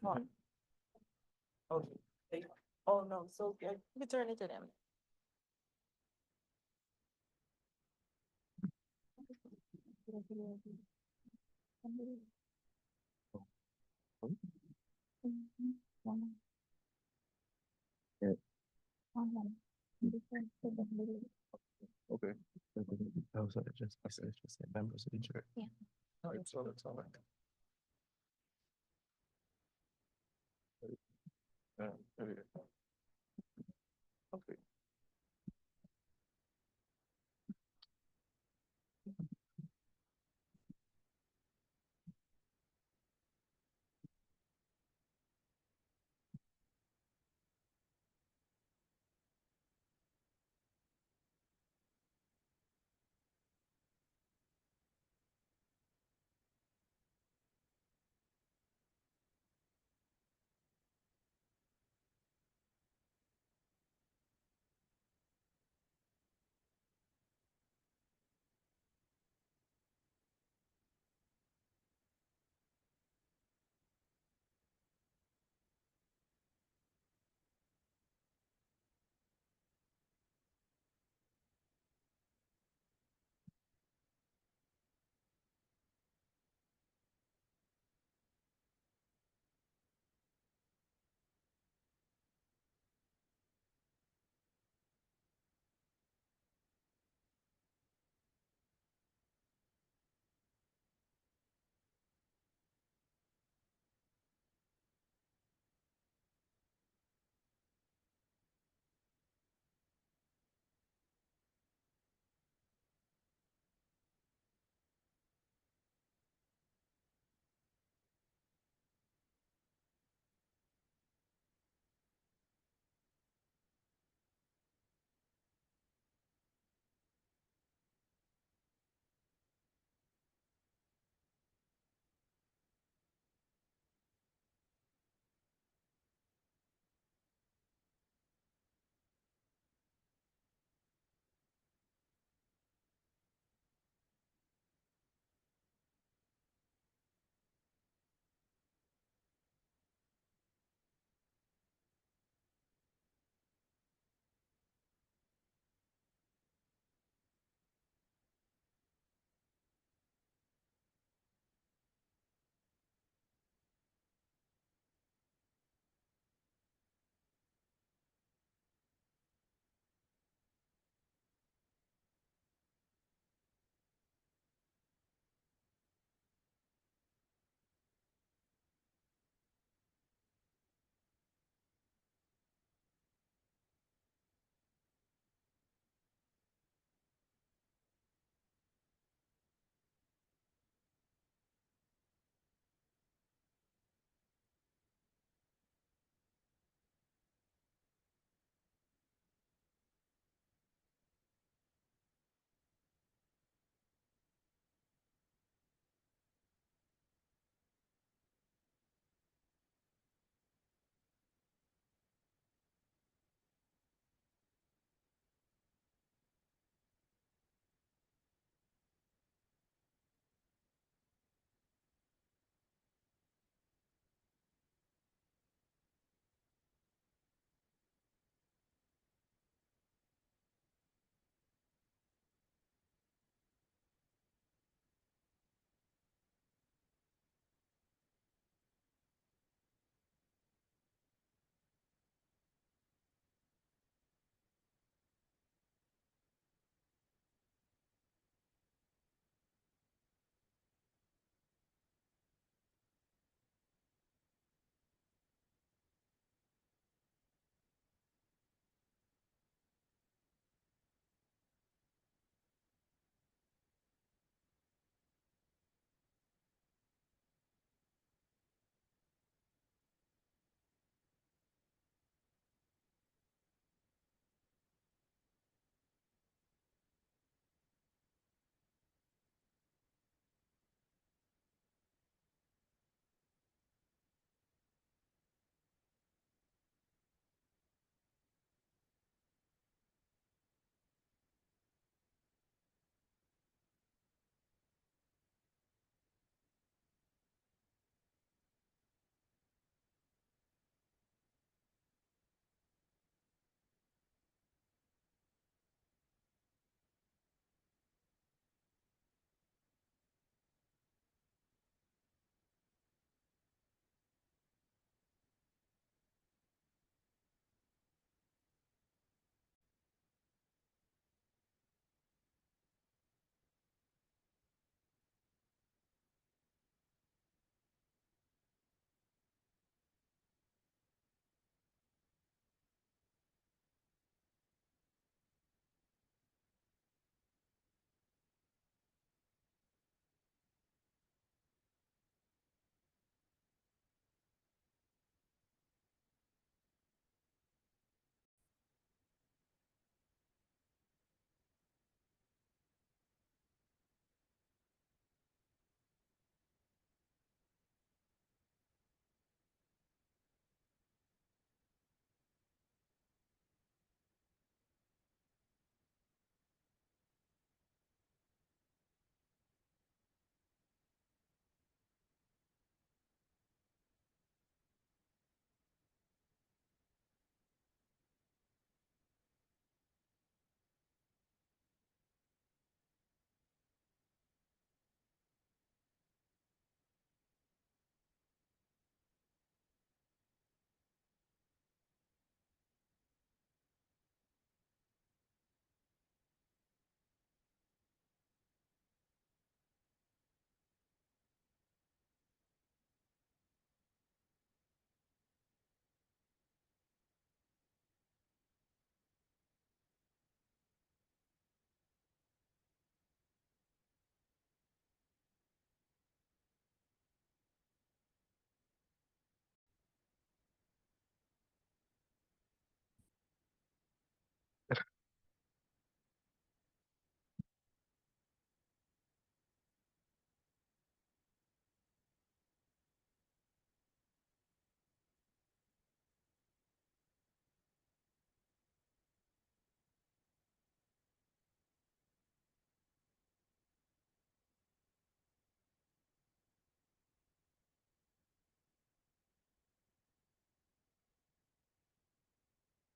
on. Okay. Oh, no, so you turn it to them. Yeah. Okay. Oh, so it's just members of the church. Yeah. All right, so that's all right. There we go. Okay.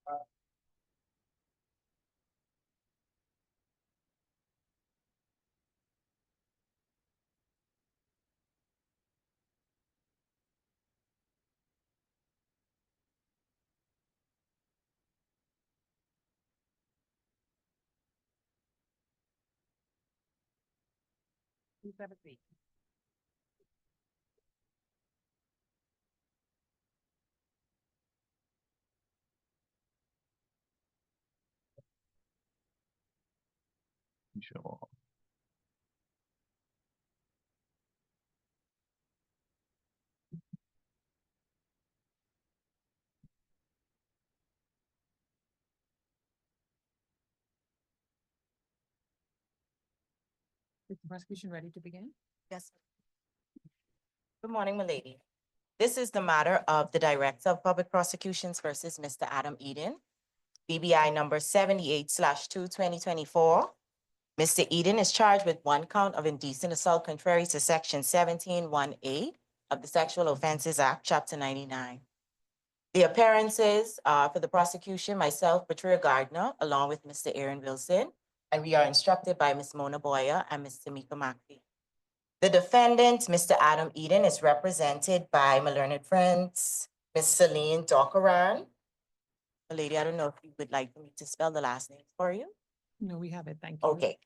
Please have a seat. Sure. Is the prosecution ready to begin? Yes. Good morning, milady. This is the matter of the Director of Public Prosecutions versus Mr. Adam Eden, BBI number 78/2/2024. Mr. Eden is charged with one count of indecent assault contrary to section 17(1)(a) of the Sexual Offences Act, chapter 99. The appearances for the prosecution, myself, Patricia Gardner, along with Mr. Aaron Wilson, and we are instructed by Ms. Mona Boyer and Ms. Tamika McPhee. The defendant, Mr. Adam Eden, is represented by my learned friends, Ms. Celine Dockeran. Lady, I don't know if you would like me to spell the last name for you. No, we have it. Thank you. Okay.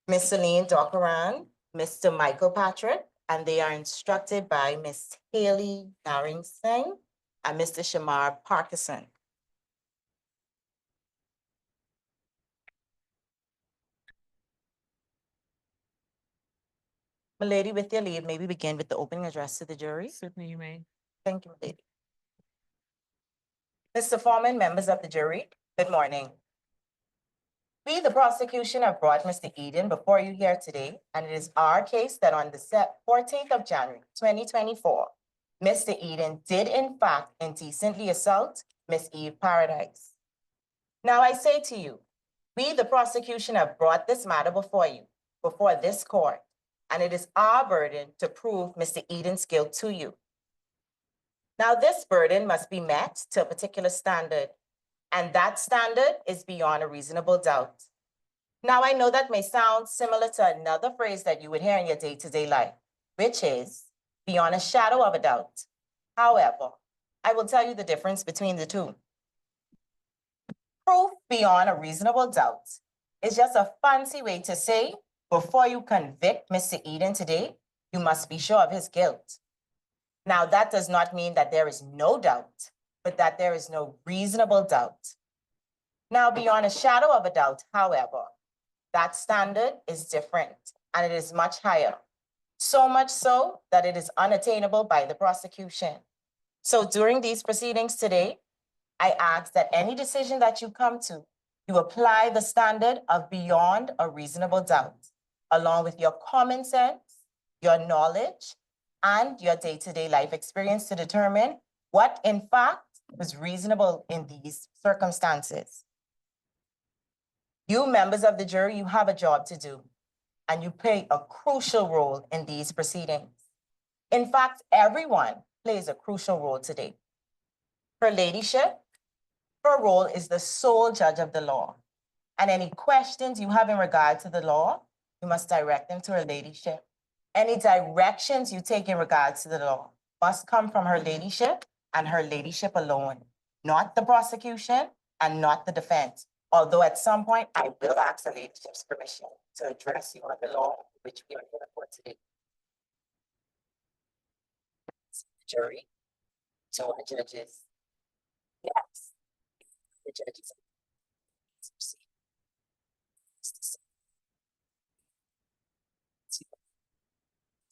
Ms. Celine Dockeran, Mr. Michael Patrick, and they are instructed by Ms. Haley Narrington and Mr. Shamar Parkinson. Milady, with your leave, may we begin with the opening address to the jury? Certainly you may. Thank you, milady. Mr. Foreman, members of the jury, good morning. We, the prosecution, have brought Mr. Eden before you here today, and it is our case that on the 14th of January, 2024, Mr. Eden did in fact indecently assault Miss Eve Paradise. Now I say to you, we, the prosecution, have brought this matter before you, before this court, and it is our burden to prove Mr. Eden's guilt to you. Now, this burden must be met to a particular standard, and that standard is beyond a reasonable doubt. Now, I know that may sound similar to another phrase that you would hear in your day-to-day life, which is beyond a shadow of a doubt. However, I will tell you the difference between the two. Proof beyond a reasonable doubt is just a fancy way to say, before you convict Mr. Eden today, you must be sure of his guilt. Now, that does not mean that there is no doubt, but that there is no reasonable doubt. Now, beyond a shadow of a doubt, however, that standard is different and it is much higher. So much so that it is unattainable by the prosecution. So during these proceedings today, I ask that any decision that you come to, you apply the standard of beyond a reasonable doubt, along with your common sense, your knowledge, and your day-to-day life experience to determine what in fact was reasonable in these circumstances. You members of the jury, you have a job to do, and you play a crucial role in these proceedings. In fact, everyone plays a crucial role today. Her ladyship, her role is the sole judge of the law, and any questions you have in regard to the law, you must direct them to her ladyship. Any directions you take in regards to the law must come from her ladyship and her ladyship alone, not the prosecution and not the defense. Although at some point, I will ask the ladyship's permission to address you on the law, which we are here for today. Jury, to our judges. Yes, the judges.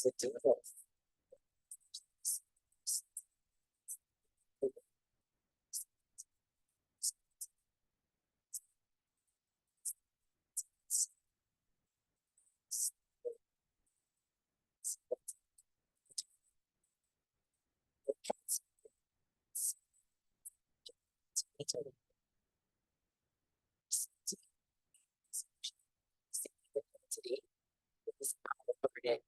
To do this. Today is our verdict.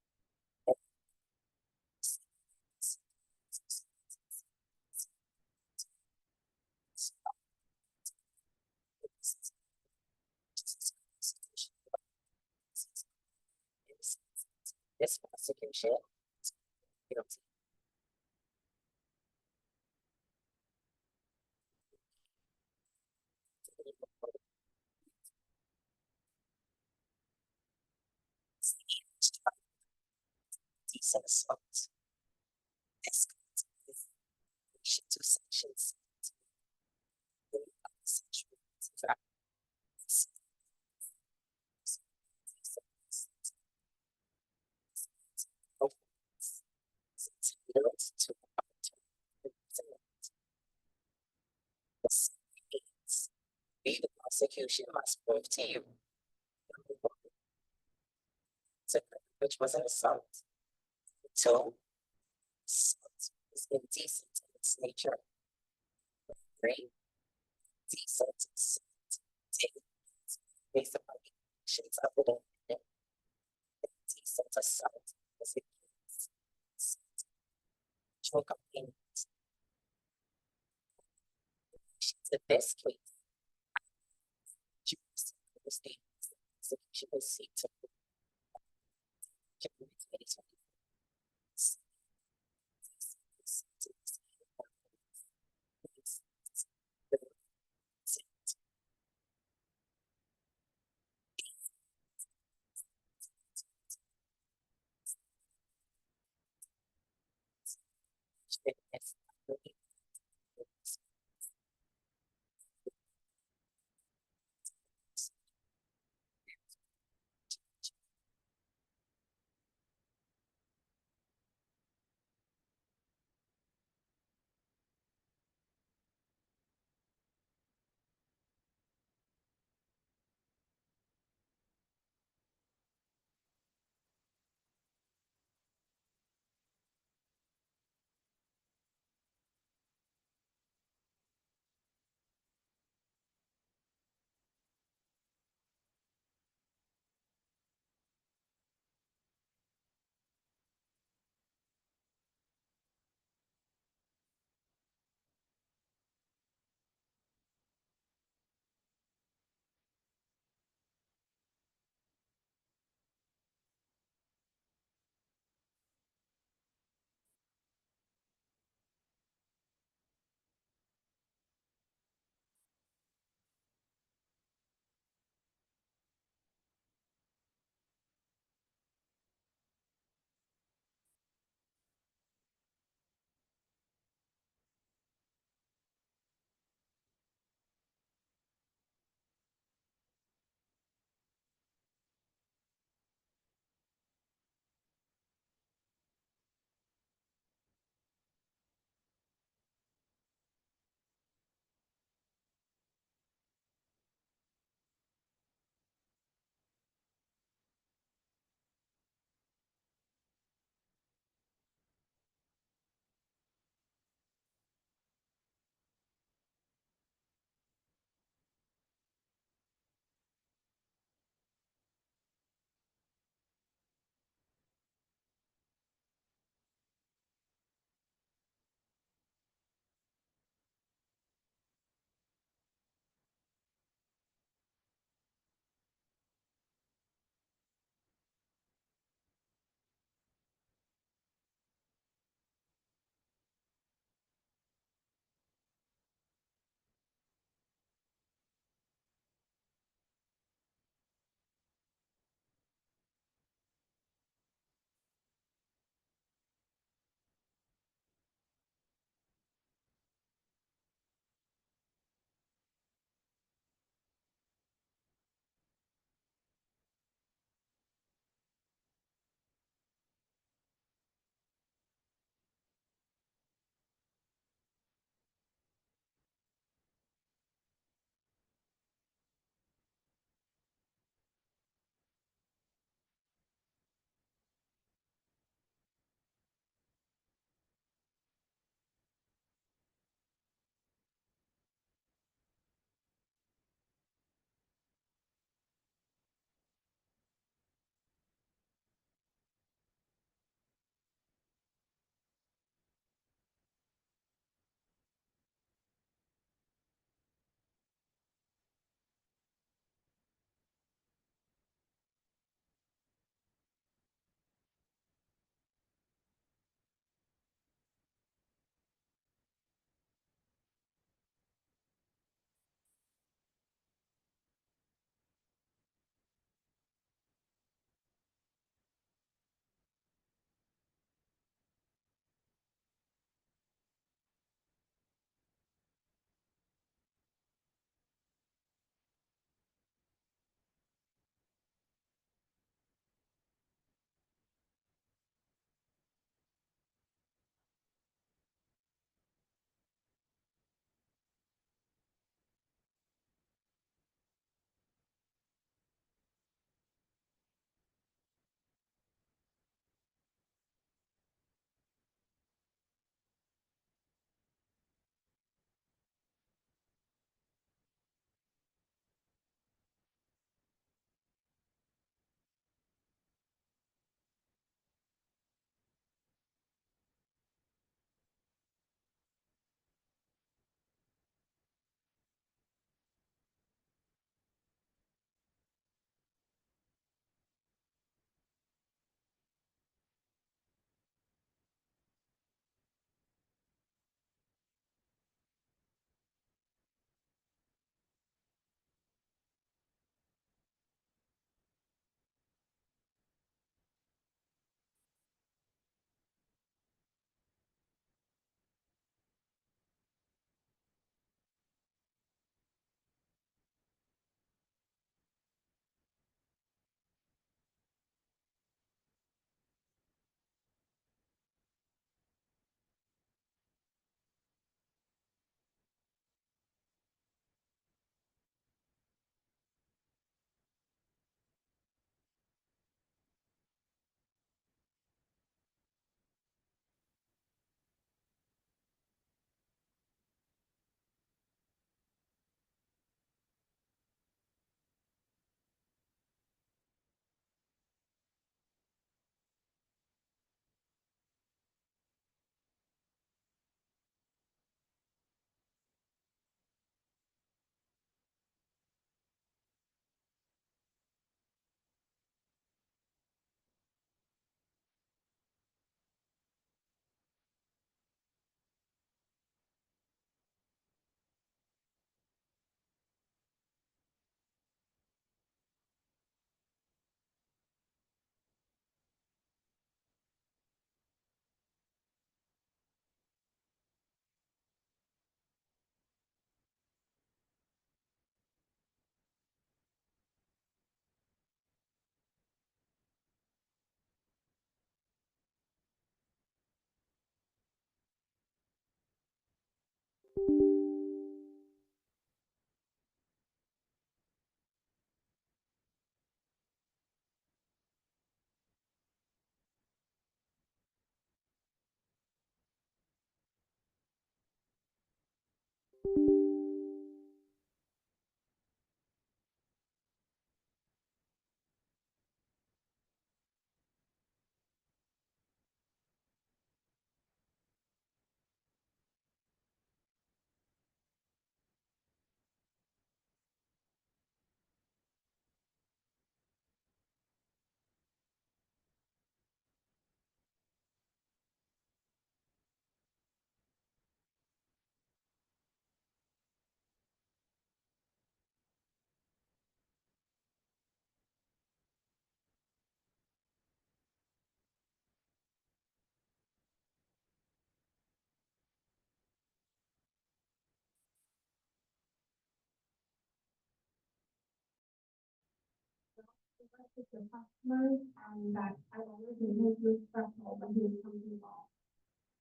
this prosecution guilty. Decent assault. This is relation to sections. The prosecution must prove to you which was an assault. Two, assault is indecent in its nature. Three, decent assault based upon the actions of the defendant. Indecent assault is against sexual complaints. In this case, the state execution will seek to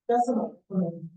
Just a moment.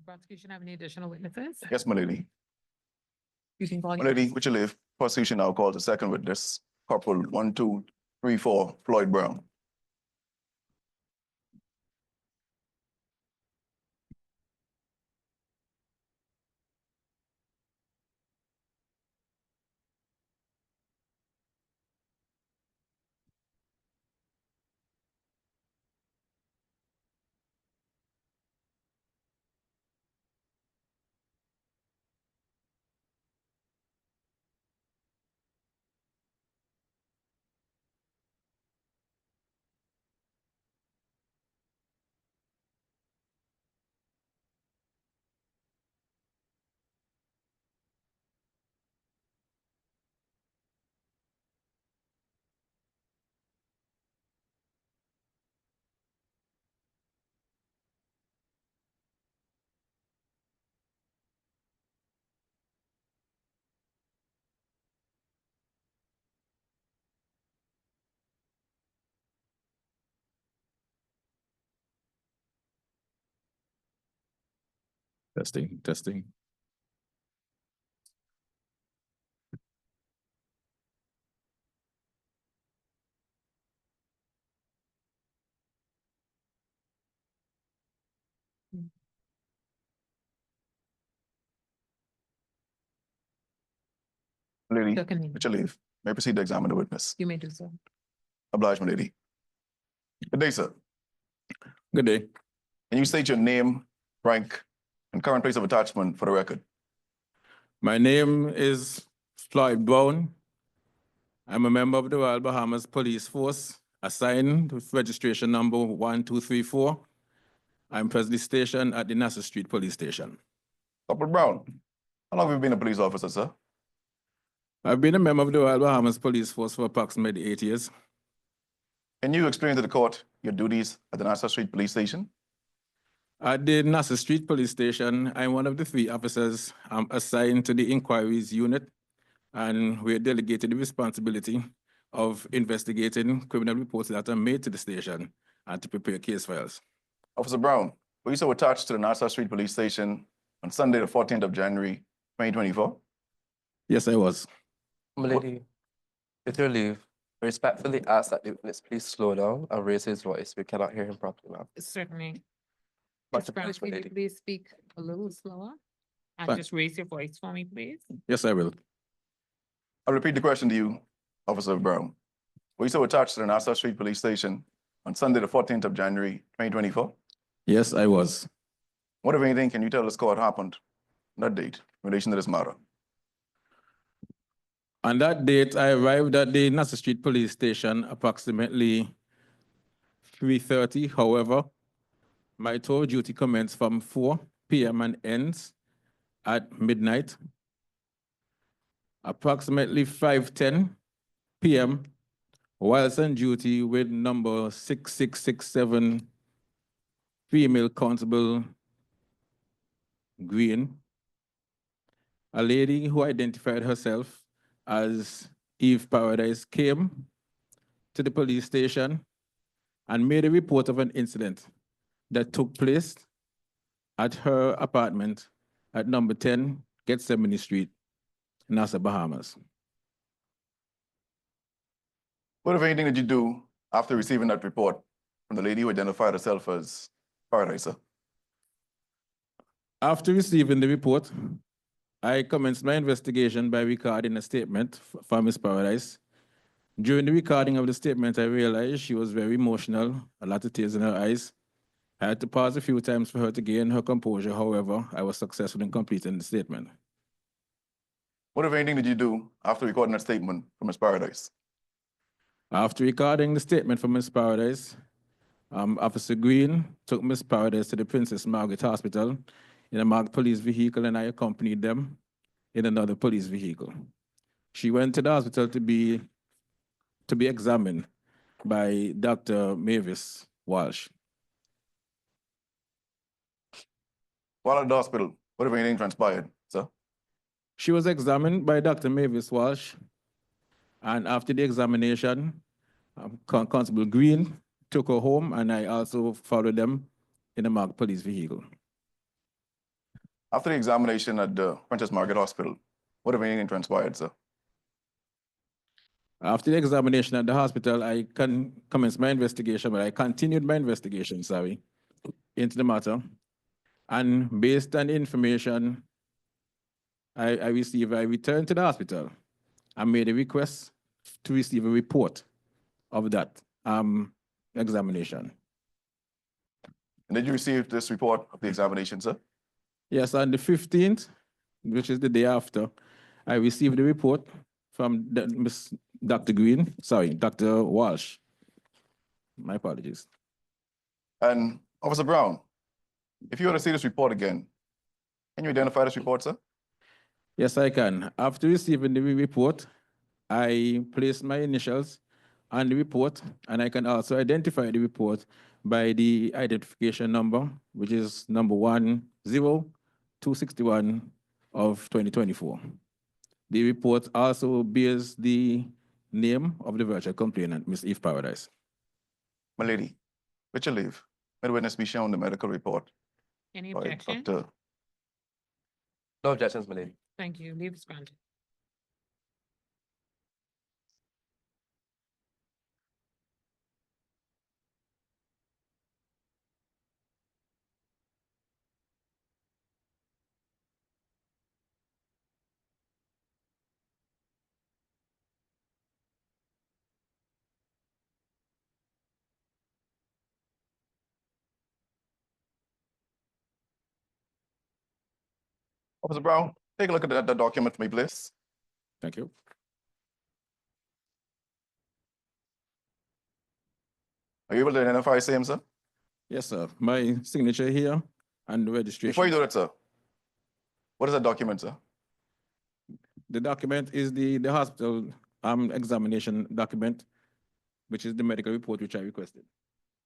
Prosecution have any additional witnesses? Yes, my lady. You can call My your. lady, with your leave, prosecution now calls the second witness, Corporal 1234, Floyd Brown. Testing, testing. Lady, Second. with your leave, may I proceed to examine the witness. You may do so. Oblige, my lady. Good day, sir. Good day. Can you state your name, rank, and current place of attachment for the record? My name is Floyd Brown. I'm a member of the Royal Bahamas Police Force, assigned with registration number 1234. I'm presently stationed at the Nassau Street Police Station. Corporal Brown, how long have you been a police officer, sir? I've been a member of the Royal Bahamas Police Force for approximately 8 years. Can you explain to the court your duties at the Nassau Street Police Station? At the Nassau Street Police Station, I'm one of the 3 officers assigned to the inquiries unit, and we're delegated the responsibility of investigating criminal reports that are made to the station and to prepare case files. Officer Brown, were you so attached to the Nassau Street Police Station on Sunday, the 14th of January, 2024? Yes, I was. My lady, with your leave, I respectfully ask that the witness please slow down and raise his voice. We cannot hear him properly, ma'am. Certainly. Much Mr. Brown, obliged, my can you lady. please speak a little slower? And Fine. just raise your voice for me, please. Yes, I will. I'll repeat the question to you, Officer Brown. Were you so attached to the Nassau Street Police Station on Sunday, the 14th of January, 2024? Yes, I was. What, if anything, can you tell us what happened on that date in relation to this matter? On that date, I arrived at the Nassau Street Police Station approximately 3:30. However, my tour of duty commenced from 4 p.m. and ends at midnight. Approximately 5:10 p.m., whilst on duty with number 6667 female constable Green, a lady who identified herself as Eve Paradise came to the police station and made a report of an incident that took place at her apartment at number 10 Gethsemane Street, Nassau, Bahamas. What, if anything, did you do after receiving that report from the lady who identified herself as Paradise, sir? After receiving the report, I commenced my investigation by recording a statement from Ms. Paradise. During the recording of the statement, I realized she was very emotional, a lot of tears in her eyes. I had to pause a few times for her to gain her composure. However, I was successful in completing the statement. What, if anything, did you do after recording that statement from Ms. Paradise? After recording the statement from Ms. Paradise, Officer Green took Ms. Paradise to the Princess Margaret Hospital in a marked police vehicle, and I accompanied them in another police vehicle. She went to the hospital to be examined by Dr. Mavis Walsh. While at the hospital, what, if anything, transpired, sir? She was examined by Dr. Mavis Walsh, and after the examination, Constable Green took her home, and I also followed them in a marked police vehicle. After the examination at the Princess Margaret Hospital, what if anything transpired, sir? After the examination at the hospital, I commenced my investigation, but I continued my investigation, sorry, into the matter. And based on the information I received, I returned to the hospital and made a request to receive a report of that examination. And did you receive this report of the examination, sir? Yes, on the 15th, which is the day after, I received the report from Dr. Green, sorry, Dr. Walsh. My apologies. And Officer Brown, if you were to see this report again, can you identify this report, sir? Yes, I can. After receiving the report, I placed my initials on the report, and I can also identify the report by the identification number, which is number 10261 of 2024. The report also bears the name of the virtual complainant, Ms. Eve Paradise. My lady, with your leave, may the witness be shown the medical report Any by objection? Dr. No objections, my lady. Thank you. Leave is granted. Officer Brown, take a look at the document for me, please. Thank you. Are you able to identify same, sir? Yes, sir. My signature here and the registration. Before you do that, sir, what is that document, sir? The document is the hospital examination document, which is the medical report which I requested.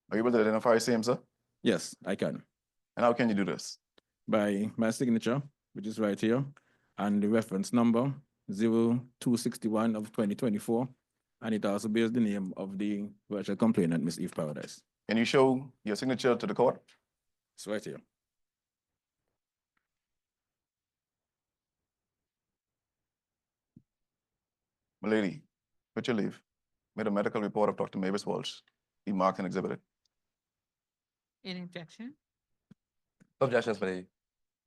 Are you able to identify same, sir? Yes, I can. And how can you do this? By my signature, which is right here, and the reference number 0261 of 2024. And it also bears the name of the virtual complainant, Ms. Eve Paradise. Can you show your signature to the court? It's right here. My lady, with your leave, may the medical report of Dr. Mavis Walsh be marked and exhibited. Any objection? No objections, my lady.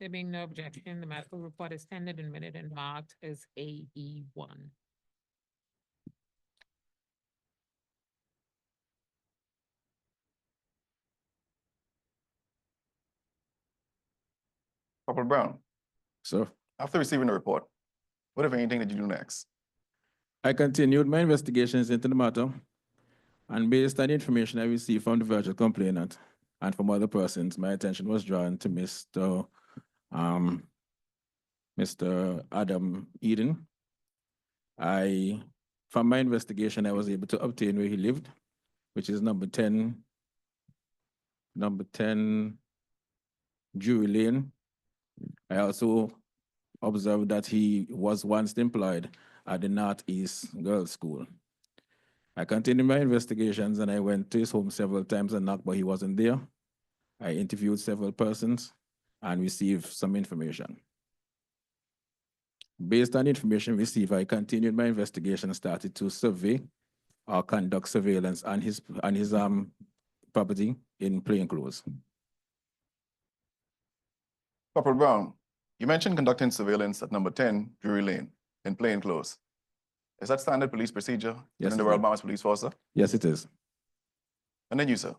There being no objection, the medical report is tendered, admitted, and marked as AE1. Corporal Brown, So after receiving the report, what, if anything, did you do next? I continued my investigations into the matter, and based on the information I received from the virtual complainant and from other persons, my attention was drawn to Mr. Adam Eden. From my investigation, I was able to obtain where he lived, which is number 10 Drury Lane. I also observed that he was once employed at the Northeast Girls School. I continued my investigations and I went to his home several times and knocked, but he wasn't there. I interviewed several persons and received some information. Based on the information received, I continued my investigation and started to survey or conduct surveillance on his property in plainclothes. Corporal Brown, you mentioned conducting surveillance at number 10 Drury Lane in plainclothes. Is that standard police procedure Yes, within the it Royal is. Bahamas Police Force, sir? Yes, it is. And then you, sir.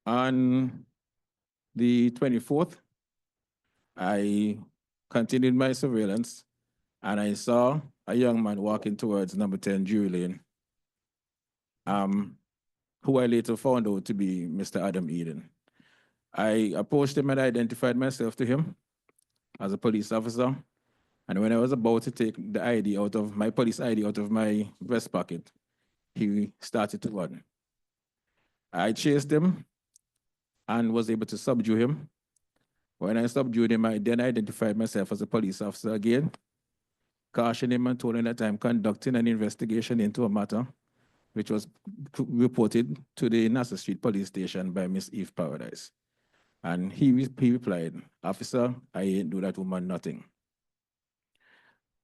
On the 24th, I continued my surveillance and I saw a young man walking towards number 10 Drury Lane, who I later found out to be Mr. Adam Eden. I approached him and identified myself to him as a police officer. And when I was about to take the ID out of my police ID out of my vest pocket, he started to run. I chased him and was able to subdue him. When I subdued him, I then identified myself as a police officer again, cautioned him and told him that I'm conducting an investigation into a matter which was reported to the Nassau Street Police Station by Miss Eve Paradise. And he replied, "Officer, I ain't do that woman nothing."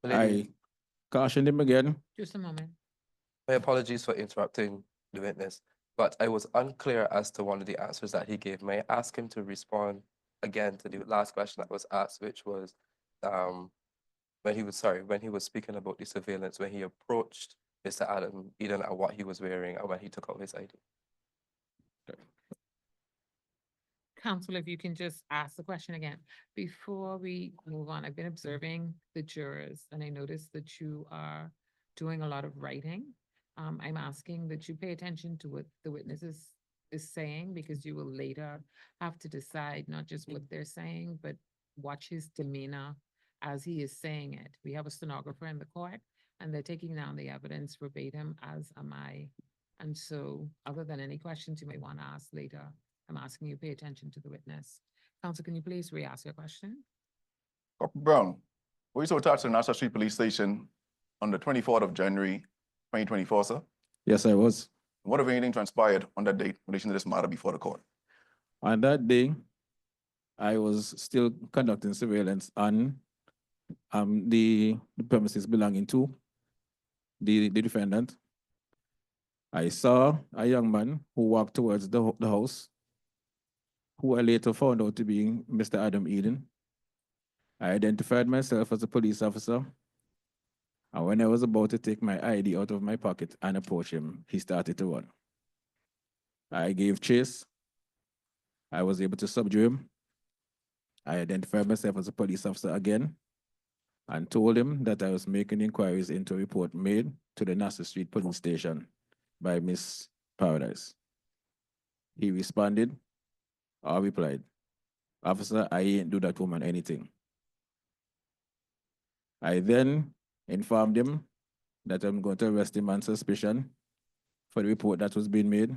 Lady, I cautioned him again. Just a moment. my apologies for interrupting the witness, but I was unclear as to one of the answers that he gave. May I ask him to respond again to the last question that was asked, which was when he was speaking about the surveillance, when he approached Mr. Adam Eden and what he was wearing and when he took out his ID. Counsel, if you can just ask the question again. Before we move on, I've been observing the jurors and I noticed that you are doing a lot of writing. I'm asking that you pay attention to what the witness is saying because you will later have to decide not just what they're saying, but watch his demeanor as he is saying it. We have a stenographer in the court and they're taking down the evidence verbatim, as am I. And so other than any questions you may want to ask later, I'm asking you to pay attention to the witness. Counsel, can you please re-ask your question? Corporal Brown, were you so attached to the Nassau Street Police Station on the 24th of January, 2024, sir? Yes, I was. What, if anything, transpired on that date in relation to this matter before the court? On that day, I was still conducting surveillance on the premises belonging to the defendant. I saw a young man who walked towards the house, who I later found out to be Mr. Adam Eden. I identified myself as a police officer. And when I was about to take my ID out of my pocket and approach him, he started to run. I gave chase. I was able to subdue him. I identified myself as a police officer again and told him that I was making inquiries into a report made to the Nassau Street Police Station by Miss Paradise. He responded or replied, "Officer, I ain't do that woman anything." I then informed him that I'm going to arrest him on suspicion for the report that was being made.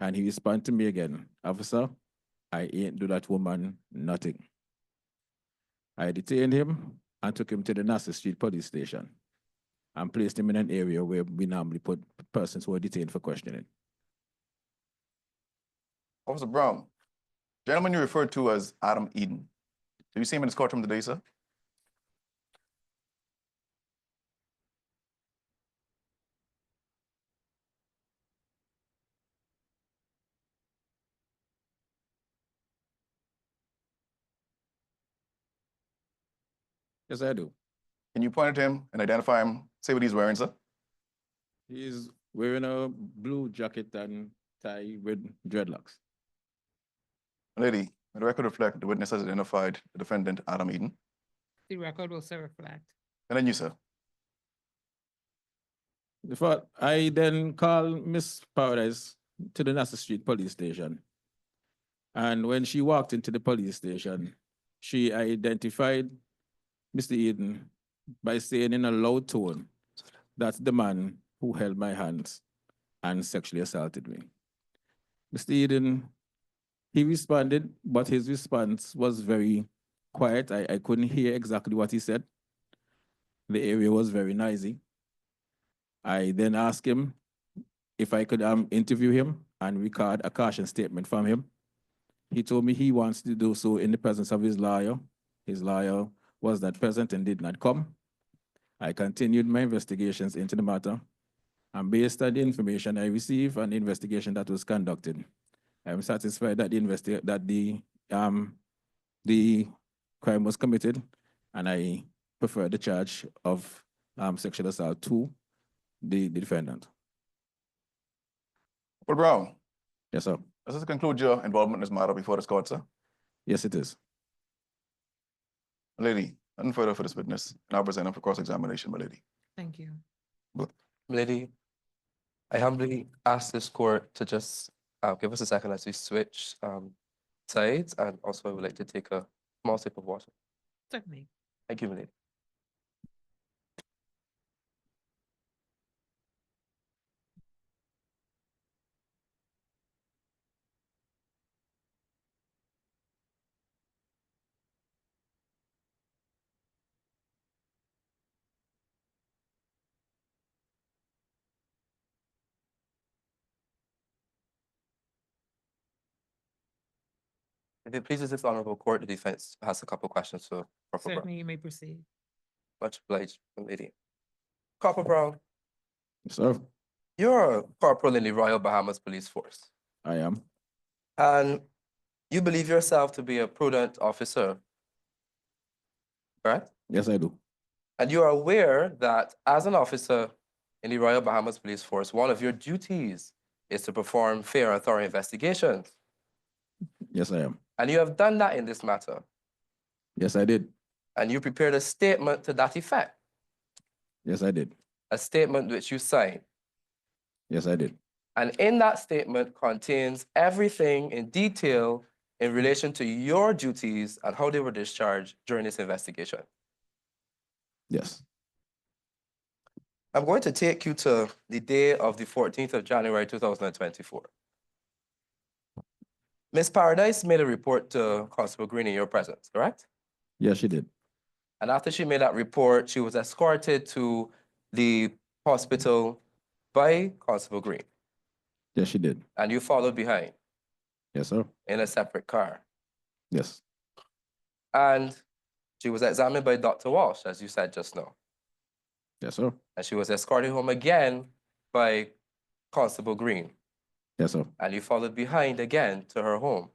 And he responded to me again, "Officer, I ain't do that woman nothing." I detained him and took him to the Nassau Street Police Station and placed him in an area where we normally put persons who are detained for questioning. Officer Brown, gentleman you referred to as Adam Eden, did you see him in his courtroom today, sir? Yes, I do. Can you point at him and identify him, say what he's wearing, sir? He's wearing a blue jacket and tie with dreadlocks. Lady, may the record reflect the witness has identified the defendant, Adam Eden. The record will so reflect. And then you, sir. I then called Miss Paradise to the Nassau Street Police Station. And when she walked into the police station, she identified Mr. Eden by saying in a loud tone, "That's the man who held my hands and sexually assaulted me." Mr. Eden, he responded, but his response was very quiet. I couldn't hear exactly what he said. The area was very noisy. I then asked him if I could interview him and record a caution statement from him. He told me he wants to do so in the presence of his lawyer. His lawyer was not present and did not come. I continued my investigations into the matter, and based on the information I received and the investigation that was conducted, I am satisfied that the crime was committed, and I prefer the charge of sexual assault to the defendant. Corporal Brown, Yes, sir. does this conclude your involvement in this matter before this court, sir? Yes, it is. Lady, nothing further for this witness. Now present him for cross-examination, my lady. Thank you. Lady, I humbly ask this court to just give us a second as we switch sides, and also I would like to take a small sip of water. Certainly. Thank you, lady. If it pleases this honorable court, the defense has a couple questions for Corporal Brown. Certainly, you may proceed. Much obliged, lady. Corporal Brown, Yes, sir. you're a corporal in the Royal Bahamas Police Force, I am. and you believe yourself to be a prudent officer, correct? Yes, I do. And you are aware that as an officer in the Royal Bahamas Police Force, one of your duties is to perform fair and thorough investigations. Yes, I am. And you have done that in this matter. Yes, I did. And you prepared a statement to that effect, Yes, I did. a statement which you signed. Yes, I did. And in that statement contains everything in detail in relation to your duties and how they were discharged during this investigation. Yes. I'm going to take you to the day of the 14th of January, 2024. Ms. Paradise made a report to Constable Green in your presence, correct? Yes, she did. And after she made that report, she was escorted to the hospital by Constable Green. Yes, she did. And you followed behind Yes, sir. in a separate car. Yes. And she was examined by Dr. Walsh, as you said just now. Yes, sir. And she was escorted home again by Constable Green. Yes, sir. And you followed behind again to her home.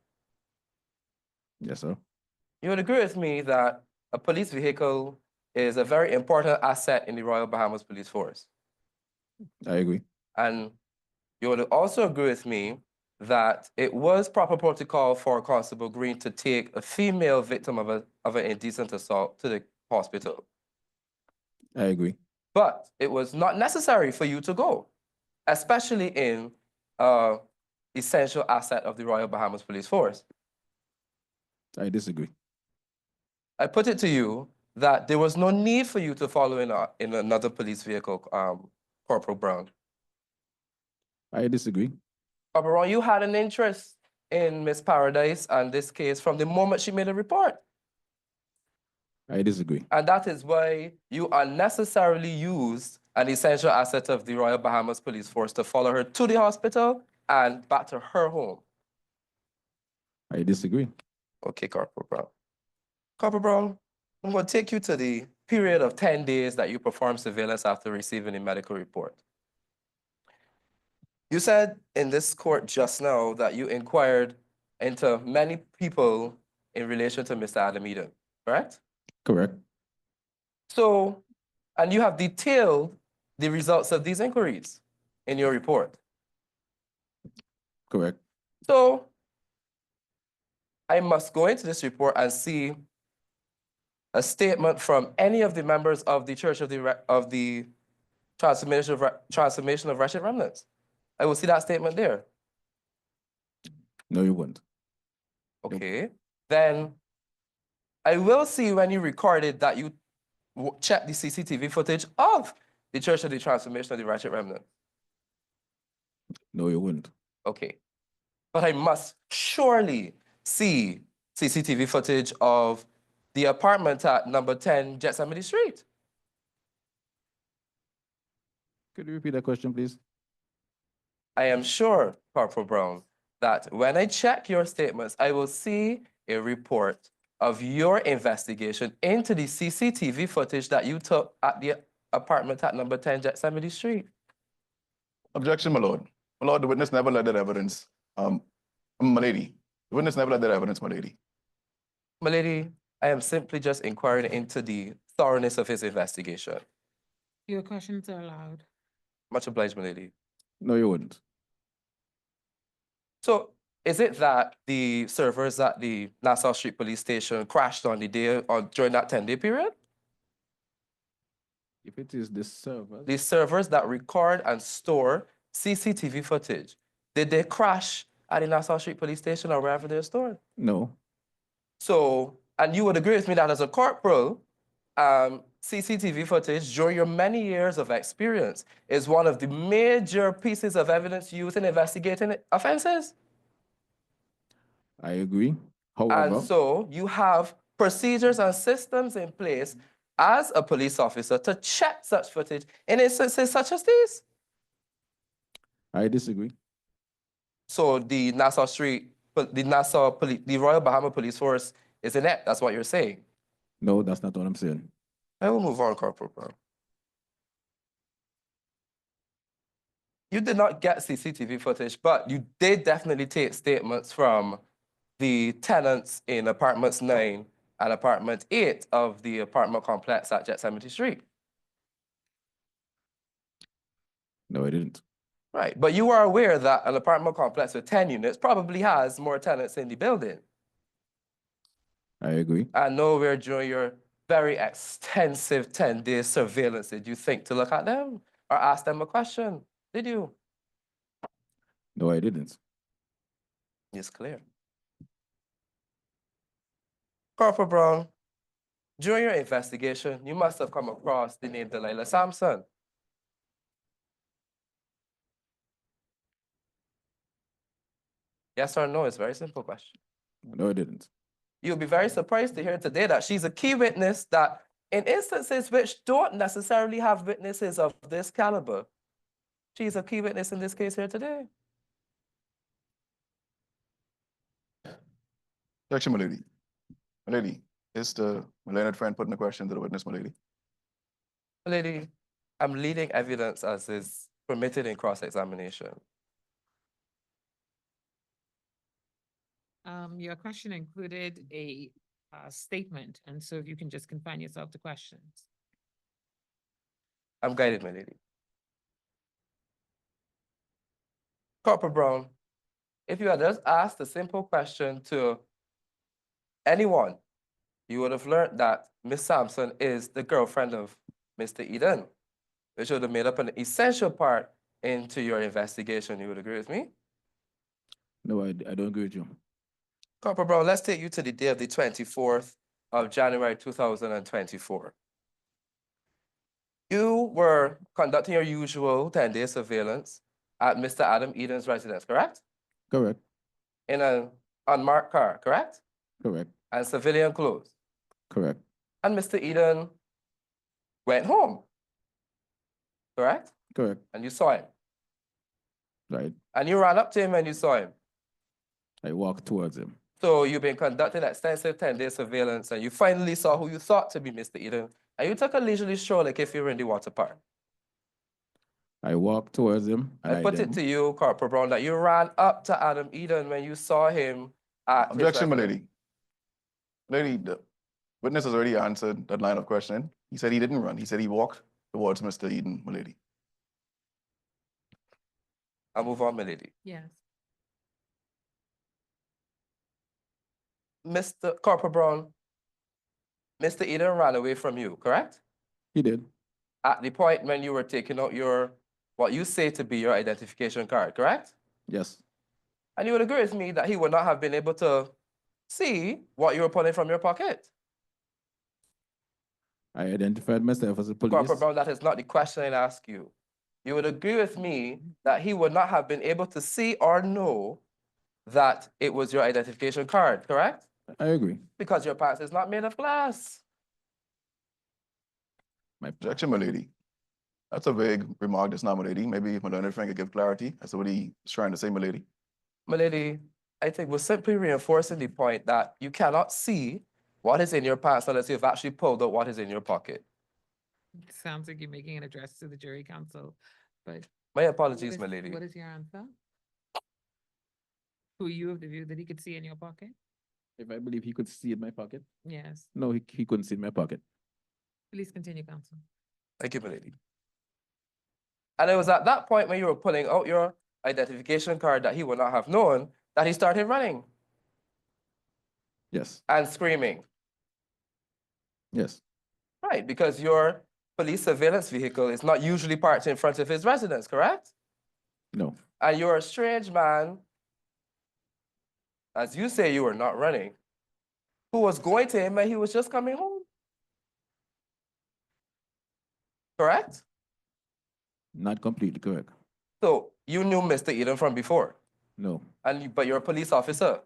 Yes, sir. You would agree with me that a police vehicle is a very important asset in the Royal Bahamas Police Force. I agree. And you would also agree with me that it was proper protocol for Constable Green to take a female victim of an indecent assault to the hospital. I agree. But it was not necessary for you to go, especially in essential asset of the Royal Bahamas Police Force. I disagree. I put it to you that there was no need for you to follow in another police vehicle, Corporal Brown. I disagree. Corporal Brown, you had an interest in Miss Paradise and this case from the moment she made a report. I disagree. And that is why you unnecessarily used an essential asset of the Royal Bahamas Police Force to follow her to the hospital and back to her home. I disagree. Okay, Corporal Brown. Corporal Brown, I'm going to take you to the period of 10 days that you performed surveillance after receiving a medical report. You said in this court just now that you inquired into many people in relation to Mr. Adam Eden, correct? Correct. So, and you have detailed the results of these inquiries in your report. Correct. So, I must go into this report and see a statement from any of the members of the Church of the Transformation of Wretched Remnants. I will see that statement there. No, you won't. Okay. Then I will see when you recorded that you checked the CCTV footage of the Church of the Transformation of the Wretched Remnant. No, you wouldn't. Okay. But I must surely see CCTV footage of the apartment at number 10 Gethsemane Street. Could you repeat that question, please? I am sure, Corporal Brown, that when I check your statements, I will see a report of your investigation into the CCTV footage that you took at the apartment at number 10 Gethsemane Street. Objection, my lord. My lord, the witness never led that evidence. My lady, the witness never led that evidence, my lady. My lady, I am simply just inquiring into the thoroughness of his investigation. Your questions are allowed. Much obliged, my lady. No, you wouldn't. So, is it that the servers at the Nassau Street Police Station crashed on the day or during that 10-day period? If it is the server, The servers that record and store CCTV footage, did they crash at the Nassau Street Police Station or wherever they're stored? no. So, and you would agree with me that as a corporal, CCTV footage during your many years of experience is one of the major pieces of evidence used in investigating offenses? I agree. However, And so you have procedures and systems in place as a police officer to check such footage in instances such as these. I disagree. So the Nassau Street the Nassau Police, the Royal Bahama Police Force is inept. That's what you're saying. No, that's not what I'm saying. I will move on, Corporal Brown. You did not get CCTV footage, but you did definitely take statements from the tenants in apartments 9 and apartment 8 of the apartment complex at Gethsemane Street. No, I didn't. Right, but you are aware that an apartment complex with 10 units probably has more tenants in the building. I agree. And nowhere during your very extensive 10-day surveillance did you think to look at them or ask them a question, did you? No, I didn't. It's clear. Corporal Brown, during your investigation, you must have come across the name Delilah Sampson. Yes or no? It's a very simple question. No, I didn't. You'll be very surprised to hear today that she's a key witness that in instances which don't necessarily have witnesses of this caliber, she's a key witness in this case here today. Objection, my lady. My lady, is the learned friend putting a question to the witness, my lady? Lady, I'm leading evidence as is permitted in cross-examination. Your question included a statement, and so if you can just confine yourself to questions. I'm guided, my lady. Corporal Brown, if you had just asked a simple question to anyone, you would have learned that Miss Sampson is the girlfriend of Mr. Eden, which would have made up an essential part into your investigation. You would agree with me? No, I don't agree with you. Corporal Brown, let's take you to the day of the 24th of January 2024. You were conducting your usual 10-day surveillance at Mr. Adam Eden's residence, correct? Correct. In an unmarked car, correct? Correct. And civilian clothes. Correct. And Mr. Eden went home, correct? Correct. And you saw him. Right. And you ran up to him and you saw him. I walked towards him. So you've been conducting extensive 10-day surveillance and you finally saw who you thought to be Mr. Eden. And you took a leisurely stroll like if you were in the water park. I walked towards him. And I put it to you, Corporal Brown, that you ran up to Adam Eden when you saw him at his Objection, my residence. lady. Lady, the witness has already answered that line of questioning. He said he didn't run. He said he walked towards Mr. Eden, my lady. I'll move on, my lady. Yes. Mr. Corporal Brown, Mr. Eden ran away from you, correct? He did. At the point when you were taking out your, what you say to be your identification card, correct? Yes. And you would agree with me that he would not have been able to see what you were pulling from your pocket. I identified myself as a police. Corporal Brown, that is not the question I ask you. You would agree with me that he would not have been able to see or know that it was your identification card, correct? I agree. Because your pants is not made of glass. Objection, my lady. That's a vague remark, that's not my lady. Maybe if my learned friend could give clarity as to what he's trying to say, my lady. My lady, I think we're simply reinforcing the point that you cannot see what is in your pants unless you've actually pulled out what is in your pocket. Sounds like you're making an address to the jury council, but. My what apologies, is- my lady. What is your answer? Who you of the view that he could see in your pocket? If I believe he could see in my pocket? Yes. No, he couldn't see in my pocket. Please continue, counsel. Thank you, my lady. And it was at that point when you were pulling out your identification card that he would not have known that he started running Yes. and screaming. Yes. Right, because your police surveillance vehicle is not usually parked in front of his residence, correct? No. And you're a strange man, as you say you were not running, who was going to him and he was just coming home. Correct? Not completely correct. So you knew Mr. Eden from before, No. but you're a police officer.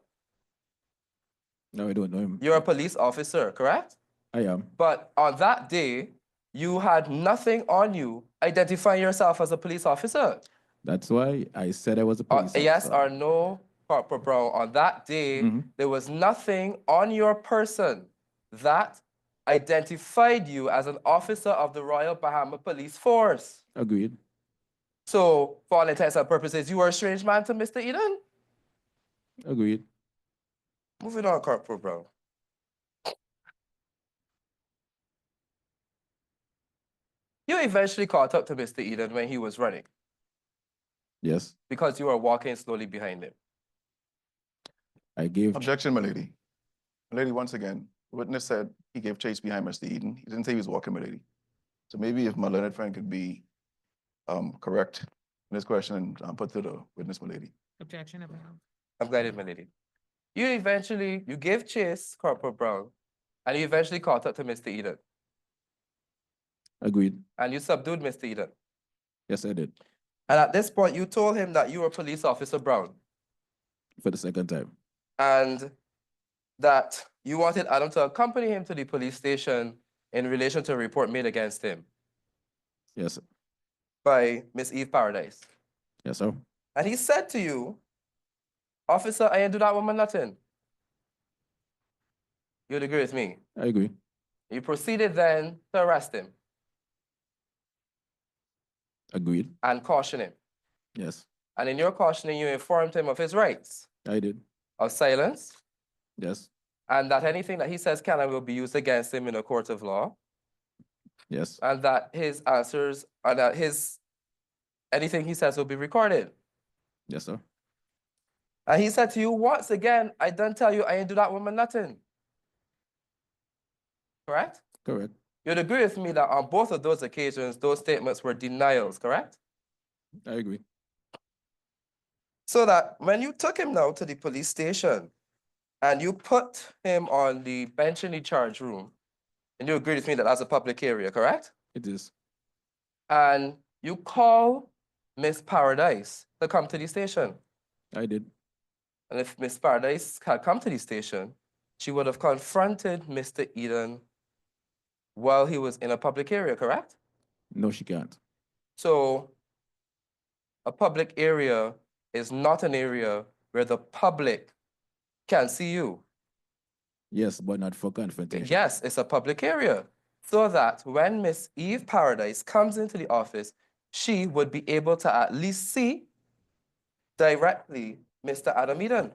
No, I don't know him. You're a police officer, correct? I am. But on that day, you had nothing on you identifying yourself as a police officer. That's why I said I was a police officer. Yes or no, Corporal Brown, on that day, Mhm. there was nothing on your person that identified you as an officer of the Royal Bahama Police Force. Agreed. So, for all intents and purposes, you were a strange man to Mr. Eden? Agreed. Moving on, Corporal Brown. You eventually caught up to Mr. Eden when he was running Yes. because you were walking slowly behind him. I gave. Objection, my lady. My lady, once again, the witness said he gave chase behind Mr. Eden. He didn't say he was walking, my lady. So maybe if my learned friend could be correct in this question and put to the witness, my lady. Objection abound. I'm glad, my lady. You gave chase, Corporal Brown, and you eventually caught up to Mr. Eden. Agreed. And you subdued Mr. Eden. Yes, I did. And at this point, you told him that you were Police Officer Brown For the second time. and that you wanted Adam to accompany him to the police station in relation to a report made against him Yes, sir. by Miss Eve Paradise. Yes, sir. And he said to you, Officer, I ain't do that woman nothing. You'd agree with me? I agree. You proceeded then to arrest him Agreed. and caution him. Yes, And in your cautioning, you informed him of his rights I did. of silence Yes, and that anything that he says can and will be used against him in a court of law, yes, and that his answers and that anything he says will be recorded. yes, sir. And he said to you, once again, I done tell you I ain't do that woman nothing. Correct? Correct. You'd agree with me that on both of those occasions, those statements were denials, correct? I agree. So that when you took him now to the police station and you put him on the bench in the charge room, and you agree with me that that's a public area, correct? It is. And you call Miss Paradise to come to the station. I did. And if Miss Paradise had come to the station, she would have confronted Mr. Eden while he was in a public area, correct? No, she can't. So a public area is not an area where the public can see you. Yes, but not for confrontation. Yes, it's a public area. So that when Miss Eve Paradise comes into the office, she would be able to at least see directly Mr. Adam Eden.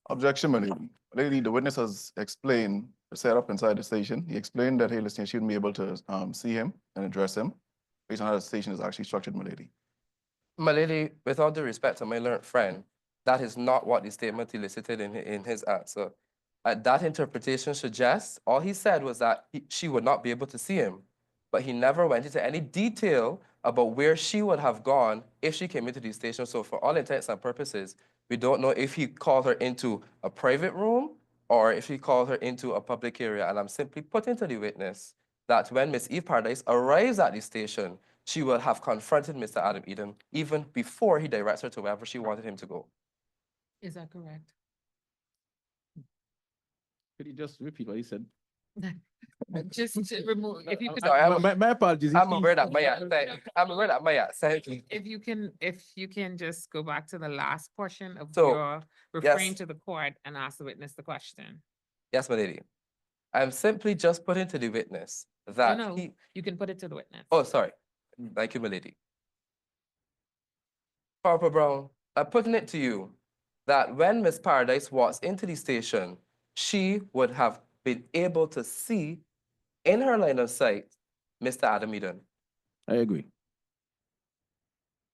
Objection, my lady. My lady, the witness has explained the setup inside the station. He explained that, hey, listen, she wouldn't be able to see him and address him based on how the station is actually structured, my lady. My lady, with all due respect to my learned friend, that is not what the statement elicited in his answer. That interpretation suggests all he said was that she would not be able to see him, but he never went into any detail about where she would have gone if she came into the station. So for all intents and purposes, we don't know if he called her into a private room or if he called her into a public area. And I'm simply putting to the witness that when Miss Eve Paradise arrives at the station, she will have confronted Mr. Adam Eden even before he directs her to wherever she wanted him to go. Is that correct? Could you just repeat what he said? Just to remove, if you could, Sorry, my apologies. I'm aware that my accent. I'm aware that my accent. if you can just go back to the last portion of So, your referring yes. to the court and ask the witness the question. Yes, my lady. I'm simply just putting to the witness No, that no, he. you can put it to the witness. Oh, sorry. Thank you, my lady. Corporal Brown, I'm putting it to you that when Miss Paradise walks into the station, she would have been able to see in her line of sight Mr. Adam Eden. I agree.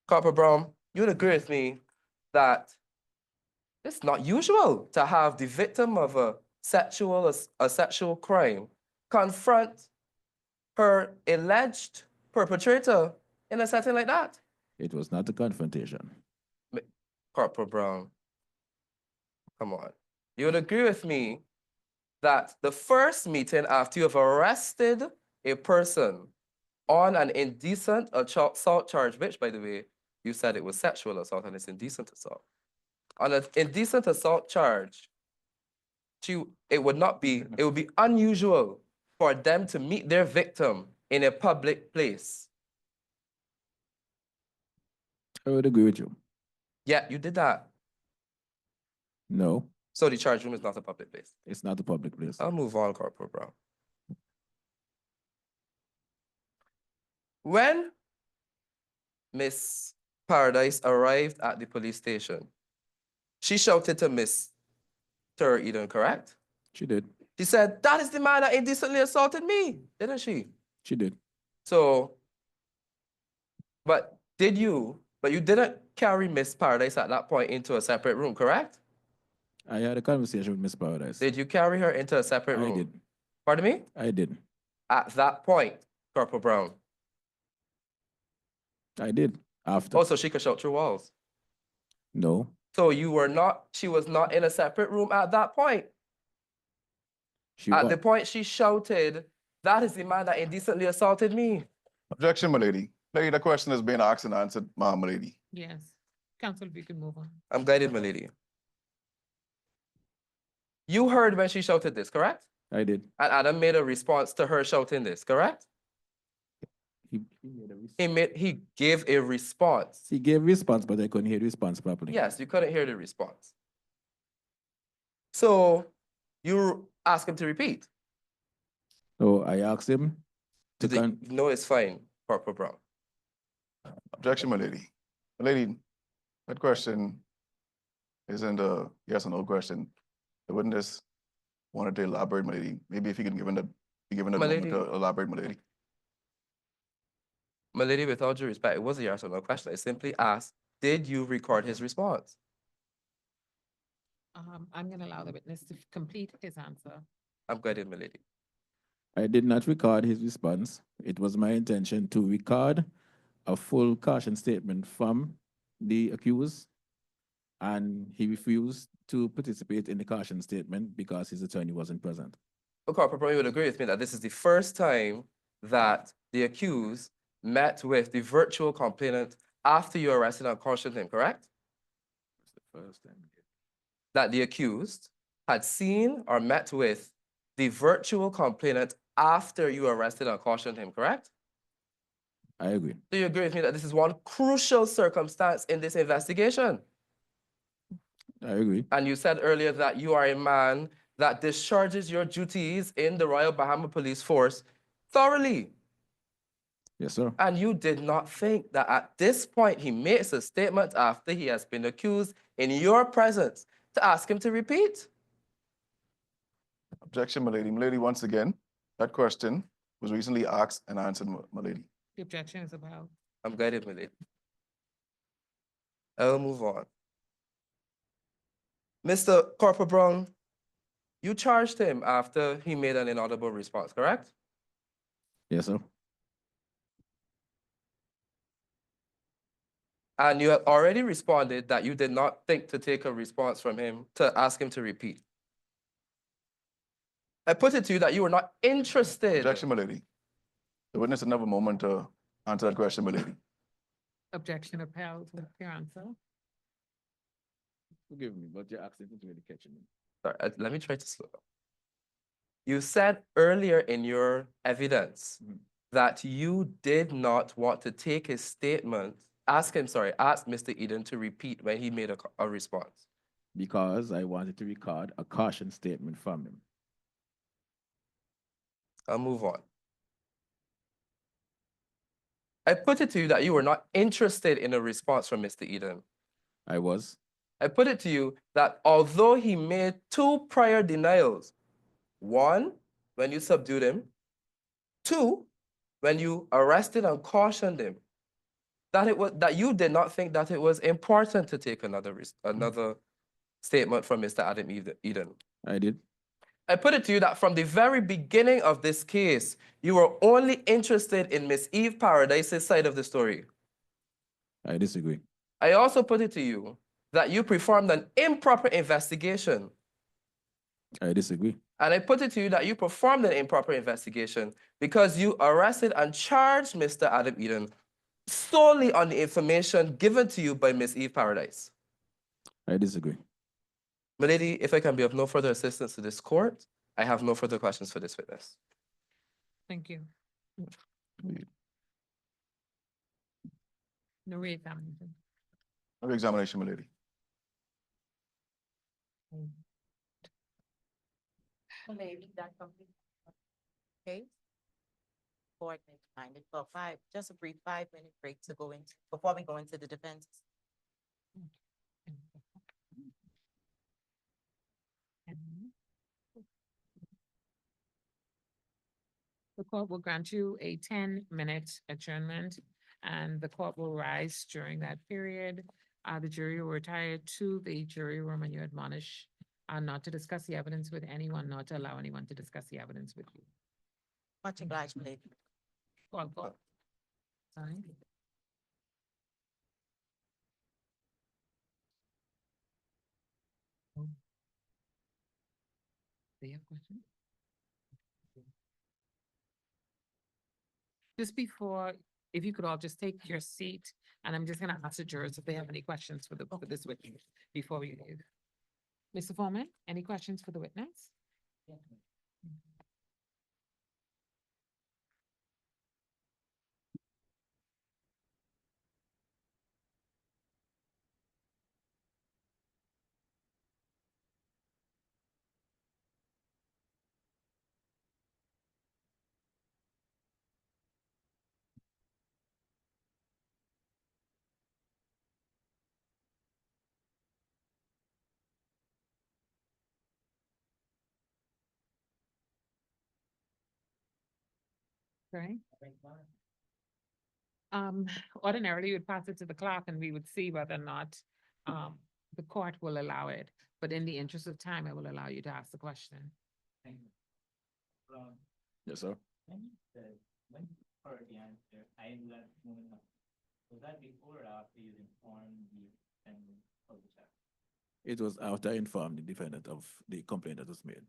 Corporal Brown, you'd agree with me that it's not usual to have the victim of a sexual crime confront her alleged perpetrator in a setting like that. It was not a confrontation. Corporal Brown, come on. You would agree with me that the first meeting after you have arrested a person on an indecent assault charge, which, by the way, you said it was sexual assault and it's indecent assault. On an indecent assault charge, it would be unusual for them to meet their victim in a public place. I would agree with you. Yeah, you did that. No, So the charge room is not a public place. it's not a public place. I'll move on, Corporal Brown. When Miss Paradise arrived at the police station, she shouted to Mr. Eden, correct? She did. She said, "That is the man that indecently assaulted me," didn't she? She did. So, but you didn't carry Miss Paradise at that point into a separate room, correct? I had a conversation with Miss Paradise. Did you carry her into a separate I room? did. Pardon me? I did. At that point, Corporal Brown. I did. After. Also, she could shout through walls. No, So she was not in a separate room at that point. she At wa- the point she shouted, "That is the man that indecently assaulted me." Objection, my lady. Lady, the question is being asked and answered, my lady. Yes. Council, if you can move on. I'm guided, my lady. You heard when she shouted this, correct? I did. And Adam made a response to her shouting this, correct? He made a response. He gave a response. He gave response, but I couldn't hear the response properly. Yes, you couldn't hear the response. So you ask him to repeat. So I asked him to No, it's fine, Corporal Brown. Objection, my lady. My lady, that question isn't a yes or no question. The witness wanted to elaborate, my lady. Maybe if you can be given a My moment lady. to elaborate, my lady. My lady, with all due respect, it was a yes or no question. I simply asked, did you record his response? I'm gonna allow the witness to complete his answer. I'm guided, my lady. I did not record his response. It was my intention to record a full caution statement from the accused, and he refused to participate in the caution statement because his attorney wasn't present. So, Corporal Brown, you would agree with me that this is the first time that the accused met with the virtual complainant after you arrested and cautioned him, correct? It's the first time. That the accused had seen or met with the virtual complainant after you arrested and cautioned him, correct? I agree. Do you agree with me that this is one crucial circumstance in this investigation? I agree. And you said earlier that you are a man that discharges your duties in the Royal Bahama Police Force thoroughly. Yes, sir. And you did not think that at this point he makes a statement after he has been accused in your presence to ask him to repeat? Objection, my lady. My lady, once again, that question was recently asked and answered, my lady. The objection is about. I'm guided, my lady. I'll move on. Mr. Corporal Brown, you charged him after he made an inaudible response, correct? Yes, sir. And you had already responded that you did not think to take a response from him to ask him to repeat. I put it to you that you were not interested. Objection, my lady. The witness had another moment to answer that question, my lady. Objection upheld with your answer. Forgive me, but your accent is really catching me. Sorry, let me try to slow down. You said earlier in your evidence that you did not want to take his statement, ask Mr. Eden to repeat when he made a response. Because I wanted to record a caution statement from him. I'll move on. I put it to you that you were not interested in a response from Mr. Eden. I was. I put it to you that although he made 2 prior denials, 1, when you subdued him, 2, when you arrested and cautioned him, that you did not think that it was important to take another statement from Mr. Adam Eden. I did. I put it to you that from the very beginning of this case, you were only interested in Miss Eve Paradise's side of the story. I disagree. I also put it to you that you performed an improper investigation. I disagree. And I put it to you that you performed an improper investigation because you arrested and charged Mr. Adam Eden solely on the information given to you by Miss Eve Paradise. I disagree. My lady, if I can be of no further assistance to this court, I have no further questions for this witness. Thank you. No re-examination. No examination, my lady. Maybe that complete. Okay. Board may find it for just a brief 5-minute break to go into, before we go into the defense. The court will grant you a 10-minute adjournment, and the court will rise during that period. The jury will retire to the jury room, and you admonish not to discuss the evidence with anyone, not to allow anyone to discuss the evidence with you. Much obliged, lady. Go. Sorry. Do you have questions? Just before, if you could all just take your seat, and I'm just gonna ask the jurors if they have any questions for this witness before we leave. Mr. Foreman, any questions for the witness? Right? Ordinarily, you'd pass it to the clerk and we would see whether or not the court will allow it. But in the interest of time, I will allow you to ask the question. Yes, sir. When you heard the answer, I left moving up. Was that before or after you informed the defendant of the charge? It was after I informed the defendant of the complaint that was made.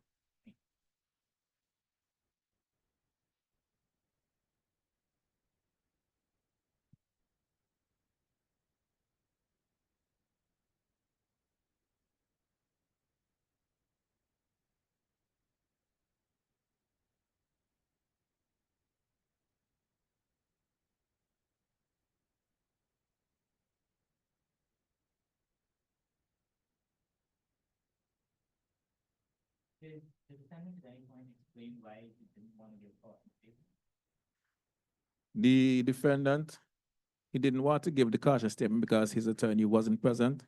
Did the defendant at any point explain why he didn't want to give caution statement? The defendant, he didn't want to give the caution statement because his attorney wasn't present.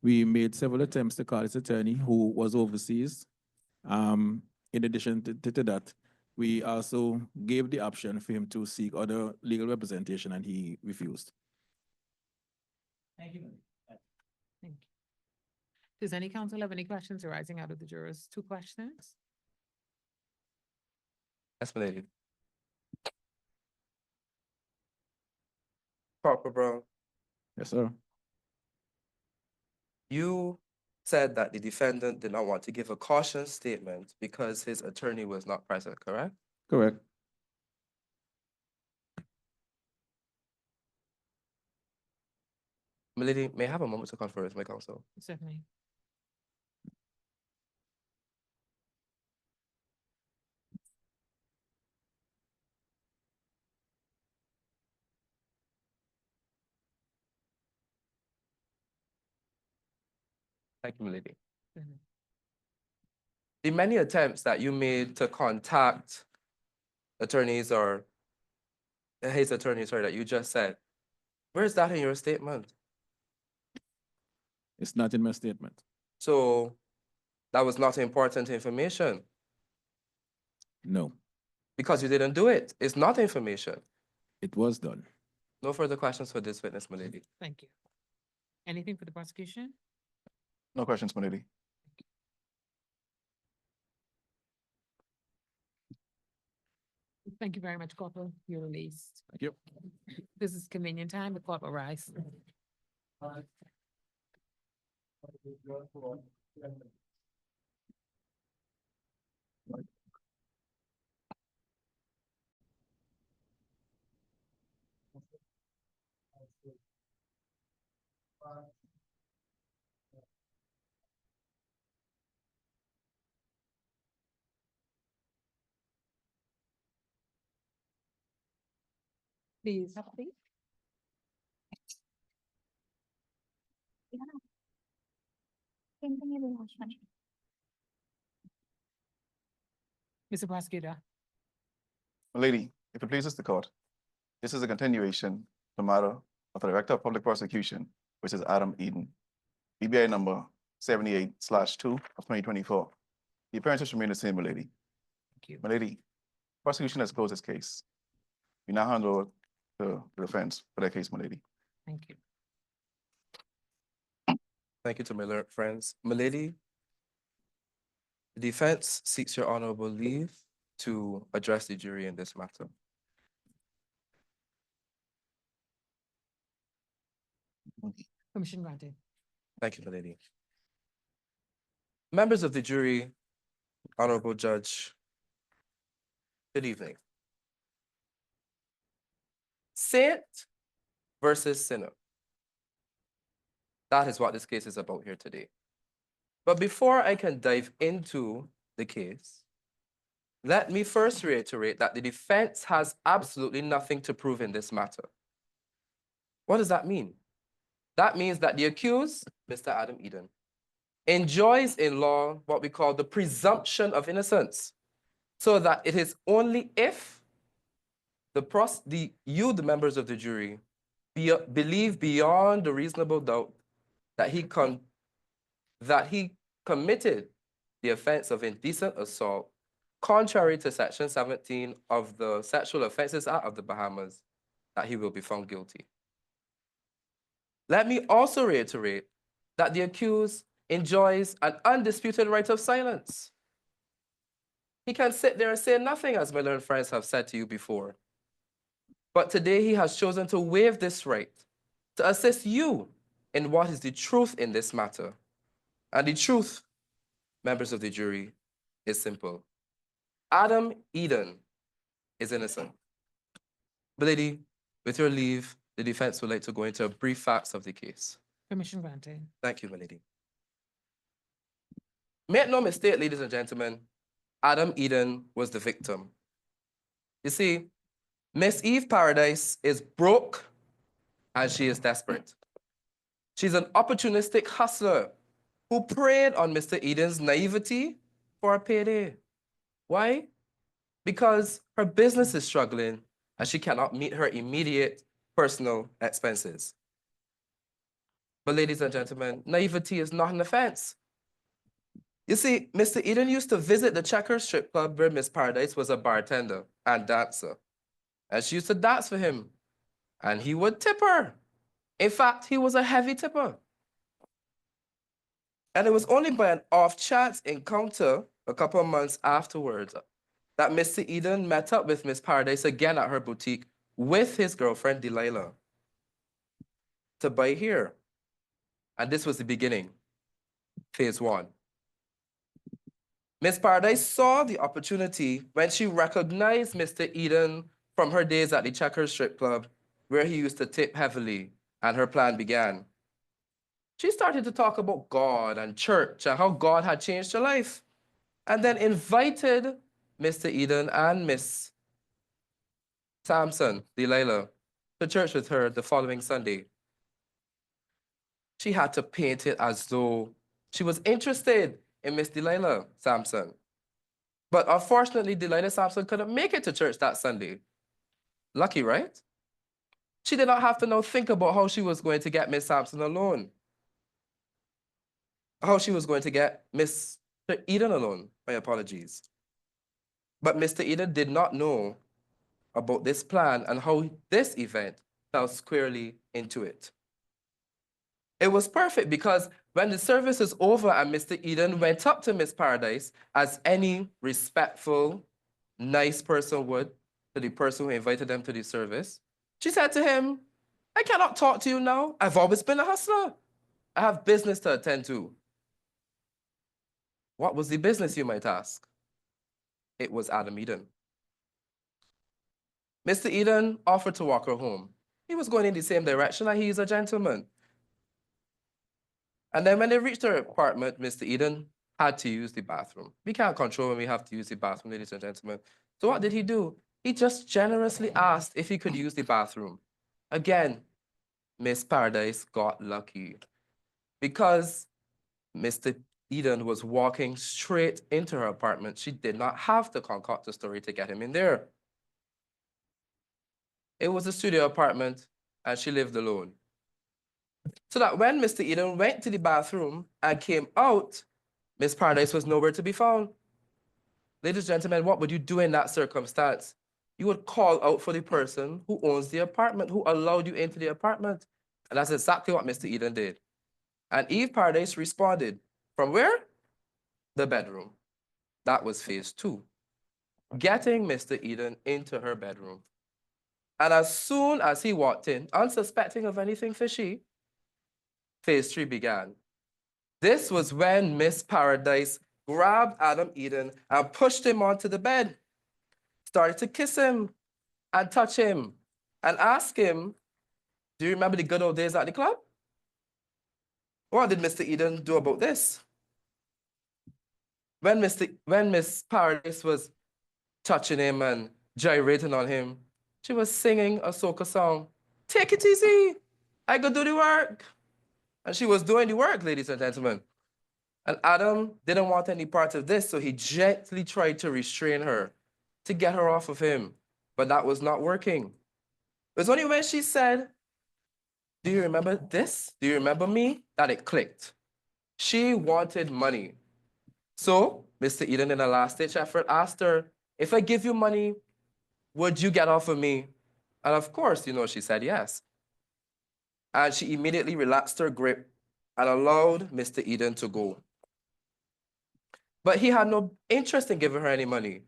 We made several attempts to call his attorney, who was overseas. In addition to that, we also gave the option for him to seek other legal representation, and he refused. Thank you, Mr. Thank you. Does any counsel have any questions arising out of the jurors? 2 questions? Yes, my lady. Corporal Brown, Yes, sir. you said that the defendant did not want to give a caution statement because his attorney was not present, correct? Correct. My lady, may I have a moment to confer with my counsel? Certainly. Thank you, my lady. Mhm. The many attempts that you made to contact attorneys or his attorney, sorry, that you just said, where is that in your statement? It's not in my statement. So that was not important information No, because you didn't do it. It's not information. it was done. No further questions for this witness, my lady. Thank you. Anything for the prosecution? No questions, my lady. Thank you very much, Corporal. You're released. Thank you. This is convenient time. The court will rise. Please have a seat. Mr. Prosecutor, My lady, if it pleases the court, this is a continuation of the matter of the Director of Public Prosecution, which is Adam Eden, BBI number 78/2 of 2024. The appearances remain the same, my lady. thank you. My lady, prosecution has closed its case. We now hand over to the defense for their case, my lady. Thank you. Thank you to my learned friends. Milady, the defense seeks your honorable leave to address the jury in this matter. Permission granted. Thank you, Milady. Members of the jury, honorable judge, good evening. Saint versus sinner. That is what this case is about here today. But before I can dive into the case, let me first reiterate that the defense has absolutely nothing to prove in this matter. What does that mean? That means that the accused, Mr. Adam Eden, enjoys in law what we call the presumption of innocence, so that it is only if the members of the jury, believe beyond a reasonable doubt that he committed the offense of indecent assault, contrary to Section 17 of the Sexual Offences Act of the Bahamas, that he will be found guilty. Let me also reiterate that the accused enjoys an undisputed right of silence. He can sit there and say nothing, as my learned friends have said to you before. But today he has chosen to waive this right to assist you in what is the truth in this matter. And the truth, members of the jury, is simple. Adam Eden is innocent. Milady, with your leave, the defense would like to go into brief facts of the case. Permission granted. Thank you, Milady. Make no mistake, ladies and gentlemen, Adam Eden was the victim. You see, Miss Eve Paradise is broke and she is desperate. She's an opportunistic hustler who preyed on Mr. Eden's naivety for a payday. Why? Because her business is struggling and she cannot meet her immediate personal expenses. But ladies and gentlemen, naivety is not an offense. You see, Mr. Eden used to visit the Checkers strip club where Miss Paradise was a bartender and dancer. And she used to dance for him. And he would tip her. In fact, he was a heavy tipper. And it was only by an off-chance encounter a couple of months afterwards that Mr. Eden met up with Miss Paradise again at her boutique with his girlfriend, Delilah, to buy hair. And this was the beginning, phase one. Miss Paradise saw the opportunity when she recognized Mr. Eden from her days at the Checkers strip club, where he used to tip heavily, and her plan began. She started to talk about God and church and how God had changed her life, and then invited Mr. Eden and Miss Sampson, Delilah, to church with her the following Sunday. She had to paint it as though she was interested in Miss Delilah Sampson. But unfortunately, Delilah Sampson couldn't make it to church that Sunday. Lucky, right? She did not have to now think about how she was going to get Miss Sampson alone. How she was going to get Mr. Eden alone. My apologies. But Mr. Eden did not know about this plan and how this event fell squarely into it. It was perfect because when the service is over and Mr. Eden went up to Miss Paradise, as any respectful, nice person would to the person who invited them to the service, she said to him, "I cannot talk to you now. I've always been a hustler. I have business to attend to." What was the business, you might ask? It was Adam Eden. Mr. Eden offered to walk her home. He was going in the same direction and he is a gentleman. And then when they reached her apartment, Mr. Eden had to use the bathroom. We can't control when we have to use the bathroom, ladies and gentlemen. So what did he do? He just generously asked if he could use the bathroom. Again, Miss Paradise got lucky because Mr. Eden was walking straight into her apartment. She did not have to concoct a story to get him in there. It was a studio apartment, and she lived alone. So that when Mr. Eden went to the bathroom and came out, Miss Paradise was nowhere to be found. Ladies and gentlemen, what would you do in that circumstance? You would call out for the person who owns the apartment, who allowed you into the apartment. And that's exactly what Mr. Eden did. And Eve Paradise responded. From where? The bedroom. That was phase 2. Getting Mr. Eden into her bedroom. And as soon as he walked in, unsuspecting of anything fishy, phase 3 began. This was when Miss Paradise grabbed Adam Eden and pushed him onto the bed, started to kiss him and touch him and ask him, do you remember the good old days at the club? What did Mr. Eden do about this? When Miss Paradise was touching him and gyrating on him, she was singing a soca song. Take it easy, I go do the work. And she was doing the work, ladies and gentlemen. And Adam didn't want any part of this, so he gently tried to restrain her, to get her off of him. But that was not working. It was only when she said, do you remember this? Do you remember me? That it clicked. She wanted money. So Mr. Eden, in a last-ditch effort, asked her, if I give you money, would you get off of me? And of course, she said yes. And she immediately relaxed her grip and allowed Mr. Eden to go. But he had no interest in giving her any money.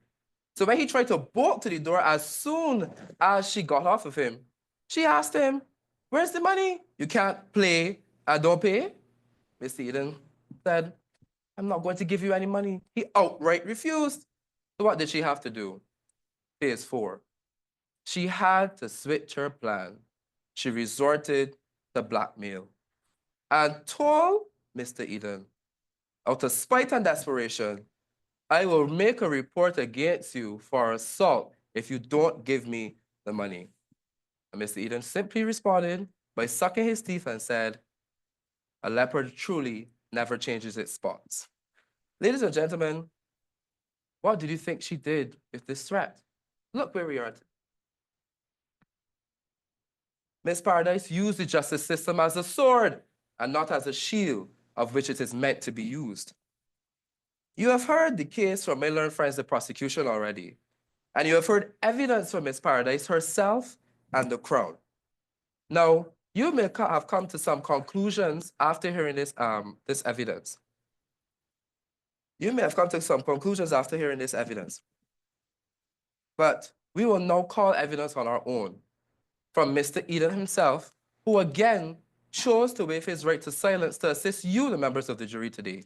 So when he tried to bolt to the door, as soon as she got off of him, she asked him, where's the money? You can't play and don't pay? Mr. Eden said, I'm not going to give you any money. He outright refused. So what did she have to do? Phase 4. She had to switch her plan. She resorted to blackmail and told Mr. Eden, out of spite and desperation, I will make a report against you for assault if you don't give me the money. And Mr. Eden simply responded by sucking his teeth and said, a leopard truly never changes its spots. Ladies and gentlemen, what did you think she did with this threat? Look where we are. Miss Paradise used the justice system as a sword and not as a shield of which it is meant to be used. You have heard the case from my learned friends, the prosecution already, and you have heard evidence from Miss Paradise herself and the Crown. Now, you may have come to some conclusions after hearing this evidence. You may have come to some conclusions after hearing this evidence. But we will now call evidence on our own from Mr. Eden himself, who again chose to waive his right to silence to assist you, the members of the jury, today.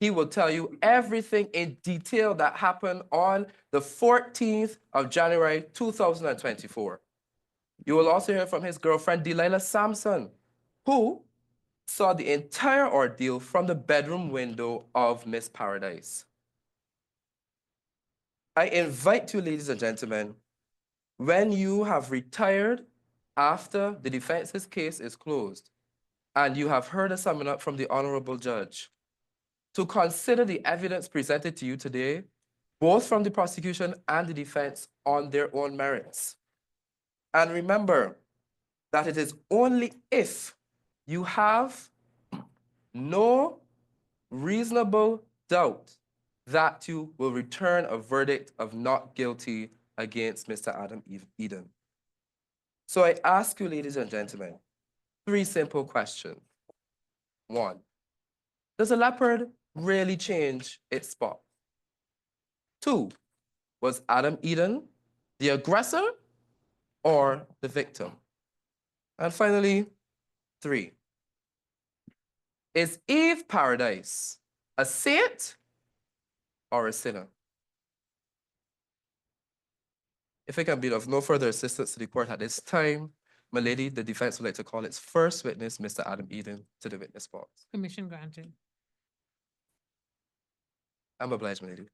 He will tell you everything in detail that happened on the 14th of January, 2024. You will also hear from his girlfriend, Delilah Sampson, who saw the entire ordeal from the bedroom window of Miss Paradise. I invite you, ladies and gentlemen, when you have retired after the defense's case is closed and you have heard a summing up from the honorable judge, to consider the evidence presented to you today, both from the prosecution and the defense, on their own merits. And remember that it is only if you have no reasonable doubt that you will return a verdict of not guilty against Mr. Adam Eden. So I ask you, ladies and gentlemen, 3 simple questions. 1, does a leopard really change its spot? 2, was Adam Eden the aggressor or the victim? And finally, 3, is Eve Paradise a saint or a sinner? If it can be of no further assistance to the court at this time, my lady, the defense would like to call its first witness, Mr. Adam Eden, to the witness box. Permission granted. I'm obliged, my lady.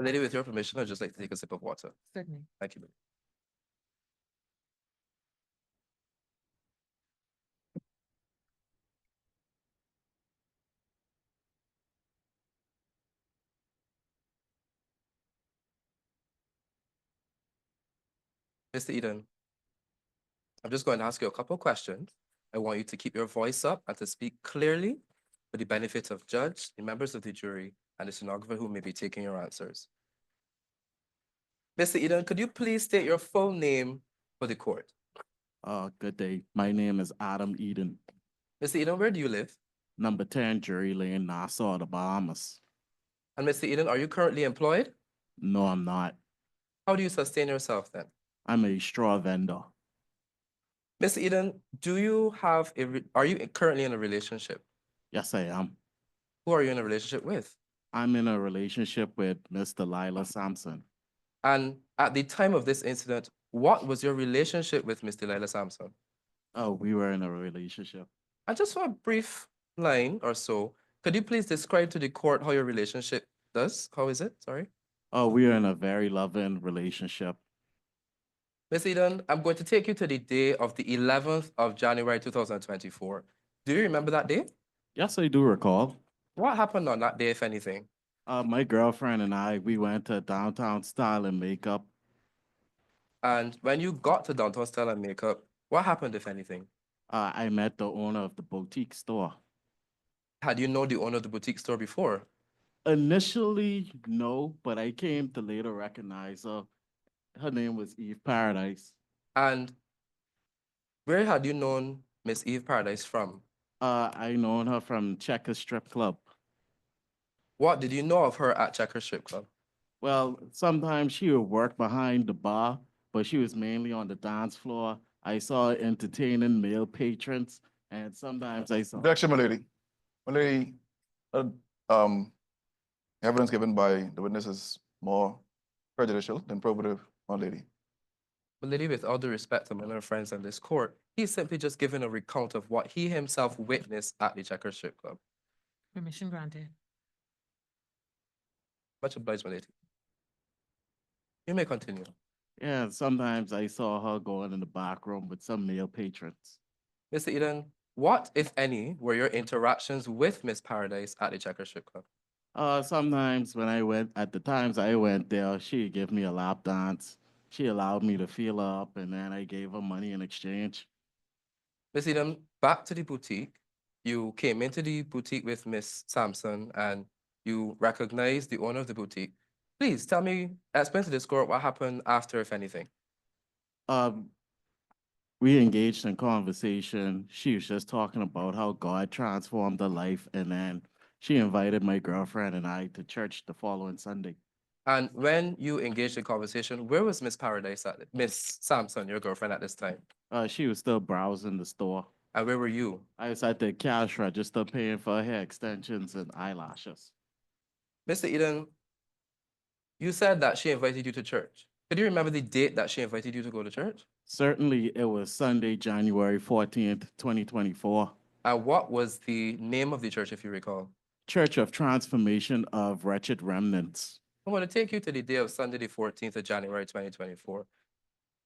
Lady, with your permission, I'd just like to take a sip of water. Certainly. Thank you. Mr. Eden, I'm just going to ask you a couple of questions. I want you to keep your voice up and to speak clearly for the benefit of judge, the members of the jury, and the stenographer who may be taking your answers. Mr. Eden, could you please state your full name for the court? Good day. My name is Adam Eden, Mr. Eden, where do you live? number 10 Jury Lane, Nassau, the Bahamas. And Mr. Eden, are you currently employed? No, I'm not. How do you sustain yourself then? I'm a straw vendor. Mr. Eden, are you currently in a relationship? Yes, I am. Who are you in a relationship with? I'm in a relationship with Miss Delilah Sampson. And at the time of this incident, what was your relationship with Miss Delilah Sampson? Oh, we were in a relationship. And just for a brief line or so, could you please describe to the court how your relationship does? How is it? Sorry. Oh, we are in a very loving relationship. Miss Eden, I'm going to take you to the day of the 11th of January 2024. Do you remember that day? Yes, I do recall. What happened on that day, if anything? My girlfriend and I, we went to Downtown Style and Makeup. And when you got to Downtown Style and Makeup, what happened, if anything? I met the owner of the boutique store. Had you known the owner of the boutique store before? Initially, no, but I came to later recognize her. Her name was Eve Paradise. And where had you known Miss Eve Paradise from? I known her from Checker Strip Club. What did you know of her at Checker Strip Club? Well, sometimes she would work behind the bar, but she was mainly on the dance floor. I saw her entertaining male patrons, and sometimes I saw. Objection, my lady. My lady, evidence given by the witness is more prejudicial than probative, my lady. But lady, with all due respect to my other friends in this court, he's simply just given a recount of what he himself witnessed at the Checker Strip Club. Permission granted. Much obliged, my lady. You may continue. Yeah, sometimes I saw her going in the back room with some male patrons. Mr. Eden, what, if any, were your interactions with Miss Paradise at the Checker Strip Club? Sometimes at the times I went there, she'd give me a lap dance. She allowed me to feel her up, and then I gave her money in exchange. Miss Eden, back to the boutique. You came into the boutique with Miss Sampson and you recognized the owner of the boutique. Please explain to this court what happened after, if anything. We engaged in conversation. She was just talking about how God transformed her life, and then she invited my girlfriend and I to church the following Sunday. And when you engaged in conversation, where was Miss Sampson, your girlfriend at this time? She was still browsing the store. And where were you? I was at the cash register paying for hair extensions and eyelashes. Mr. Eden, you said that she invited you to church. Could you remember the date that she invited you to go to church? Certainly, it was Sunday, January 14th, 2024. And what was the name of the church, if you recall? Church of Transformation of Wretched Remnants. I'm going to take you to the day of Sunday, the 14th of January, 2024.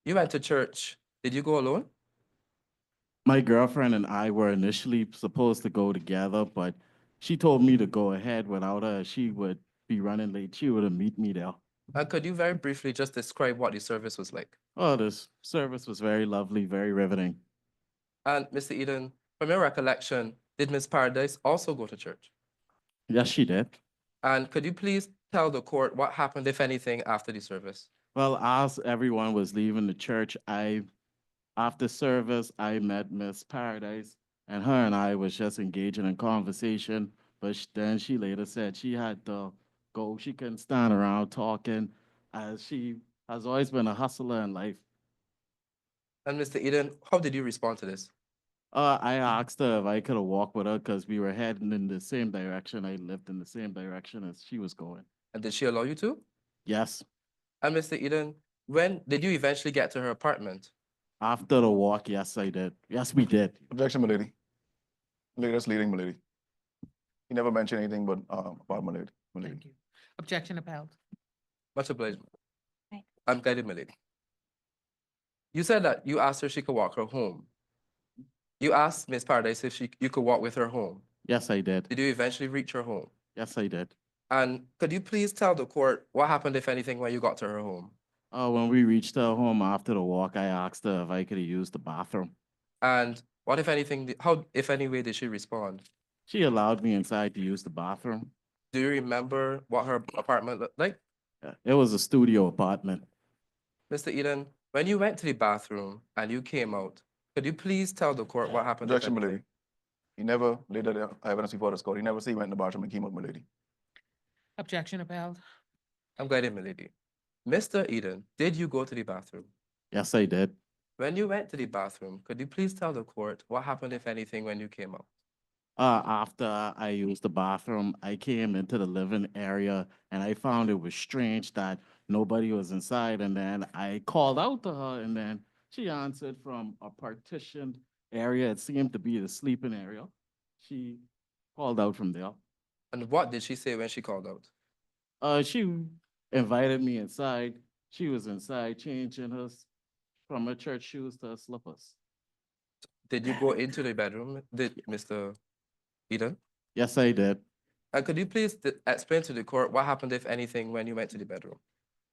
You went to church. Did you go alone? My girlfriend and I were initially supposed to go together, but she told me to go ahead without her. She would be running late. She would meet me there. And could you very briefly just describe what the service was like? Oh, this service was very lovely, very riveting. And Mr. Eden, from your recollection, did Miss Paradise also go to church? Yes, she did. And could you please tell the court what happened, if anything, after the service? Well, as everyone was leaving the church, after service, I met Miss Paradise, and her and I was just engaging in conversation. But then she later said she had to go. She couldn't stand around talking, as she has always been a hustler in life. And Mr. Eden, how did you respond to this? I asked her if I could have walked with her because we were heading in the same direction. I lived in the same direction as she was going. And did she allow you to? Yes. And Mr. Eden, when did you eventually get to her apartment? After the walk, yes, I did. Yes, we did. Objection, my lady. My lady, that's leading, my lady. He never mentioned anything but about my lady. Thank you. Objection upheld. Much obliged. Right. I'm guided, my lady. You said that you asked her if she could walk her home. You asked Miss Paradise if you could walk with her home. Yes, I did. Did you eventually reach her home? Yes, I did. And could you please tell the court what happened, if anything, when you got to her home? When we reached her home after the walk, I asked her if I could use the bathroom. And what, if anything, how, if any way, did she respond? She allowed me inside to use the bathroom. Do you remember what her apartment looked like? It was a studio apartment. Mr. Eden, when you went to the bathroom and you came out, could you please tell the court what happened? if Objection, my lady. anything? He never laid that evidence before this court. He never said he went in the bathroom and came out, my lady. Objection upheld. I'm guided, my lady. Mr. Eden, did you go to the bathroom? Yes, I did. When you went to the bathroom, could you please tell the court what happened, if anything, when you came out? After I used the bathroom, I came into the living area and I found it was strange that nobody was inside. And then I called out to her and then she answered from a partitioned area. It seemed to be the sleeping area. She called out from there. And what did she say when she called out? She invited me inside. She was inside changing from her church shoes to her slippers. Did you go into the bedroom, Mr. Eden? Yes, I did. And could you please explain to the court what happened, if anything, when you went to the bedroom?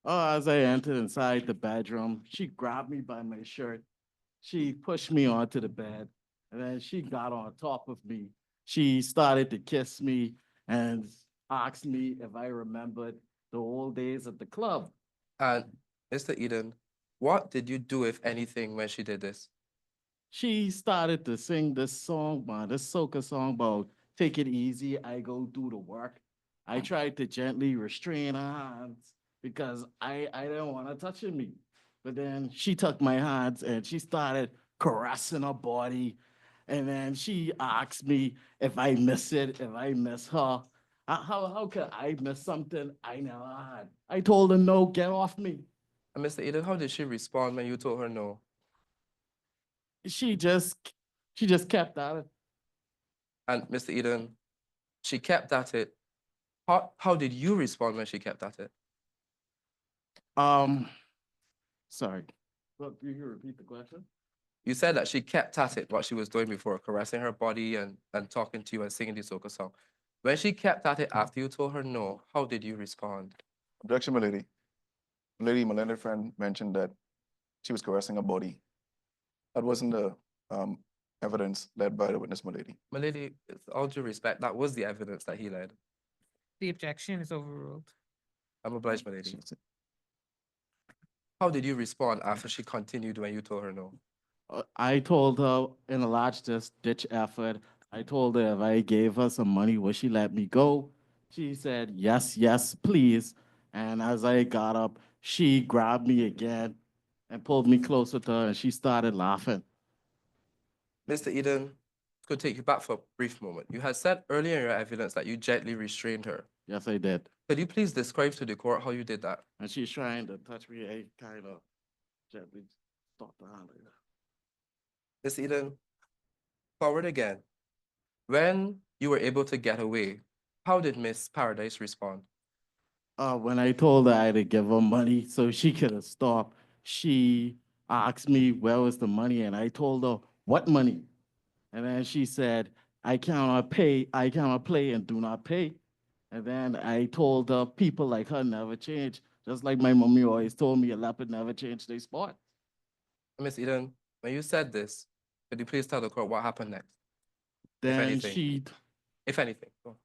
As I entered inside the bedroom, she grabbed me by my shirt. She pushed me onto the bed, and then she got on top of me. She started to kiss me and asked me if I remembered the old days at the club. And Mr. Eden, what did you do, if anything, when she did this? She started to sing this song, this soca song about take it easy, I go do the work. I tried to gently restrain her hands because I didn't want her touching me. But then she took my hands and she started caressing her body. And then she asked me if I miss it, if I miss her. How could I miss something I never had? I told her, no, get off me. And Mr. Eden, how did she respond when you told her no? She just kept at it. And Mr. Eden, she kept at it. How did you respond when she kept at it? Sorry. Well, can you repeat the question? You said that she kept at it, what she was doing before, caressing her body and talking to you and singing the soca song. When she kept at it after you told her no, how did you respond? Objection, my lady. My lady, my learned friend mentioned that she was caressing her body. That wasn't the evidence led by the witness, my lady. My lady, with all due respect, that was the evidence that he led. The objection is overruled. I'm obliged, my lady. How did you respond after she continued when you told her no? I told her in a last ditch effort, I told her if I gave her some money, would she let me go? She said, yes, yes, please. And as I got up, she grabbed me again and pulled me closer to her and she started laughing. Mr. Eden, could take you back for a brief moment. You had said earlier in your evidence that you gently restrained her. Yes, I did. Could you please describe to the court how you did that? And she's trying to touch me. I kind of gently stopped the hand like that. Miss Eden, forward again. When you were able to get away, how did Miss Paradise respond? When I told her I had to give her money so she could have stopped, she asked me where was the money, and I told her what money. And then she said, I cannot play and do not pay. And then I told her people like her never change. Just like my mommy always told me, a leopard never changed their spot. Miss Eden, when you said this, could you please tell the court what happened next? Then anything. If anything. Go on.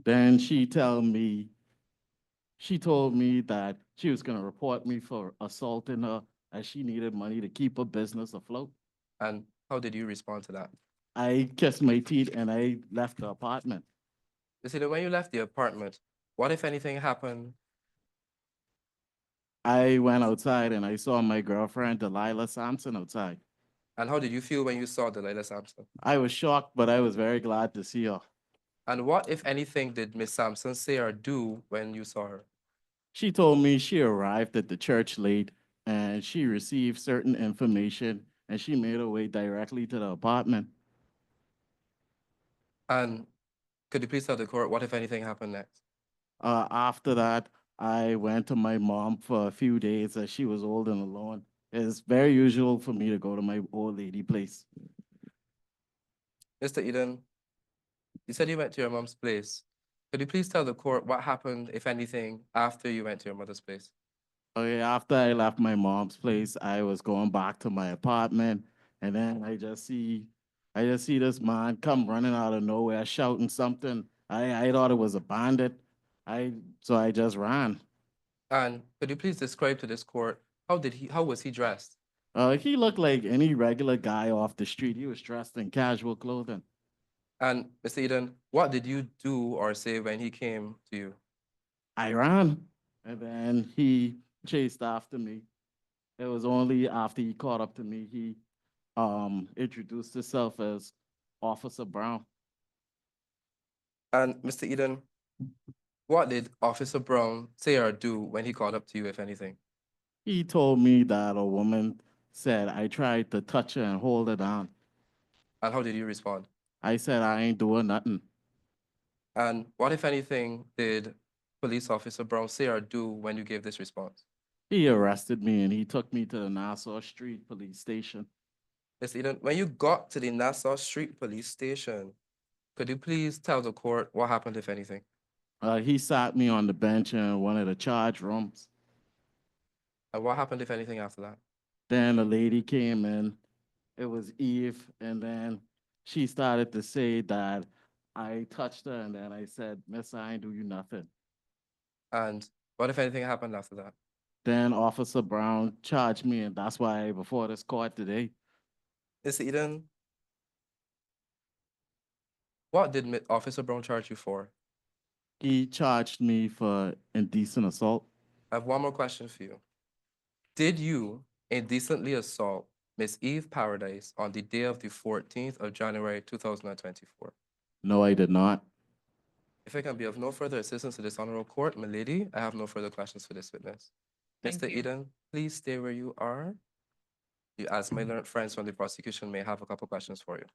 Then she told me that she was gonna report me for assaulting her as she needed money to keep her business afloat. And how did you respond to that? I kissed my teeth and I left the apartment. Miss Eden, when you left the apartment, what, if anything, happened? I went outside and I saw my girlfriend, Delilah Sampson, outside. And how did you feel when you saw Delilah Sampson? I was shocked, but I was very glad to see her. And what, if anything, did Miss Sampson say or do when you saw her? She told me she arrived at the church late and she received certain information and she made her way directly to the apartment. And could you please tell the court what, if anything, happened next? After that, I went to my mom for a few days as she was old and alone. It's very usual for me to go to my old lady place. Mr. Eden, you said you went to your mom's place. Could you please tell the court what happened, if anything, after you went to your mother's place? Okay, after I left my mom's place, I was going back to my apartment, and then I just see this man come running out of nowhere shouting something. I thought it was a bandit. So I just ran. And could you please describe to this court how was he dressed? He looked like any regular guy off the street. He was dressed in casual clothing. And Mr. Eden, what did you do or say when he came to you? I ran, and then he chased after me. It was only after he caught up to me, he introduced himself as Officer Brown. And Mr. Eden, what did Officer Brown say or do when he called up to you, if anything? He told me that a woman said I tried to touch her and hold her down. And how did you respond? I said I ain't doing nothing. And what, if anything, did Police Officer Brown say or do when you gave this response? He arrested me and he took me to the Nassau Street Police Station. Mr. Eden, when you got to the Nassau Street Police Station, could you please tell the court what happened, if anything? He sat me on the bench in one of the charge rooms. And what happened, if anything, after that? Then a lady came in. It was Eve, and then she started to say that I touched her, and then I said, "Miss, I ain't do you nothing." And what, if anything, happened after that? Then Officer Brown charged me, and that's why before this court today. Mr. Eden, what did Officer Brown charge you for? He charged me for indecent assault. I have one more question for you. Did you indecently assault Miss Eve Paradise on the day of the 14th of January, 2024? No, I did not. If I can be of no further assistance to this honorable court, my lady, I have no further questions for this witness. Thank Mr. you. Eden, please stay where you are. You, as my learned friends from the prosecution, may have a couple questions for you.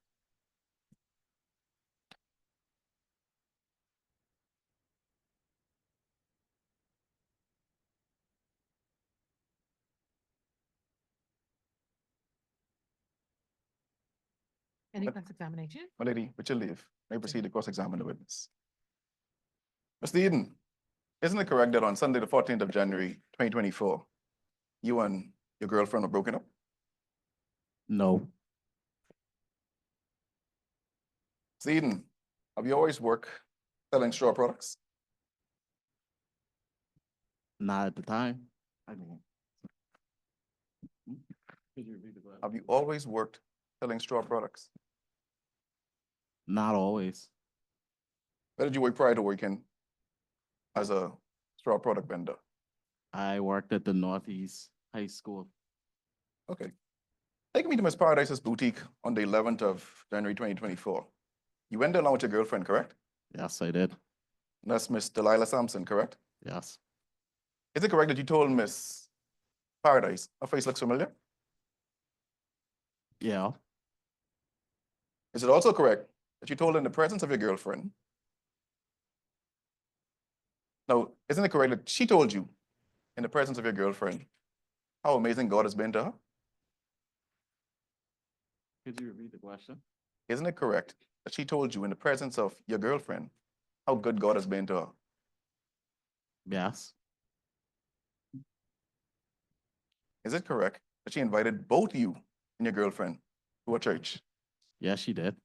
Any cross-examination? My lady, with your leave, may I proceed to cross-examine the witness. Mr. Eden, isn't it correct that on Sunday, the 14th of January, 2024, you and your girlfriend were broken up? No, Mr. Eden, have you always worked selling straw products? not at the time. I mean, could you repeat the question? Have you always worked selling straw products? Not always. Where did you work prior to working as a straw product vendor? I worked at the Northeast High School. Okay. Take me to Miss Paradise's boutique on the 11th of January, 2024. You went there along with your girlfriend, correct? Yes, I did. That's Miss Delilah Sampson, correct? Yes. Is it correct that you told Miss Paradise, her face looks familiar? Yeah. Is it also correct that you told her in the presence of your girlfriend? Now, isn't it correct that she told you in the presence of your girlfriend how amazing God has been to her? Could you repeat the question? Isn't it correct that she told you in the presence of your girlfriend how good God has been to her? Yes. Is it correct that she invited both you and your girlfriend to a church? Yes, she did.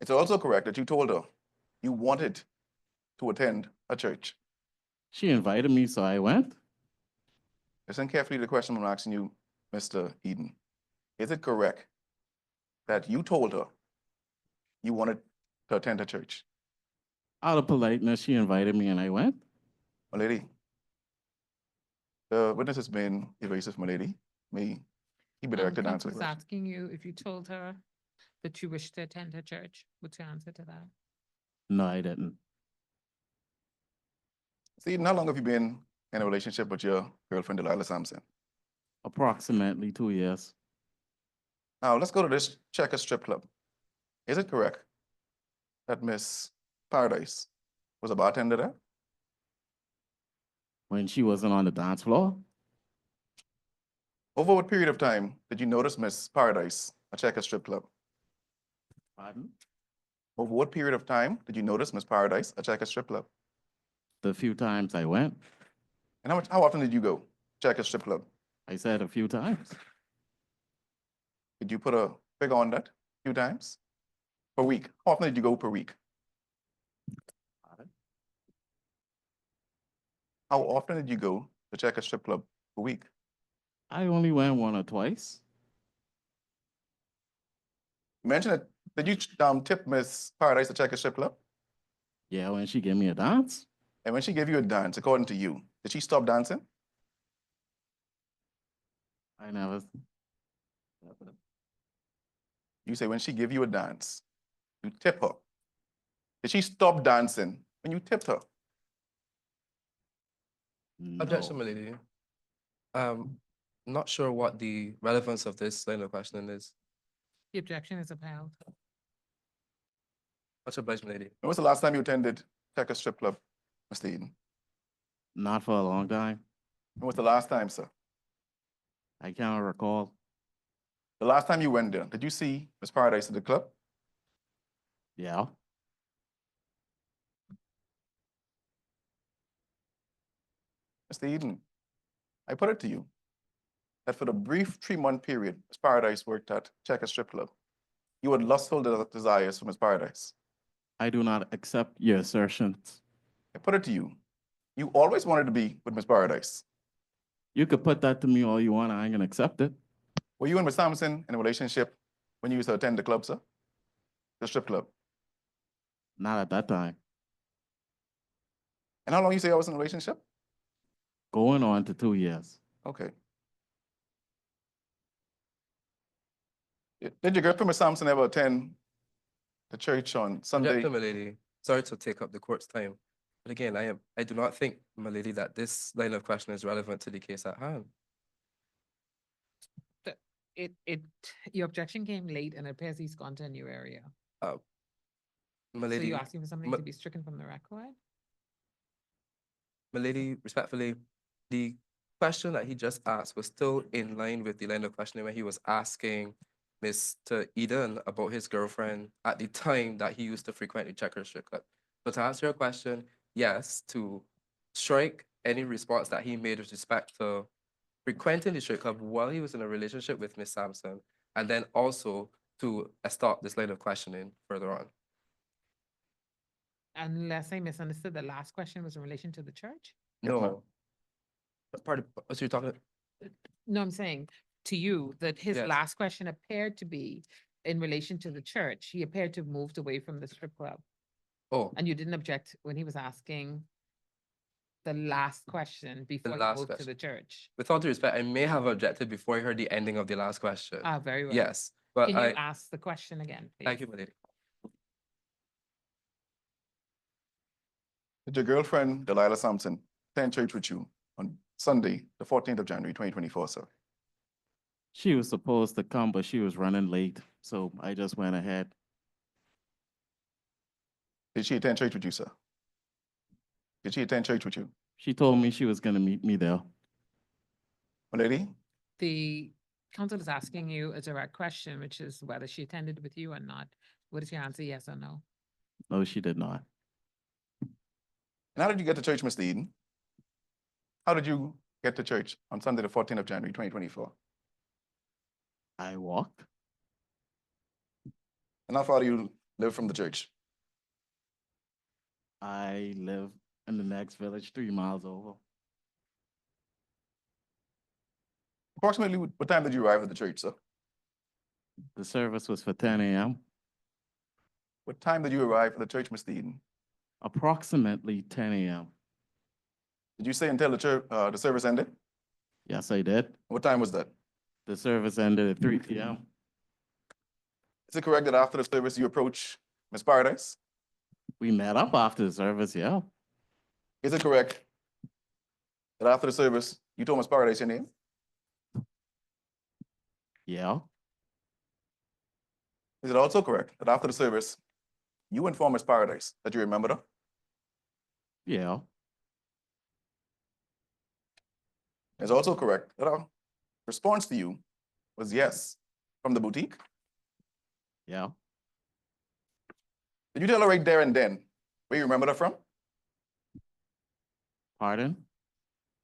It's also correct that you told her you wanted to attend a church. She invited me, so I went. Listen carefully to the question I'm asking you, Mr. Eden. Is it correct that you told her you wanted to attend a church? Out of politeness, she invited me and I went. My lady, the witness has been evasive, my lady. May he be directed to answer the Counsel's question. asking you if you told her that you wish to attend her church. What's your answer to that? No, I didn't. Mr. Eden, how long have you been in a relationship with your girlfriend, Delilah Sampson? Approximately 2 years. Now, let's go to this Checker strip club. Is it correct that Miss Paradise was a bartender there? when she wasn't on the dance floor. Over what period of time did you notice Miss Paradise at Checker Strip Club? Pardon? Over what period of time did you notice Miss Paradise at Checker Strip Club? The few times I went, And how often did you go? Checker Strip Club. I said a few times. Did you put a figure on that? Few times? Per week? How often did you go per week? How often did you go to Checker Strip Club per week? I only went one or twice. You mentioned it. Did you tip Miss Paradise to Checker Strip Club? Yeah, when she gave me a dance. And when she gave you a dance, according to you, did she stop dancing? I never. You say when she gave you a dance, you tip her. Did she stop dancing when you tipped her? Objection, No. my lady. Not sure what the relevance of this line of questioning is. The objection is upheld. Much obliged, my lady. When was the last time you attended Checker Strip Club, Mr. Eden? Not for a long time. When was the last time, sir? I cannot recall. The last time you went there, did you see Miss Paradise at the club? Yeah. Mr. Eden, I put it to you that for the brief 3-month period Miss Paradise worked at Checker Strip Club, you had lustful desires for Miss Paradise. I do not accept your assertions. I put it to you, you always wanted to be with Miss Paradise. You could put that to me all you want. I ain't gonna accept it. Were you and Miss Sampson in a relationship when you used to attend the club, sir? The strip club. Not at that time. And how long you say I was in a relationship? Going on to 2 years. Okay. Did your girlfriend, Miss Sampson, ever attend the church on Sunday? Objection, my lady. Sorry to take up the court's time. But again, I do not think, my lady, that this line of question is relevant to the case at hand. Your objection came late and it appears he's gone to a new area. My So lady, you're asking for something ma- to be stricken from the record? my lady, respectfully, the question that he just asked was still in line with the line of questioning when he was asking Mr. Eden about his girlfriend at the time that he used to frequent the Checker Strip Club. So to answer your question, yes, to strike any response that he made with respect to frequenting the strip club while he was in a relationship with Miss Sampson, and then also to stop this line of questioning further on. Unless I misunderstood, the last question was in relation to the church? Yes, ma'am. No. Part of, so you're talking, No, I'm saying to you that his Yes. last question appeared to be in relation to the church. He appeared to have moved away from the strip club. oh, And you didn't object when he was asking the last question before he last moved to question. the church. with all due respect, I may have objected before I heard the ending of the last question. Ah, very well. Yes, but Can you I, ask the question again, please? thank you, my lady. Did your girlfriend, Delilah Sampson, attend church with you on Sunday, the 14th of January, 2024, sir? She was supposed to come, but she was running late. So I just went ahead. Did she attend church with you, sir? Did she attend church with you? She told me she was gonna meet me there. My lady? The council is asking you a direct question, which is whether she attended with you or not. What is your answer, yes or no? No, she did not. And how did you get to church, Mr. Eden? How did you get to church on Sunday, the 14th of January, 2024? I walked. And how far do you live from the church? I live in the next village, 3 miles over. Approximately what time did you arrive at the church, sir? The service was for 10 a.m. What time did you arrive at the church, Mr. Eden? Approximately 10 a.m. Did you say until the service ended? Yes, I did. What time was that? The service ended at 3 p.m. Is it correct that after the service you approached Miss Paradise? We met up after the service, yeah. Is it correct that after the service you told Miss Paradise your name? Yeah. Is it also correct that after the service you informed Miss Paradise that you remembered her? Yeah. It's also correct that our response to you was yes, from the boutique. Yeah, Did you tell her right there and then where you remembered her from? pardon?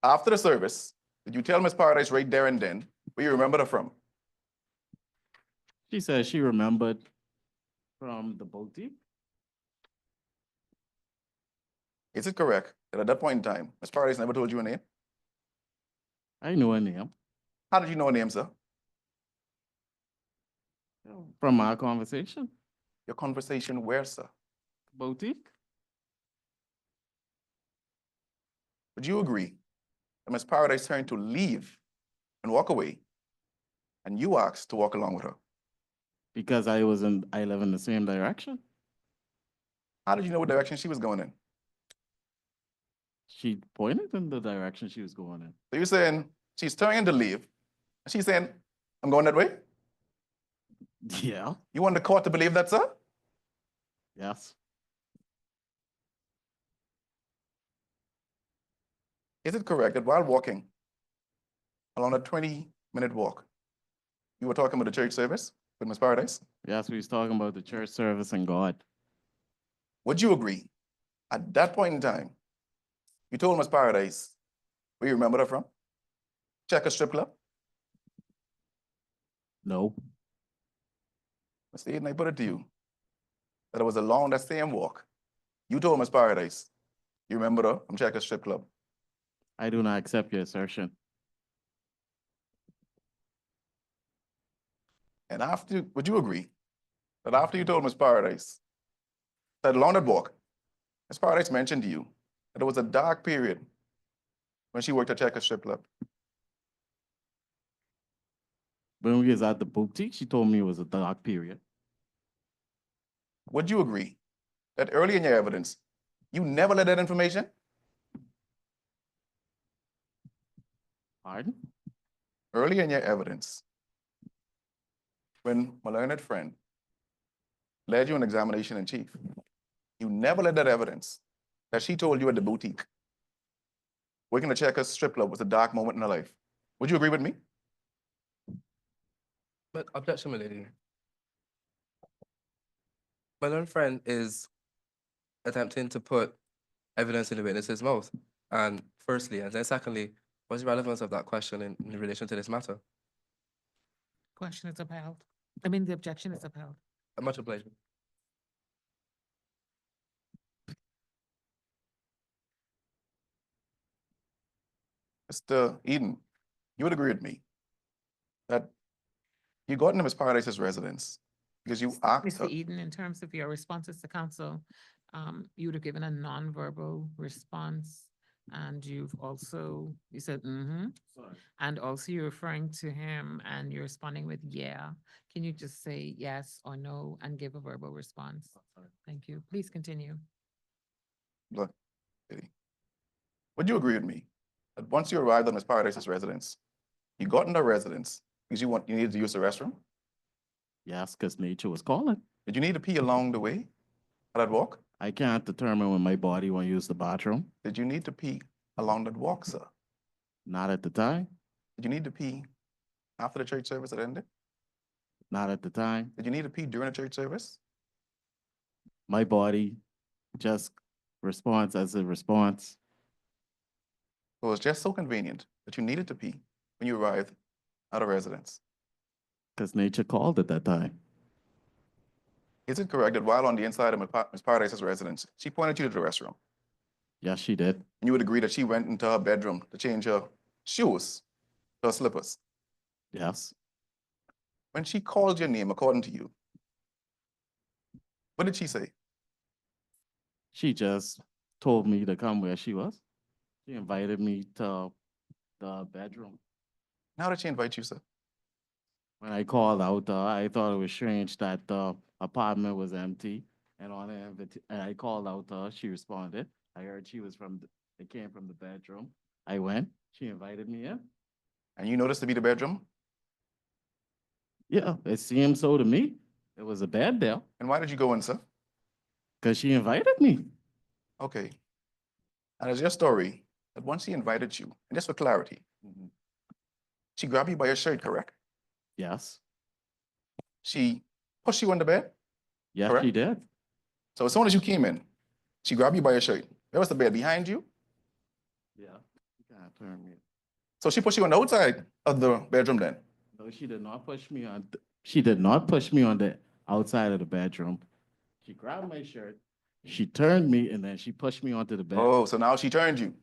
After the service, did you tell Miss Paradise right there and then where you remembered her from? She said she remembered from the boutique. Is it correct that at that point in time, Miss Paradise never told you her name? I knew her name How did you know her name, sir? from our conversation. Your conversation where, sir? Boutique? Would you agree that Miss Paradise turned to leave and walk away, and you asked to walk along with her? Because I live in the same direction. How did you know what direction she was going in? She pointed in the direction she was going in. So you're saying she's turning to leave, and she's saying, I'm going that way? Yeah, You want the court to believe that, sir? yes, Is it correct that while walking along a 20-minute walk, you were talking about the church service with Miss Paradise? yes, we was talking about the church service and God. Would you agree at that point in time, you told Miss Paradise where you remembered her from? Check a strip club? No, Mr. Eden, I put it to you that it was along that same walk. You told Miss Paradise you remembered her from Check a strip club. I do not accept your assertion. And after, would you agree that after you told Miss Paradise that along that walk, Miss Paradise mentioned to you that it was a dark period when she worked at Checker Strip Club? When we was at the boutique, she told me it was a dark period. Would you agree that early in your evidence, you never let that information? Pardon? Early in your evidence, when my learned friend led you an examination in chief, you never let that evidence that she told you at the boutique working at Checker Strip Club was a dark moment in her life. Would you agree with me? But objection, my lady. My learned friend is attempting to put evidence in the witness's mouth. And firstly, and then secondly, what's the relevance of that question in relation to this matter? Question is upheld. I mean, the objection is upheld. Much obliged. Mr. Eden, you would agree with me that you got into Miss Paradise's residence because you asked her. Mr. Eden, in terms of your responses to counsel, you would have given a nonverbal response. And you've also, you said, mm-hmm. And also you're referring to him and you're responding with, yeah. Can you just say yes or no and give a verbal response? Thank you. Please continue. Look, lady, would you agree with me that once you arrived at Miss Paradise's residence, you got in the residence because you needed to use the restroom? Yes, because nature was calling. Did you need to pee along the way of that walk? I can't determine when my body want to use the bathroom. Did you need to pee along that walk, sir? Not at the time. Did you need to pee after the church service had ended? Not at the time. Did you need to pee during the church service? My body just responds as a response. It was just so convenient that you needed to pee when you arrived at a residence. Because nature called at that time. Is it correct that while on the inside of Miss Paradise's residence, she pointed you to the restroom? Yes, she did. And you would agree that she went into her bedroom to change her shoes to her slippers? Yes. When she called your name, according to you, what did she say? She just told me to come where she was. She invited me to the bedroom. How did she invite you, sir? When I called out, I thought it was strange that the apartment was empty. And and I called out, she responded. I heard she was it came from the bedroom. I went, she invited me in. And you noticed to be the bedroom? Yeah, it seemed so to me. It was a bed there, And why did you go in, sir? because she invited me. Okay. And it's your story that once she invited you, and just for clarity, Mhm. She grabbed you by your shirt, correct? Yes. She pushed you on the bed? Yes, Correct. she did. So as soon as you came in, she grabbed you by your shirt. Where was the bed? Behind you? Yeah. You can't turn me. So she pushed you on the outside of the bedroom then? No, she did not push me on, she did not push me on the outside of the bedroom. She grabbed my shirt, she turned me, and then she pushed me onto the bed. Oh, so now she turned you.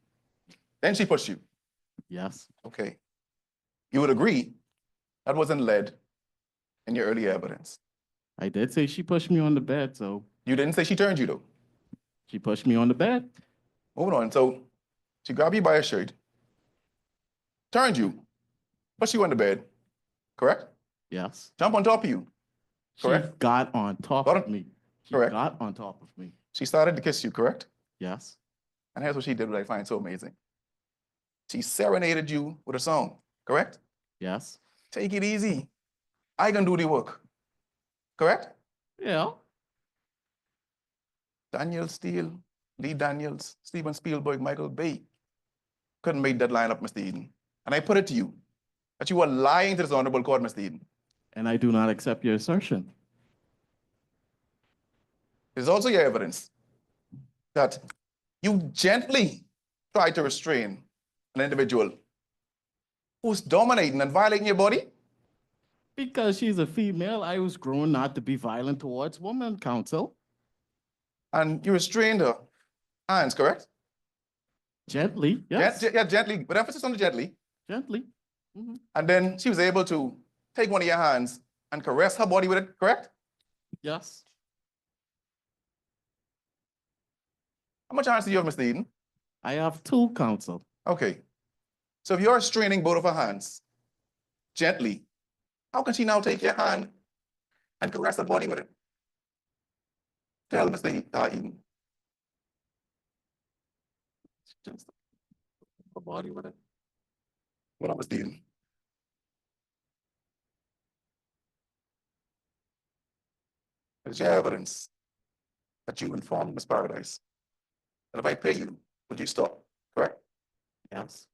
Then she pushed you. Yes. Okay. You would agree that wasn't led in your early evidence. I did say she pushed me on the bed, so You didn't say she turned you though. she pushed me on the bed. Moving on. So she grabbed you by your shirt, turned you, pushed you on the bed, correct? Yes. Jump on top of you. She Correct. got on top Got of it. me. She Correct. got on top of me. She started to kiss you, correct? Yes. And here's what she did, what I find so amazing. She serenaded you with a song, correct? Yes. Take it easy. I can do the work, correct? Yeah. Daniel Steele, Lee Daniels, Steven Spielberg, Michael Bay couldn't make that line up, Mr. Eden. And I put it to you that you are lying to this honorable court, Mr. Eden. And I do not accept your assertion. There's also your evidence that you gently tried to restrain an individual who's dominating and violating your body. Because she's a female, I was grown not to be violent towards women, counsel. And you restrained her hands, correct? Gently, yes. Yeah, gently, with emphasis on the gently. Gently. Mhm. And then she was able to take one of your hands and caress her body with it, correct? Yes. How much hands do you have, Mr. Eden? I have two, counsel. Okay. So if you're restraining both of her hands gently, how can she now take your hand and caress her body with it? Tell Mr. Eden. Just her body with it. What up, Mr. Eden? It's your evidence that you informed Miss Paradise. And if I pay you, would you stop? Correct? Yes.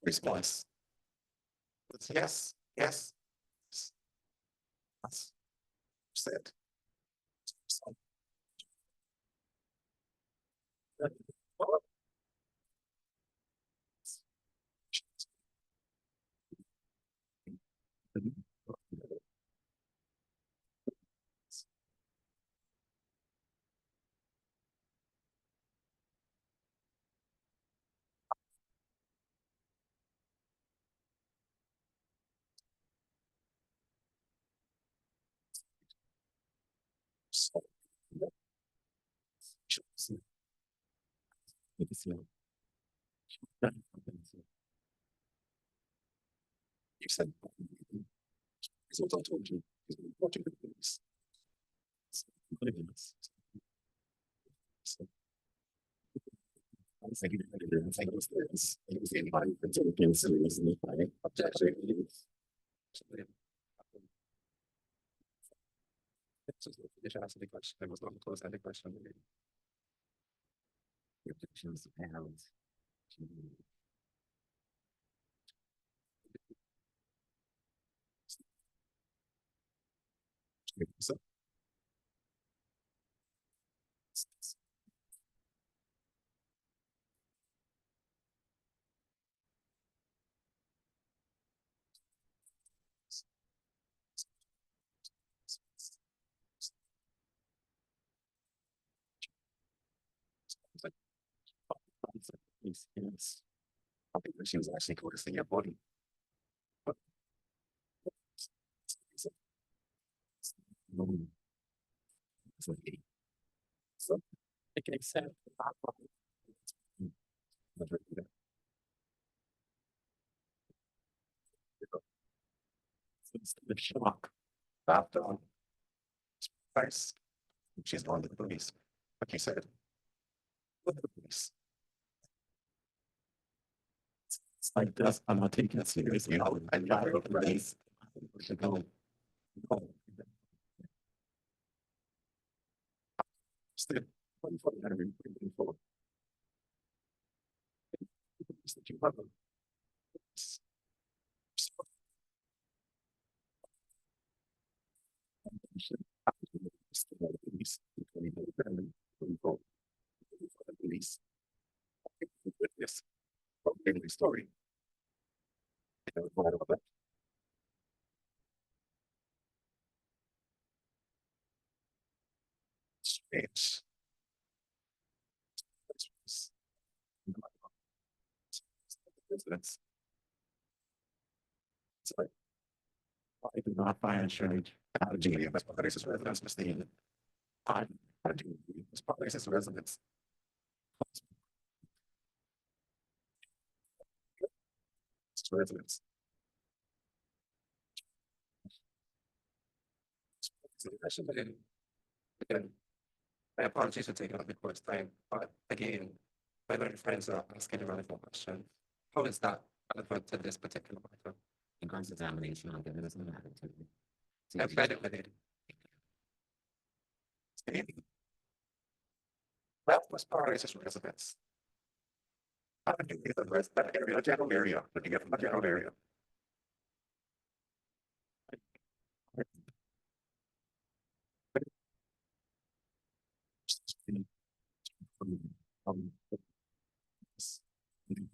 Response. It's yes, yes. That's said. You said, so I told you, watching the police. I'm thinking it was this. It was anybody taking seriously. Objection. Just ask the question. There was not close any question. The objections and so yes. I think that she was actually caressing your body. But so I can accept the shock after Christ, she's going to the police. Like you said, with the police. It's like this, I'm not taking it seriously, you know, and you're the police. No. No. Still, for Witness from family story. Strange. Residents. It's like, I do not find it strange. How did you leave this population's residence, Mr. Healy? How did you leave this population's residence? Residents. Again, my apologies for taking up the court's time, but again, my learned friends are asking a relevant question. How is that relevant to this particular matter? In cross-examination, I'll give it as an opportunity. I've read it with it. That was Paradise residents. How did you get the rest that area, general area? Did you get from the general area?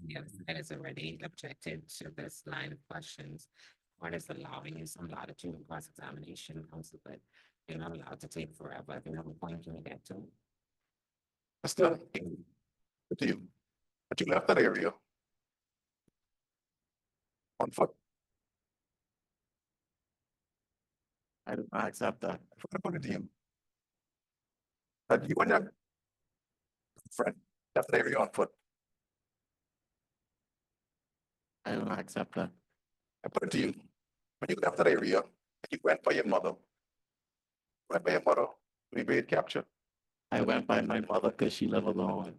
Yes, that is already objected to this line of questions. Court is allowing you some latitude in cross-examination, counsel, but you're not allowed to take forever. If you have a point you get to. Mr. King, what do you? But you left that area. On foot. I do not accept that. I put it to you. But you and your friend left the area on foot. I do not accept that. I put it to you. When you left that area, you went by your mother. Went by your mother. We made capture. I went by my mother because she lived alone.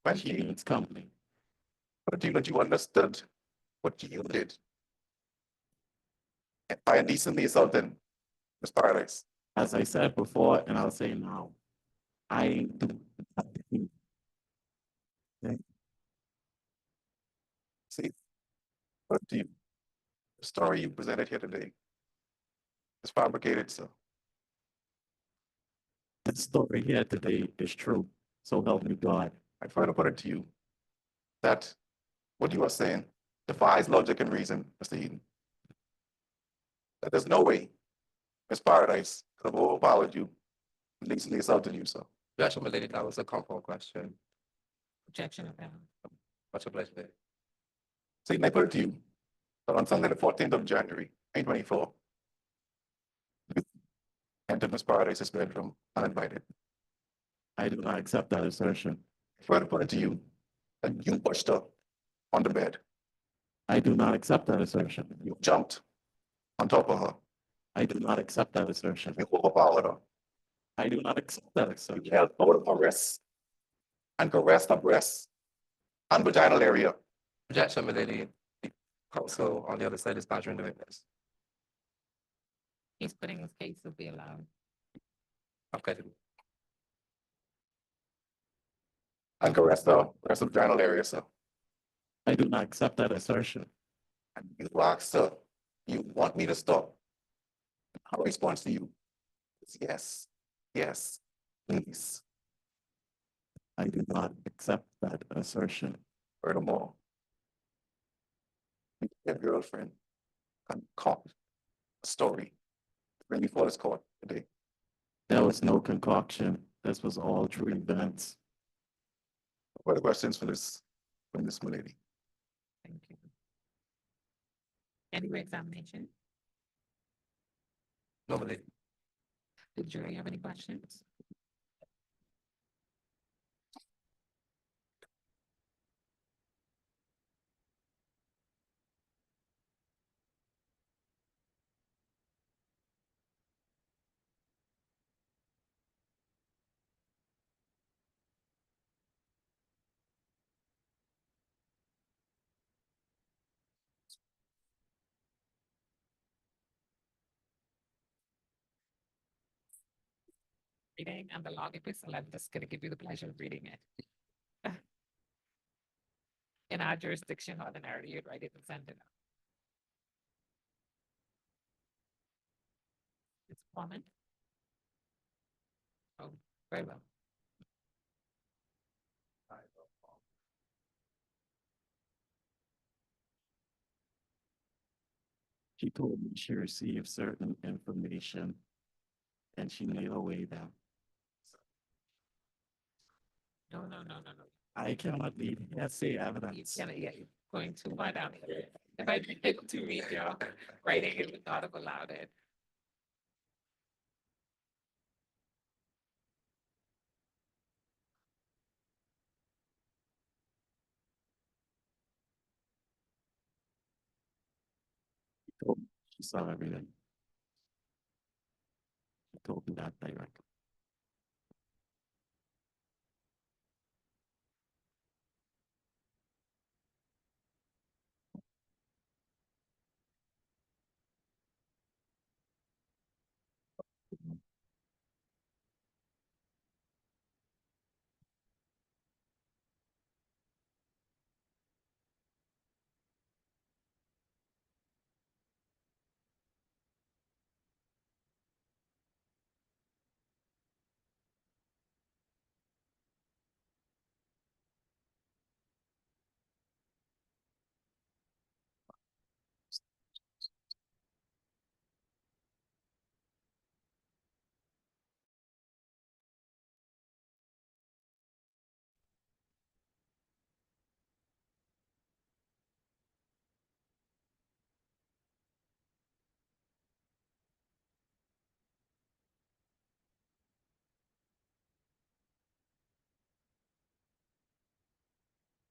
When She he needs company. put it to you that you understood what you did. And by indecently assaulting Miss Paradise. As I said before, and I'll say now, I do nothing. See, what do you, the story you presented here today is fabricated, so. The story here today is true. So help me God. I try to put it to you that what you are saying defies logic and reason, Mr. Eden. That there's no way Miss Paradise could have overpowered you, indecently assaulted you, so. Objection, my lady, that was a compound question. Objection of that. Much obliged. See, I put it to you that on Sunday, the 14th of January, 2024, you entered Miss Paradise's bedroom uninvited. I do not accept that assertion. I try to put it to you that you pushed her on the bed. I do not accept that assertion. You jumped on top of her. I do not accept that assertion. You overpowered her. I do not accept that You assertion. held both of her wrists and caressed her breasts and vaginal area. Objection, my lady. The counsel on the other side is badgering the witness. He's putting his case to be allowed. Okay. And caressed her breast and vaginal area, so. I do not accept that assertion. And you asked her, you want me to stop? Her response to you is yes, yes, please. I do not accept that assertion. Furthermore, your girlfriend concoct a story to bring before this court today. There was no concoction. This was all true events. What are the questions for this, from this lady? Thank you. Any re-examination? No, my lady. Did jury have any questions? Reading and the log epistle, I'm just gonna give you the pleasure of reading it. In our jurisdiction, ordinarily you'd write it and send it out. It's a comment? Oh, very well. She told me she received certain information and she made her way down. No, no, no, no, no. I cannot leave essay You evidence. cannot, yeah, you're going too far down here. If I'd been able to read your writing, it would not have allowed it. She told me she saw everything. She told me that directly.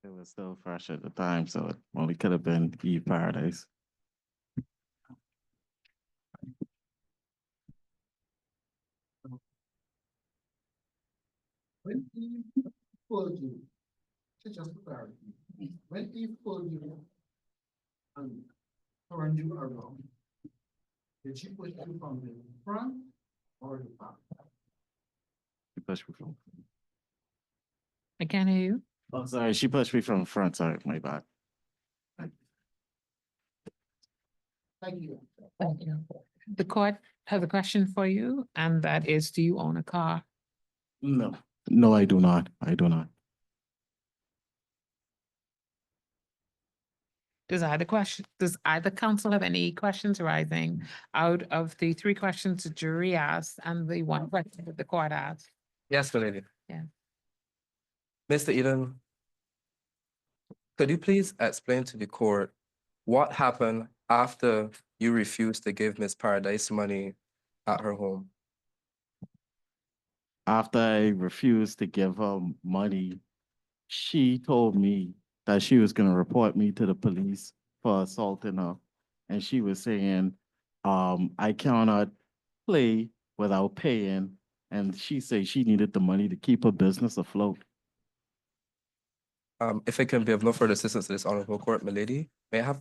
It was still fresh at the time, so it only could have been Eve Paradise. When Eve pulled you, just for clarity, when Eve pulled you and turned you around, did she push you from the front or the back? She pushed me from. I can't hear you. Oh, sorry, she pushed me from front, sorry, my bad. Thank you. Thank you. The court has a question for you, and that is, do you own a car? No, no, I do not. I do not. Does either counsel have any questions arising out of the three questions the jury asked and the one question that the court asked? Yes, my lady. Yeah. Mr. Eden, could you please explain to the court what happened after you refused to give Miss Paradise money at her home? After I refused to give her money, she told me that she was gonna report me to the police for assaulting her. And she was saying, I cannot play without paying. And she said she needed the money to keep her business afloat. If it can be of no further assistance to this honorable court, my lady, may I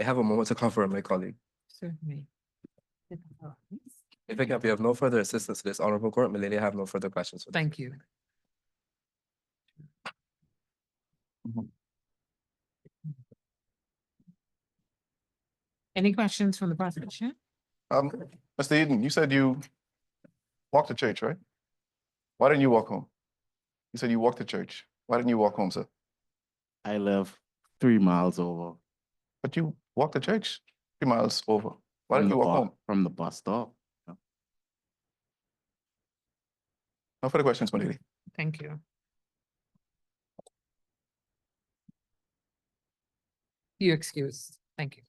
have a moment to confer with my colleague? Certainly. If it can be of no further assistance to this honorable court, my lady, I have no further questions. for this Thank you. Any questions from the prosecution? Mr. Eden, you said you walked to church, right? Why didn't you walk home? You said you walked to church. Why didn't you walk home, sir? I live 3 miles over. But you walked to church 3 miles over. Why from didn't the you walk bu- home? From the bus stop. No further questions, my lady. Thank you. You excused. Thank you.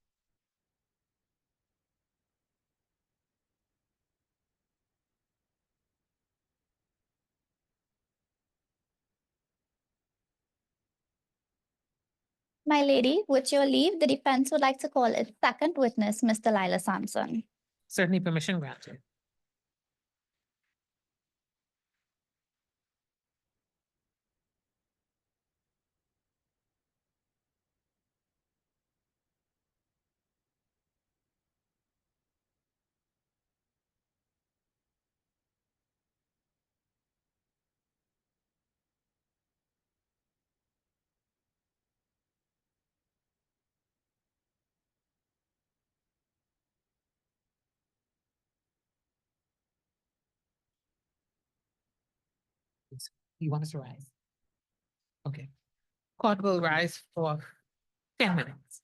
My lady, with your leave, the defense would like to call its second witness, Mr. Lila Sampson. Certainly permission granted. You want us to rise? Okay. Court will rise for 10 minutes.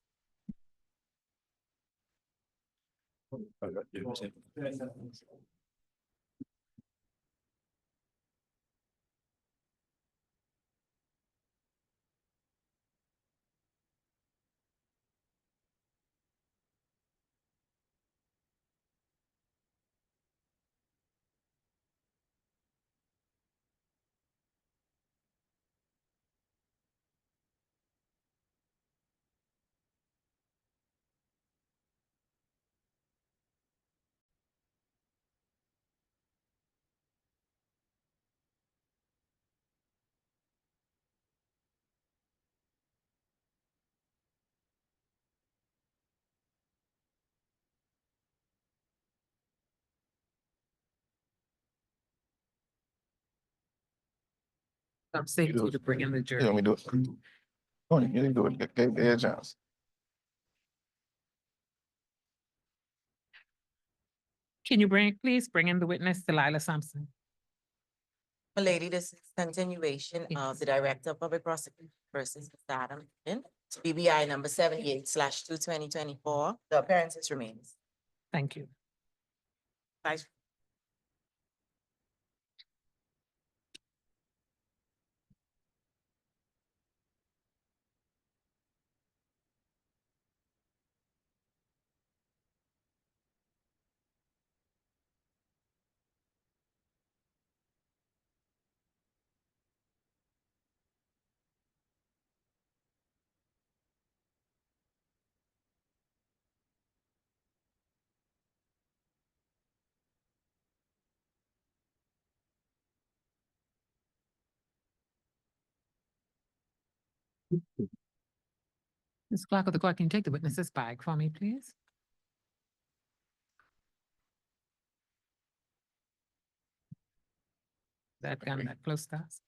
I'm saying to bring in the You jury. want me to do it? Oh, you didn't do it. Get a chance. Can you please bring in the witness, Delilah Sampson? Lady, this is continuation of Yes. the Director of Public Prosecution versus Mr. Adam Eden, BBI number 78/2/2024. The appearances remains. Thank you. Vice Ms. Clerk of the Court, can you take the witness's bag for me, please? That gun that close to us.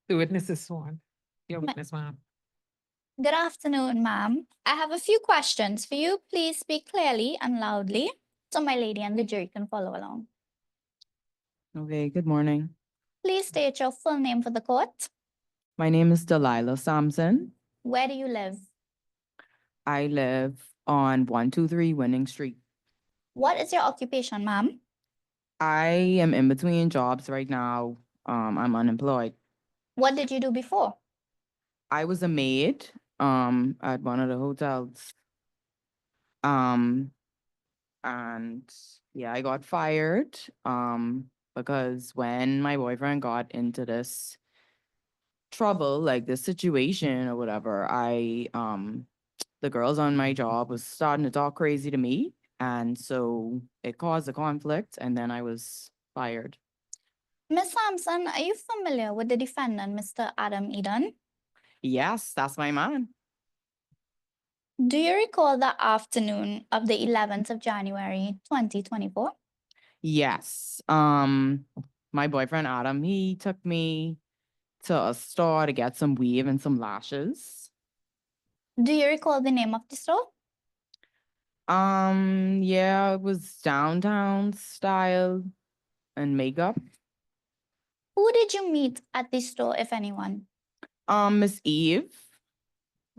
The witness is sworn. Your witness, ma'am. Good afternoon, ma'am. I have a few questions for you. Please speak clearly and loudly so my lady and the jury can follow along. Okay, good morning. Please state your full name for the court. My name is Delilah Sampson. Where do you live? I live on 123 Winning Street. What is your occupation, ma'am? I am in between jobs right now. I'm unemployed. What did you do before? I was a maid at one of the hotels. And yeah, I got fired because when my boyfriend got into this trouble, like this situation or whatever, the girls on my job was starting to talk crazy to me. And so it caused a conflict and then I was fired. Miss Sampson, are you familiar with the defendant, Mr. Adam Eden? Yes, that's my man. Do you recall the afternoon of the 11th of January, 2024? Yes. My boyfriend Adam, he took me to a store to get some weave and some lashes. Do you recall the name of the store? Yeah, it was downtown style and makeup. Who did you meet at the store, if anyone? Miss Eve.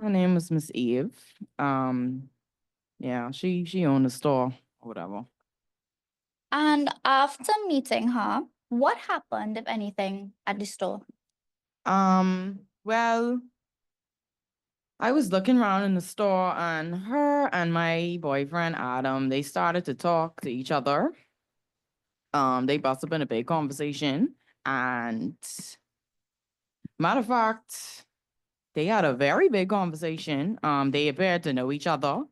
Her name was Miss Eve. Yeah, she owned the store or whatever. And after meeting her, what happened, if anything, at the store? Well, I was looking around in the store and her and my boyfriend Adam, they started to talk to each other. They bust up in a big conversation and matter of fact, they had a very big conversation. They appeared to know each other.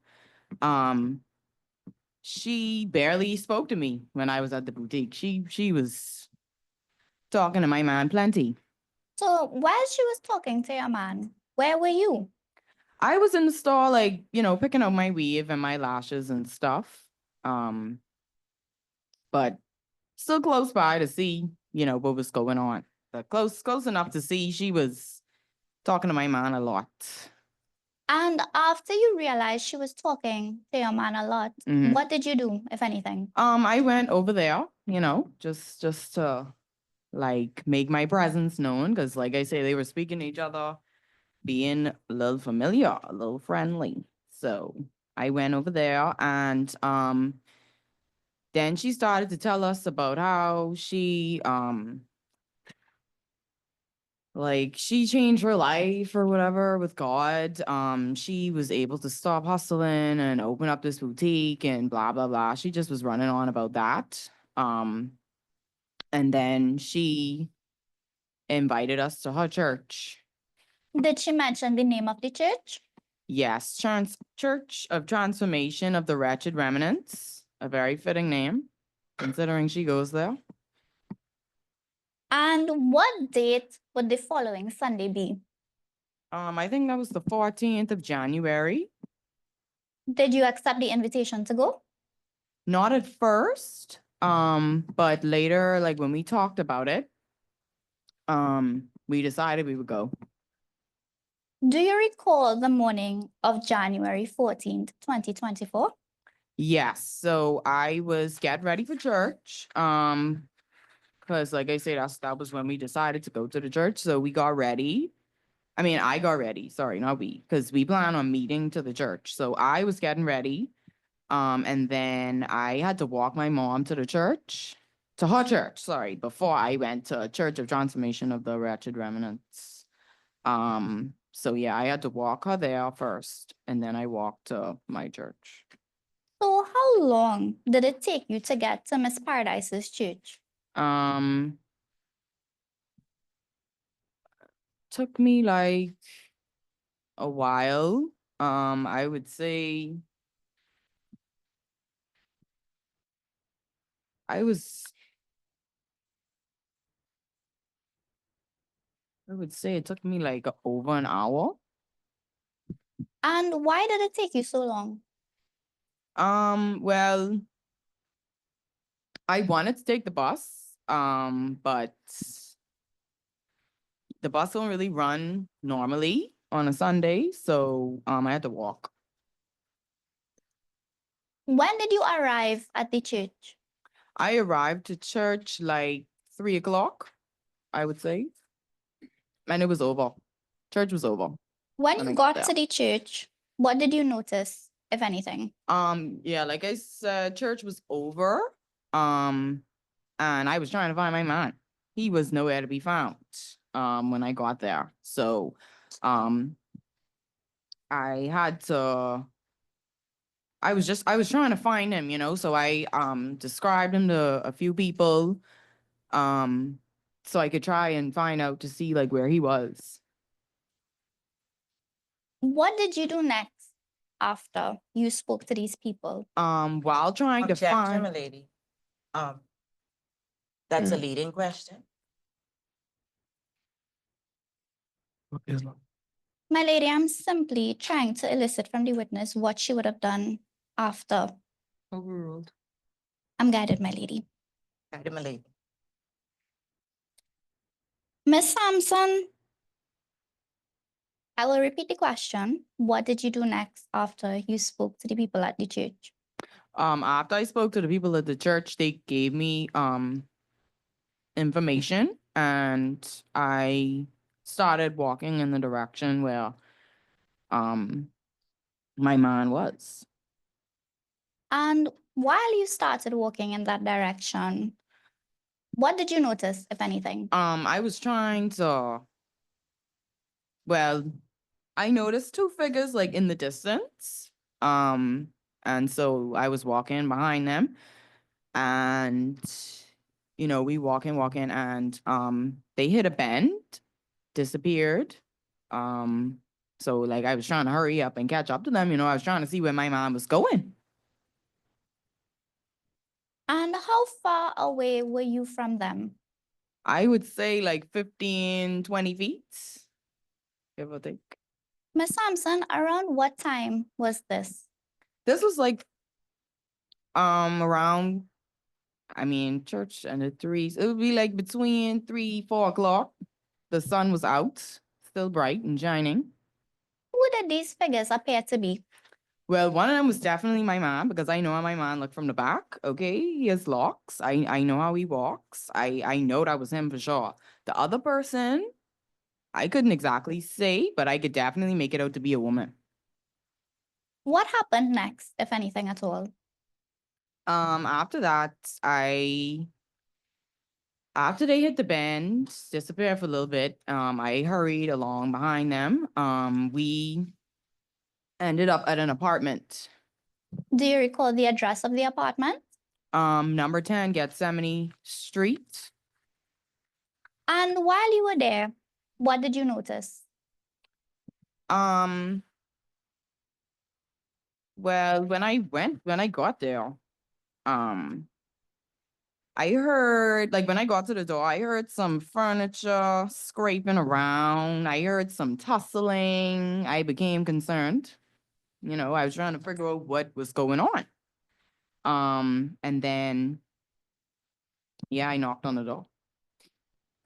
She barely spoke to me when I was at the boutique. She was talking to my man plenty. So while she was talking to your man, where were you? I was in the store, like, picking up my weave and my lashes and stuff. But still close by to see, what was going on. But close enough to see she was talking to my man a lot. And after you realized she was talking to your man a lot, Mhm. what did you do, if anything? I went over there you know, just to like make my presence known, because like I say, they were speaking to each other, being a little familiar, a little friendly. So I went over there and then she started to tell us about how she like she changed her life or whatever with God. She was able to stop hustling and open up this boutique and blah blah blah. She just was running on about that. And then she invited us to her church. Did she mention the name of the church? Yes, Church of Transformation of the Wretched Remnants. A very fitting name, considering she goes there. And what date would the following Sunday be? I think that was the 14th of January. Did you accept the invitation to go? Not at first, but later, like when we talked about it, we decided we would go. Do you recall the morning of January 14th, 2024? Yes, so I was getting ready for church. Because like I said, that was when we decided to go to the church. So we got ready. I mean, I got ready, sorry, not we, because we plan on meeting to the church. So I was getting ready. And then I had to walk my mom to the church, to her church, sorry, before I went to Church of Transformation of the Wretched Remnants. So yeah, I had to walk her there first, and then I walked to my church. So how long did it take you to get to Miss Paradise's church? Took me like a while. I would say I would say it took me like over an hour. And why did it take you so long? Well, I wanted to take the bus, but the bus don't really run normally on a Sunday, so I had to walk. When did you arrive at the church? I arrived to church like 3 o'clock, I would say, and it was over. Church was over. When when I you got got to the church, what did you notice, if anything? Yeah, like I said, church was over. And I was trying to find my man. He was nowhere to be found when I got there. So I had to I was trying to find him, you know, so I described him to a few people so I could try and find out to see like where he was. What did you do next after you spoke to these people? While trying to Objection, find my lady. That's a leading question. My lady, I'm simply trying to elicit from the witness what she would have done after. Overruled. I'm guided, my lady. Guided, my lady. Miss Sampson, I will repeat the question. What did you do next after you spoke to the people at the church? After I spoke to the people at the church, they gave me information, and I started walking in the direction where my man was. And while you started walking in that direction, what did you notice, if anything? I was trying to, well, I noticed two figures like in the distance. And so I was walking behind them, and you know, we walking, and they hit a bend, disappeared. So like I was trying to hurry up and catch up to them, you know, I was trying to see where my mom was going. And how far away were you from them? I would say like 15, 20 feet, give or take. Miss Sampson, around what time was this? This was like around, I mean, church and the threes. It would be like between 3, 4 o'clock. The sun was out, still bright and shining. Who did these figures appear to be? Well, one of them was definitely my man because I know how my man looked from the back. Okay, he has locks. I know how he walks. I know that was him for sure. The other person, I couldn't exactly say, but I could definitely make it out to be a woman. What happened next, if anything at all? After that, after they hit the bend, disappeared for a little bit, I hurried along behind them. We ended up at an apartment. Do you recall the address of the apartment? Number 10 Gethsemane Street. And while you were there, what did you notice? Well, when I got there, I heard, like, when I got to the door, I heard some furniture scraping around. I heard some tussling. I became concerned. You know, I was trying to figure out what was going on. And then, yeah, I knocked on the door.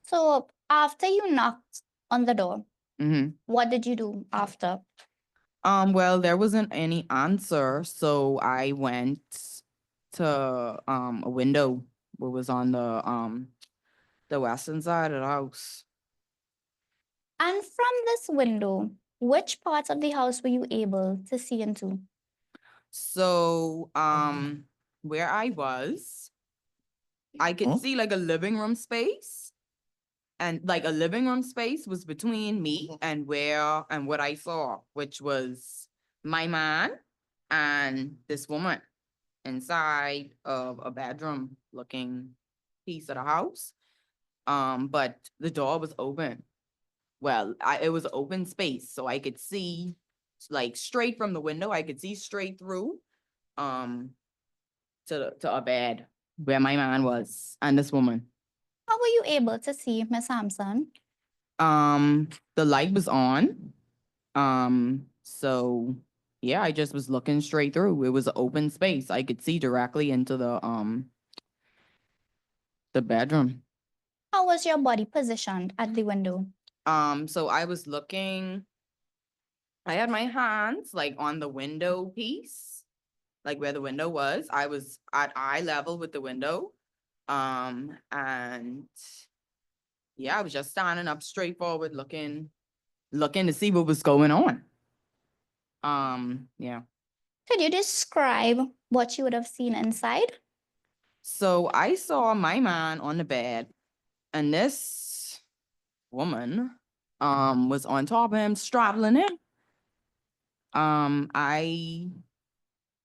So after you knocked on the door, Mm-hmm. what did you do after? Well, there wasn't any answer, so I went to a window what was on the western side of the house. And from this window, which parts of the house were you able to see into? So, where I was, I could see like a living room space. And like a living room space was between me and what I saw, which was my man and this woman inside of a bedroom looking piece of the house. But the door was open. Well, it was open space, so I could see like straight from the window. I could see straight through, to a bed where my man was and this woman. How were you able to see Miss Sampson? The light was on. So yeah, I just was looking straight through. It was an open space. I could see directly into the bedroom. How was your body positioned at the window? So I was looking, I had my hands like on the window piece, like where the window was. I was at eye level with the window. And yeah, I was just standing up straightforward, looking to see what was going on. Yeah. Could you describe what you would have seen inside? So I saw my man on the bed, and this woman was on top of him, straddling him.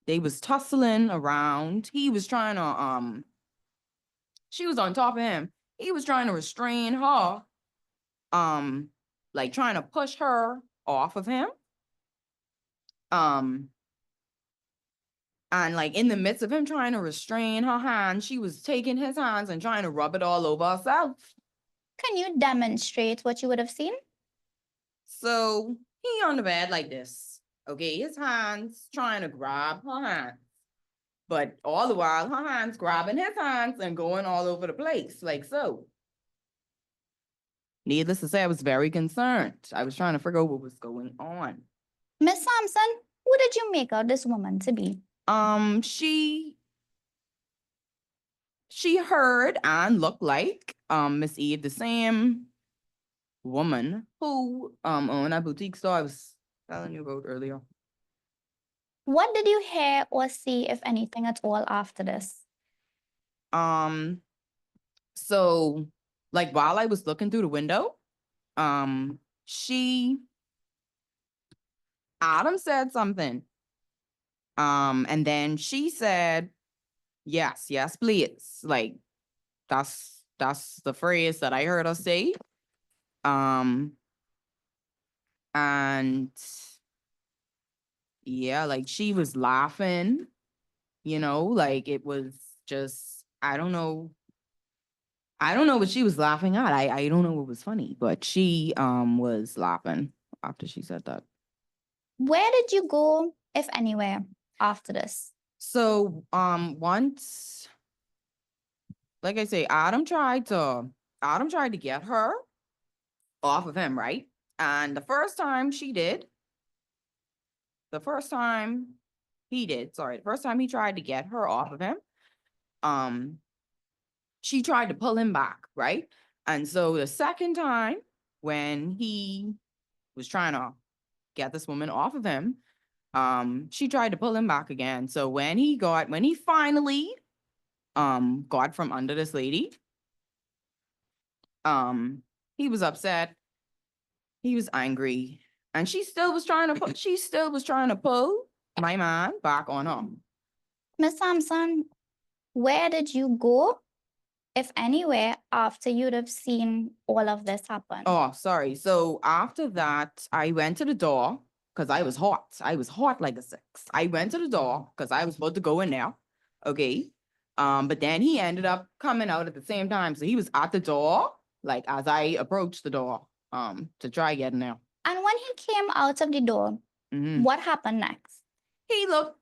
They was tussling around. He was trying to she was on top of him. He was trying to restrain her, like trying to push her off of him. And like in the midst of him trying to restrain her hand, she was taking his hands and trying to rub it all over herself. Can you demonstrate what you would have seen? So he on the bed like this. Okay, his hands trying to grab her hands. But all the while, her hands grabbing his hands and going all over the place, like so. Needless to say, I was very concerned. I was trying to figure out what was going on. Miss Sampson, who did you make out this woman to be? She heard and looked like Miss Eve, the same woman who owned that boutique store I was telling you about earlier. What did you hear or see, if anything at all, after this? So like while I was looking through the window, Adam said something. And then she said, yes, please. Like that's the phrase that I heard her say. And yeah, like she was laughing, you know, like it was just, I don't know what she was laughing at. I don't know what was funny, but she was laughing after she said that. Where did you go, if anywhere, after this? So once, like I say, Adam tried to get her off of him, right? And the first time He did, sorry. The first time he tried to get her off of him, she tried to pull him back, right? And so the second time when he was trying to get this woman off of him, she tried to pull him back again. So when he finally got from under this lady, he was upset. He was angry. And she still was trying to pull my man back on her. Miss Sampson, where did you go, if anywhere, after you'd have seen all of this happen? Oh, sorry. So after that, I went to the door because I was hot. I was hot like a 6. I went to the door because I was supposed to go in there. Okay. But then he ended up coming out at the same time. So he was at the door, like as I approached the door, to try getting there. And when he came out of the door, what happened next? He looked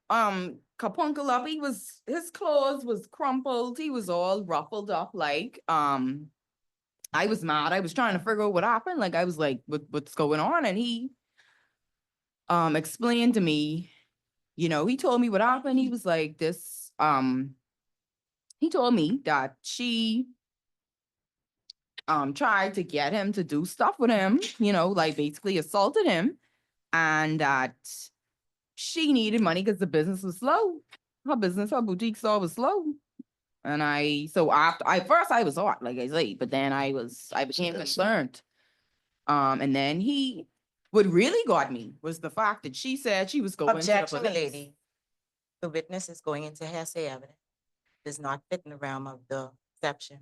kapunkel up. His clothes was crumpled. He was all ruffled up. Like I was mad. I was trying to figure out what happened. Like I was like, what's going on? And he explained to me, you know, he told me what happened. He was like this. He told me that she tried to get him to do stuff with him, you know, like basically assaulted him, and that she needed money because the business was slow. Her boutique store was slow. And so after first I was hot, like I say, but then I became concerned. And then what really got me was the fact that she said she was going to the Objection, police. lady. The witness is going into hearsay evidence. Does not fit in the realm of the exception.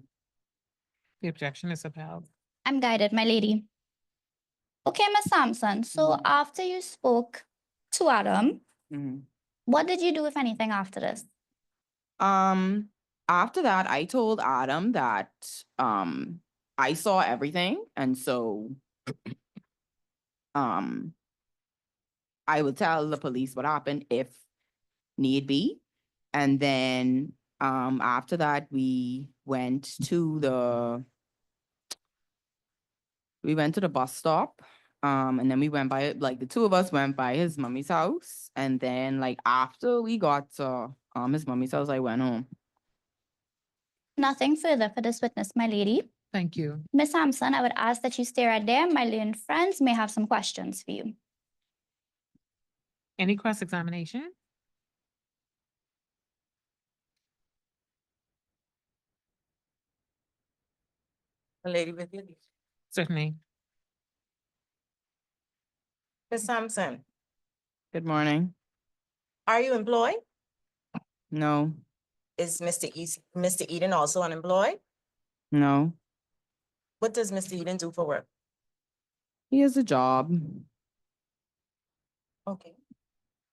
The objection is upheld. I'm guided, my lady. Okay, Miss Sampson, so after you spoke to Adam, what did you do, if anything, after this? After that, I told Adam that I saw everything, and so I would tell the police what happened if need be. And then after that, we went to the bus stop. And then we went by, like the two of us went by his mommy's house. And then like after we got to his mommy's house, I went home. Nothing further for this witness, my lady. Thank you. Miss Sampson, I would ask that you stay right there. My learned friends may have some questions for you. Any cross-examination? The lady with you. Certainly. Ms. Sampson, Good morning. are you employed? No, Is Mr. Eden also unemployed? no, What does Mr. Eden do for work? he has a job. Okay.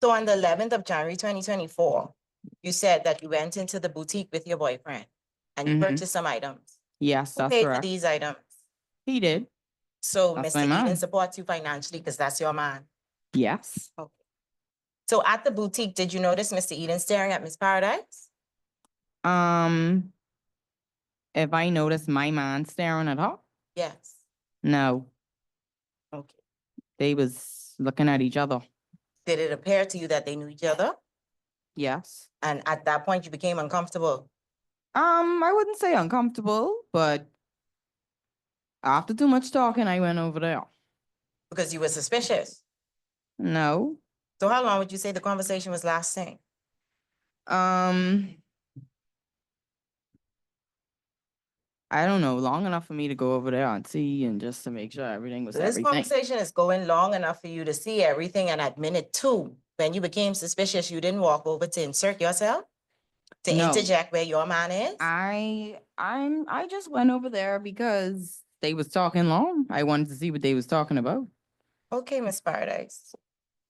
So on the 11th of January, 2024, you said that you went into the boutique with your boyfriend and you Mhm. purchased some items. Yes, Who that's paid for correct. these items? He did. So That's Mr. my Eden man. supports you financially because that's your man. Yes. Okay. So at the boutique, did you notice Mr. Eden staring at Miss Paradise? If I notice my man staring at her, Yes. no, Okay. they was looking at each other. Did it appear to you that they knew each other? Yes. And at that point, you became uncomfortable? I wouldn't say uncomfortable, but after too much talking, I went over there. Because you were suspicious? No. So how long would you say the conversation was lasting? I don't know, long enough for me to go over there and see and just to make sure everything was So this everything. conversation is going long enough for you to see everything, and at minute 2, when you became suspicious, you didn't walk over to insert yourself? To No. interject where your man is? I just went over there because they was talking long. I wanted to see what they was talking about. Okay, Miss Paradise.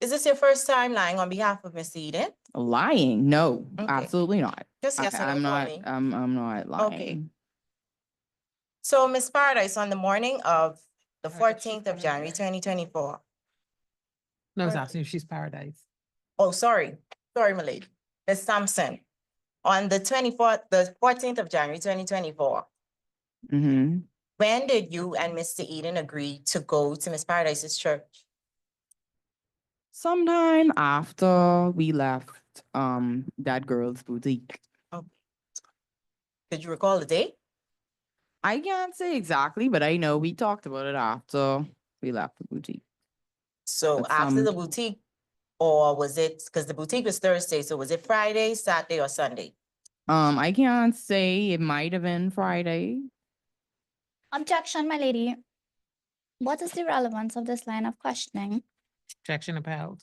Is this your first time lying on behalf of Miss Eden? Lying? No, Okay. absolutely not. Just yes or no I'm for not, me. I'm not lying. So Miss Paradise, on the morning of the 14th of January, 2024. No, I was Right. asking if she's Paradise. Oh, sorry, my lady. Miss Sampson, on the 14th of January, 2024, Mm-hmm. when did you and Mr. Eden agree to go to Miss Paradise's church? Sometime after we left that girl's boutique. Could you recall the date? I can't say exactly, but I know we talked about it after we left the boutique. So But after the some- boutique, or was it, because the boutique was Thursday, so was it Friday, Saturday, or Sunday? I can't say, it might have been Friday. Objection, my lady. What is the relevance of this line of questioning? Objection upheld.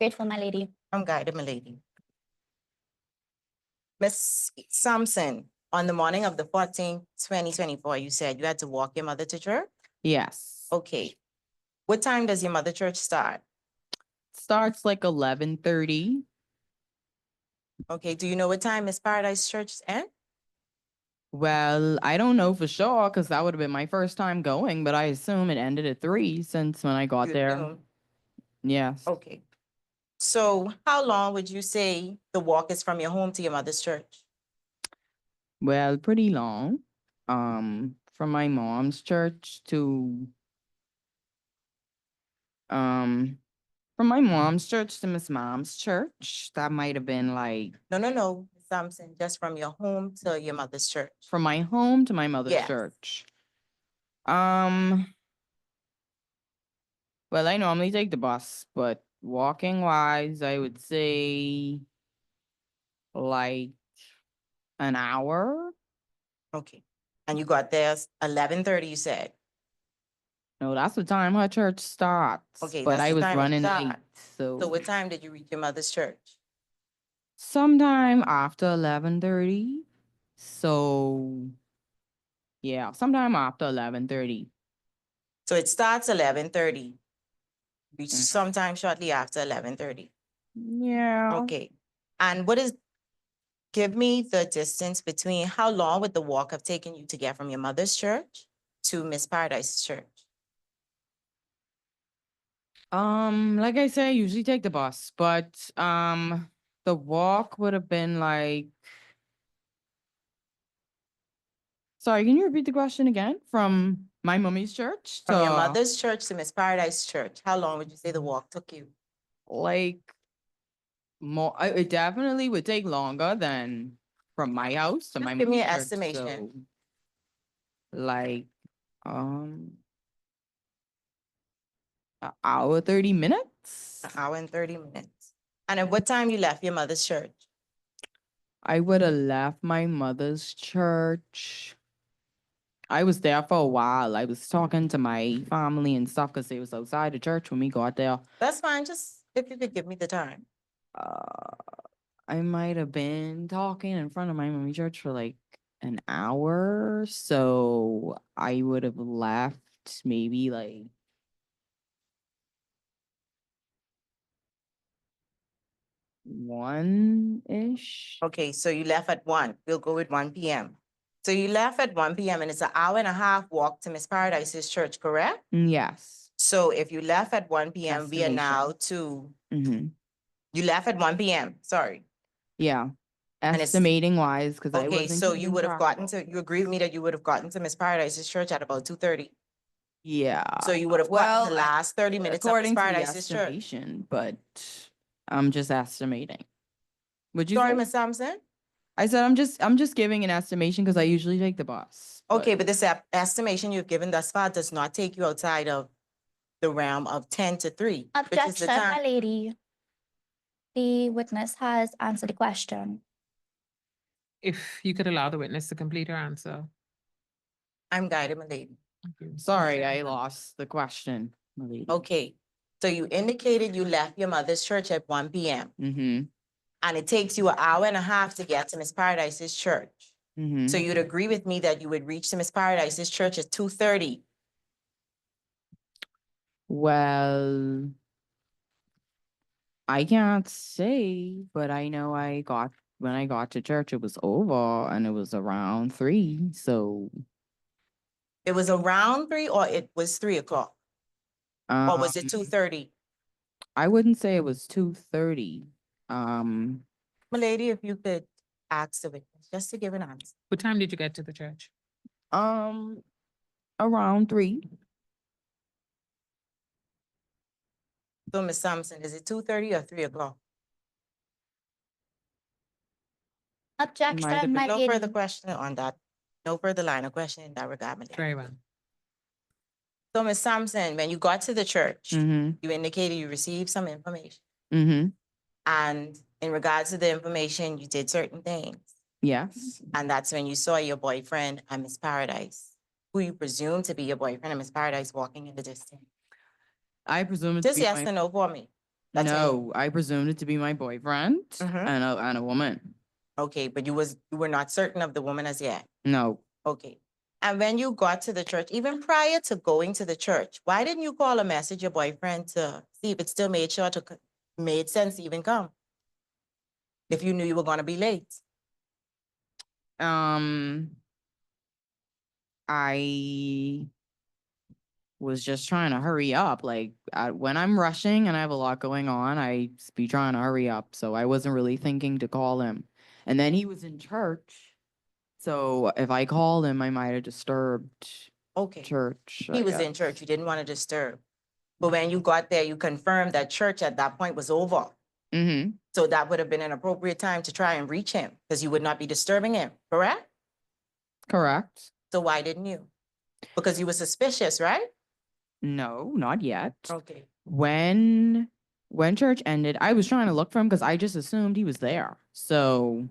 Grateful, my lady. I'm guided, my lady. Miss Sampson, on the morning of the 14th, 2024, you said you had to walk your mother to church? Yes. Okay. What time does your mother church start? Starts like 11:30. Okay, do you know what time Miss Paradise Church end? Well, I don't know for sure because that would have been my first time going, but I assume it ended at 3 since when I got You there. assume? Yes. Okay. So how long would you say the walk is from your home to your mother's church? Well, pretty long. From my mom's church to from my mom's church to Miss Mom's church, that might have been like No, Miss Sampson, just from your home to your mother's church. from my home to my mother's Yes. church. Well, I normally take the bus, but walking wise, I would say like an hour. Okay. And you got there 11:30, you said? No, that's the time her church starts. Okay, But that's I the was time it running late, starts. So what time did you reach your mother's church? sometime after 11:30. So yeah, sometime after 11:30. So it starts 11:30. Reach Mhm. sometime shortly after 11:30. Yeah. Okay. And give me the distance between, how long would the walk have taken you to get from your mother's church to Miss Paradise's church? Like I say, I usually take the bus, but the walk would have been like. Sorry, can you repeat the question again? From my mummy's church From your to mother's church to Miss Paradise Church, how long would you say the walk took you? like more, it definitely would take longer than from my house to Just my give me mummy's an church, estimation. so, like, an hour, 30 minutes. An hour and 30 minutes. And at what time you left your mother's church? I would have left my mother's church. I was there for a while. I was talking to my family and stuff because they was outside the church when we got there. That's fine, just if you could give me the time. I might have been talking in front of my mommy church for like an hour. So I would have left maybe like one-ish. Okay, so you left at 1. We'll go with 1 p.m. So you left at 1 p.m. and it's an hour and a half walk to Miss Paradise's church, correct? Yes. So if you left at 1 p.m., we are now to, Mm-hmm. you left at 1 p.m., sorry. Yeah. And it's- Estimating wise, because I Okay, wasn't. so you keeping would have track gotten of- to, you agree with me that you would have gotten to Miss Paradise's church at about 2:30? Yeah. So you would have gotten the last 30 minutes of Miss According to the Paradise's church. estimation, but I'm just estimating. Would you Sorry, say? Miss Sampson? I said I'm just giving an estimation because I usually take the bus. Okay, but this estimation you've given thus far does not take you outside of the realm of 10 to 3, which is the Objection, my time. lady. The witness has answered the question. If you could allow the witness to complete her answer. I'm guided, my lady. Thank you. Sorry, I lost the question, my lady. Okay, so you indicated you left your mother's church at 1 p.m. Mm-hmm. and it takes you an hour and a half to get to Miss Paradise's church. Mm-hmm. So you'd agree with me that you would reach to Miss Paradise's church at 2:30? Well, I can't say, but I know when I got to church, it was over and it was around 3. So, It was around 3 or it was 3 o'clock? Or was it 2:30? I wouldn't say it was 2:30. My lady, if you could ask the witness, just to give an answer. What time did you get to the church? Around 3. So Miss Sampson, is it 2:30 or 3 o'clock? Objection, my No further lady. question on that. No further line of questioning in that regard, my lady. Very well. So, Ms. Sampson, when you got to the church, Mm-hmm, you indicated you received some information. mm-hmm, And in regards to the information, you did certain things. yes. And that's when you saw your boyfriend and Miss Paradise, who you presume to be your boyfriend and Miss Paradise walking in the distance. I presume it to Just be yes my, or no for me. That's when- no, I presumed it to be my boyfriend Mhm. and a woman. Okay, but you were not certain of the woman as yet. No, Okay. And when you got to the church, even prior to going to the church, why didn't you call or message your boyfriend to see if it still made made sense to even come? If you knew you were gonna be late. I was just trying to hurry up. Like when I'm rushing and I have a lot going on, I be trying to hurry up. So I wasn't really thinking to call him. And then he was in church. So if I called him, I might have disturbed Okay. church. He was in church. You didn't want to disturb. But when you got there, you confirmed that church at that point was over. Mm-hmm. So that would have been an appropriate time to try and reach him because you would not be disturbing him, correct? Correct. So why didn't you? Because you were suspicious, right? No, not yet. Okay. When church ended, I was trying to look for him because I just assumed he was there. So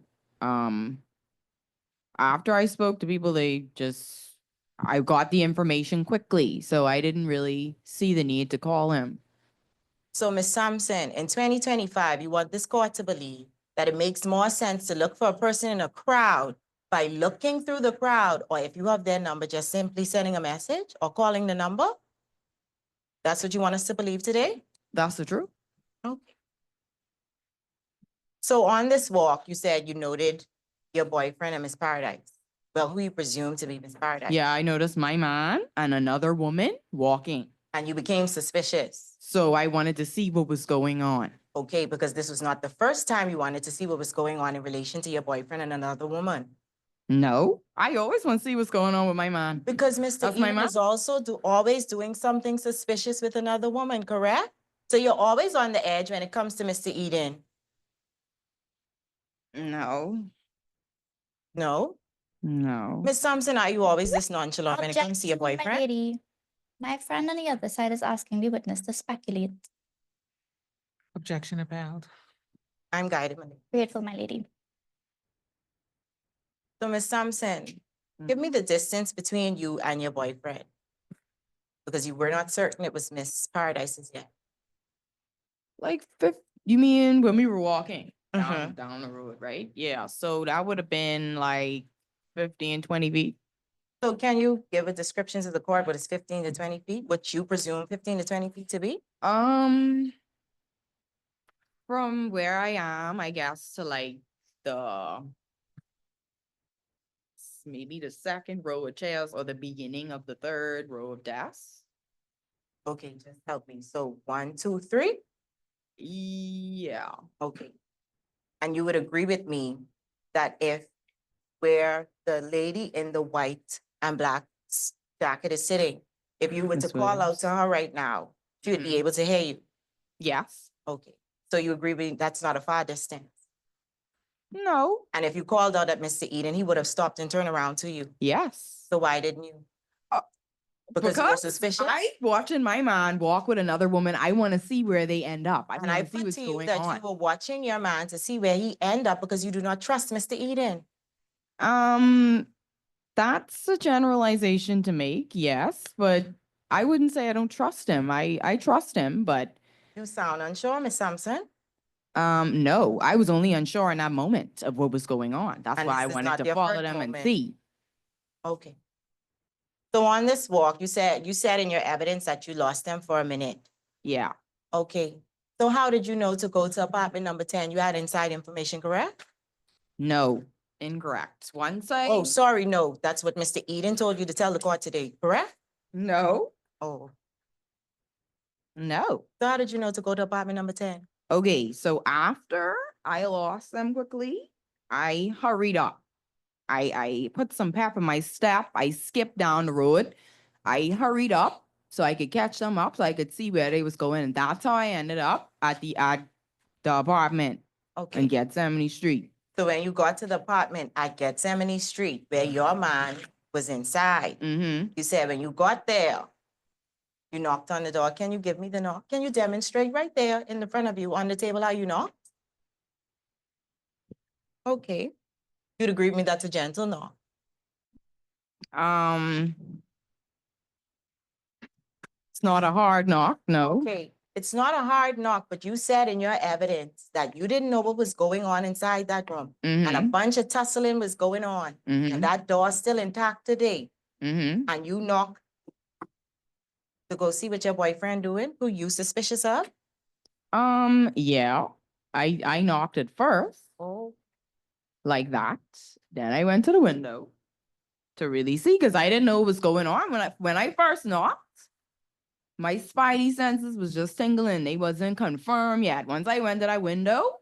after I spoke to people, I got the information quickly. So I didn't really see the need to call him. So Ms. Sampson, in 2025, you want this court to believe that it makes more sense to look for a person in a crowd by looking through the crowd, or if you have their number, just simply sending a message or calling the number? That's what you want us to believe today? That's the truth. Okay. So on this walk, you said you noted your boyfriend and Miss Paradise. Well, who you presume to be Miss Paradise. Yeah, I noticed my man and another woman walking. And you became suspicious. So I wanted to see what was going on. Okay, because this was not the first time you wanted to see what was going on in relation to your boyfriend and another woman. No, I always want to see what's going on with my man. Because Mr. That's my Eden man. is also always doing something suspicious with another woman, correct? So you're always on the edge when it comes to Mr. Eden. No, No? no. Miss Thompson, are you always this nonchalant when it comes to your Objection, my boyfriend? lady. My friend on the other side is asking the witness to speculate. Objection upheld. I'm guided, my lady. Grateful, my lady. So Miss Thompson, give me the distance between you and your boyfriend. Because you were not certain it was Miss Paradise's yet. Like, you mean when we were walking Mhm. down the road, right? Yeah, so that would have been like 15, 20 feet. So can you give a description to the court what is 15 to 20 feet, what you presume 15 to 20 feet to be? From where I am, I guess, to like maybe the second row of chairs or the beginning of the third row of desks. Okay, just help me. So 1, 2, 3? Yeah. Okay. And you would agree with me that if where the lady in the white and black jacket is sitting, if you were to Miss call out Williams. to her right now, she would be able to hear you? Yes. Okay. So you agree with me that's not a far distance? No. And if you called out at Mr. Eden, he would have stopped and turned around to you. Yes. So why didn't you? Because you were suspicious? I watching my man walk with another woman. I want to see where they end up. I And I want to see put what's to you going that on. you were watching your man to see where he end up because you do not trust Mr. Eden. That's a generalization to make, yes, but I wouldn't say I don't trust him. I trust him, but You sound unsure, Miss Sampson. no, I was only unsure in that moment of what was going on. That's And why I this is wanted not to your follow first them and moment. see. Okay. So on this walk, you said in your evidence that you lost them for a minute. Yeah. Okay. So how did you know to go to apartment number 10? You had inside information, correct? No, incorrect. Once I Oh, sorry, no. That's what Mr. Eden told you to tell the court today, correct? no, Oh. no. So how did you know to go to apartment number 10? Okay, so after I lost them quickly, I hurried up. I put some pep in my step. I skipped down the road. I hurried up so I could catch them up, so I could see where they was going. And that's how I ended up at the apartment Okay. in Gethsemane Street. So when you got to the apartment at Gethsemane Street, where your man was inside, Mm-hmm. you said when you got there, you knocked on the door. Can you give me the knock? Can you demonstrate right there in the front of you on the table how you knocked? Okay. You'd agree with me that's a gentle knock. It's not a hard knock, no. Okay, it's not a hard knock, but you said in your evidence that you didn't know what was going on inside that room. And a Mm-hmm. bunch of tussling was going on. Mm-hmm. And that door's still intact today. Mm-hmm. And you knock to go see what your boyfriend doing, who you suspicious of? Yeah. I knocked it first, Oh. like that. Then I went to the window to really see, because I didn't know what was going on when I first knocked. My spidey senses was just tingling. They wasn't confirmed yet. Once I went to that window,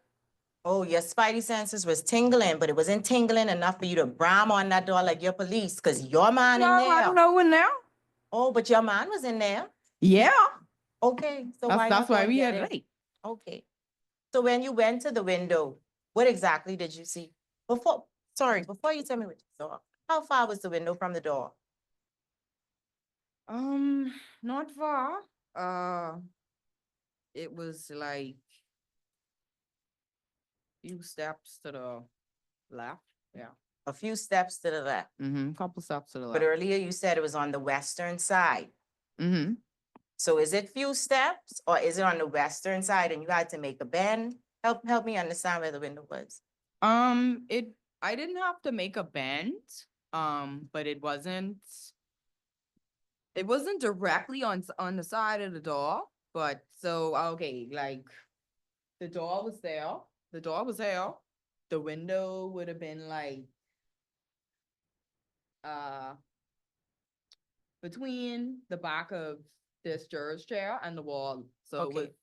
Oh, your spidey senses was tingling, but it wasn't tingling enough for you to bram on that door like your police, because your man no, in I there. don't know when now. Oh, but your man was in there. Yeah, Okay, so why that's not why go we get had it? late. Okay. So when you went to the window, what exactly did you see? Before you tell me what you saw, how far was the window from the door? Not far. It was like few steps to the left. Yeah. A few steps to the left. Mm-hmm. Couple steps to the But left. earlier you said it was on the western side. Mm-hmm. So is it few steps or is it on the western side and you had to make a bend? Help me understand where the window was. I didn't have to make a bend. But it wasn't directly on the side of the door. But so okay, like the door was there. The door was there. The window would have been like between the back of this juror's chair and the wall. So it was Okay.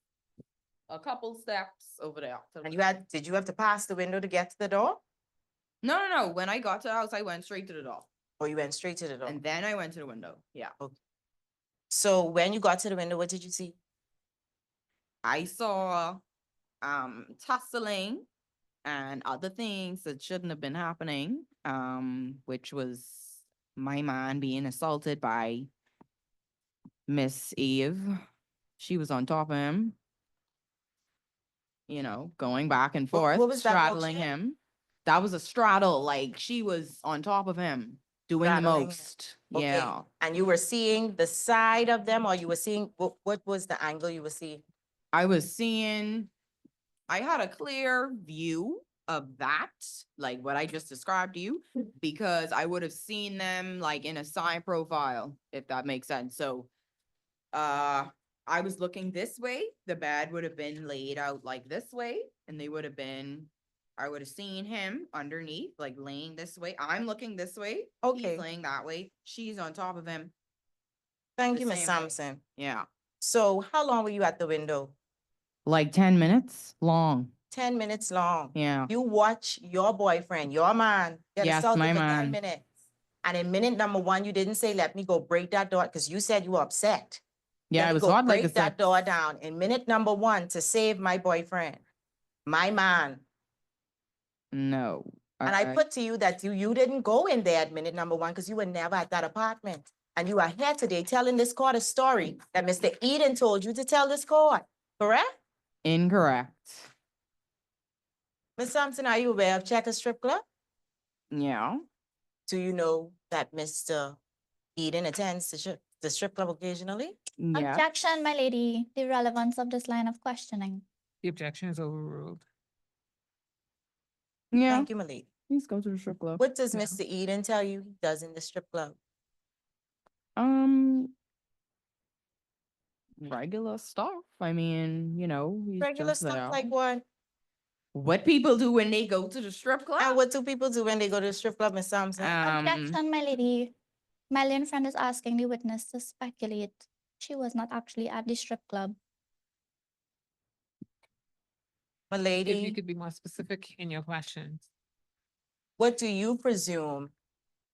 a couple steps over there. And did you have to pass the window to get to the door? No. When I got to the house, I went straight to the door. Or you went straight to the door? And then I went to the window. Yeah. So when you got to the window, what did you see? I saw tussling and other things that shouldn't have been happening, which was my man being assaulted by Miss Eve. She was on top of him, going back and What forth, was that straddling motion? him. That was a straddle, like she was on top of him, doing the Straddling him. most. Okay. Yeah. And you were seeing the side of them or you were seeing, what was the angle you were seeing? I had a clear view of that, like what I just described to you, because I would have seen them like in a side profile, if that makes sense. So, I was looking this way, the bed would have been laid out like this way, and I would have seen him underneath, like laying this way. I'm looking this way. Okay. He's laying that way. She's on top of him. Thank the you, Ms. same way. Sampson. Yeah. So how long were you at the window? Like 10 minutes long. 10 minutes long. Yeah. You watch your boyfriend, your man, get Yes, assaulted my for 10 man. minutes. And in minute number 1, you didn't say, let me go break that door, because you said you were upset. Yeah, Let it me was go hard like a break that six. door down in minute number 1 to save my boyfriend, my man. No. And I put to you that you didn't go in there at minute number 1 because you were never at that apartment. And you are here today telling this court a story that Mr. Eden told you to tell this court, correct? Incorrect. Ms. Sampson, are you aware of Checker Strip Club? Yeah. Do you know that Mr. Eden attends the strip club occasionally? Yeah. Objection, my lady. The relevance of this line of questioning. The objection is overruled. Yeah. Thank you, Malik. Please go to the strip club. What does Yeah. Mr. Eden tell you he does in the strip club? Regular stuff. I mean, he's Regular just stuff there. like what? What people do when they go to the strip club. And what do people do when they go to the strip club, Ms. Sampson? Objection, my lady. My lane friend is asking the witness to speculate. She was not actually at the strip club. My If you lady, could be more specific in your questions. what do you presume,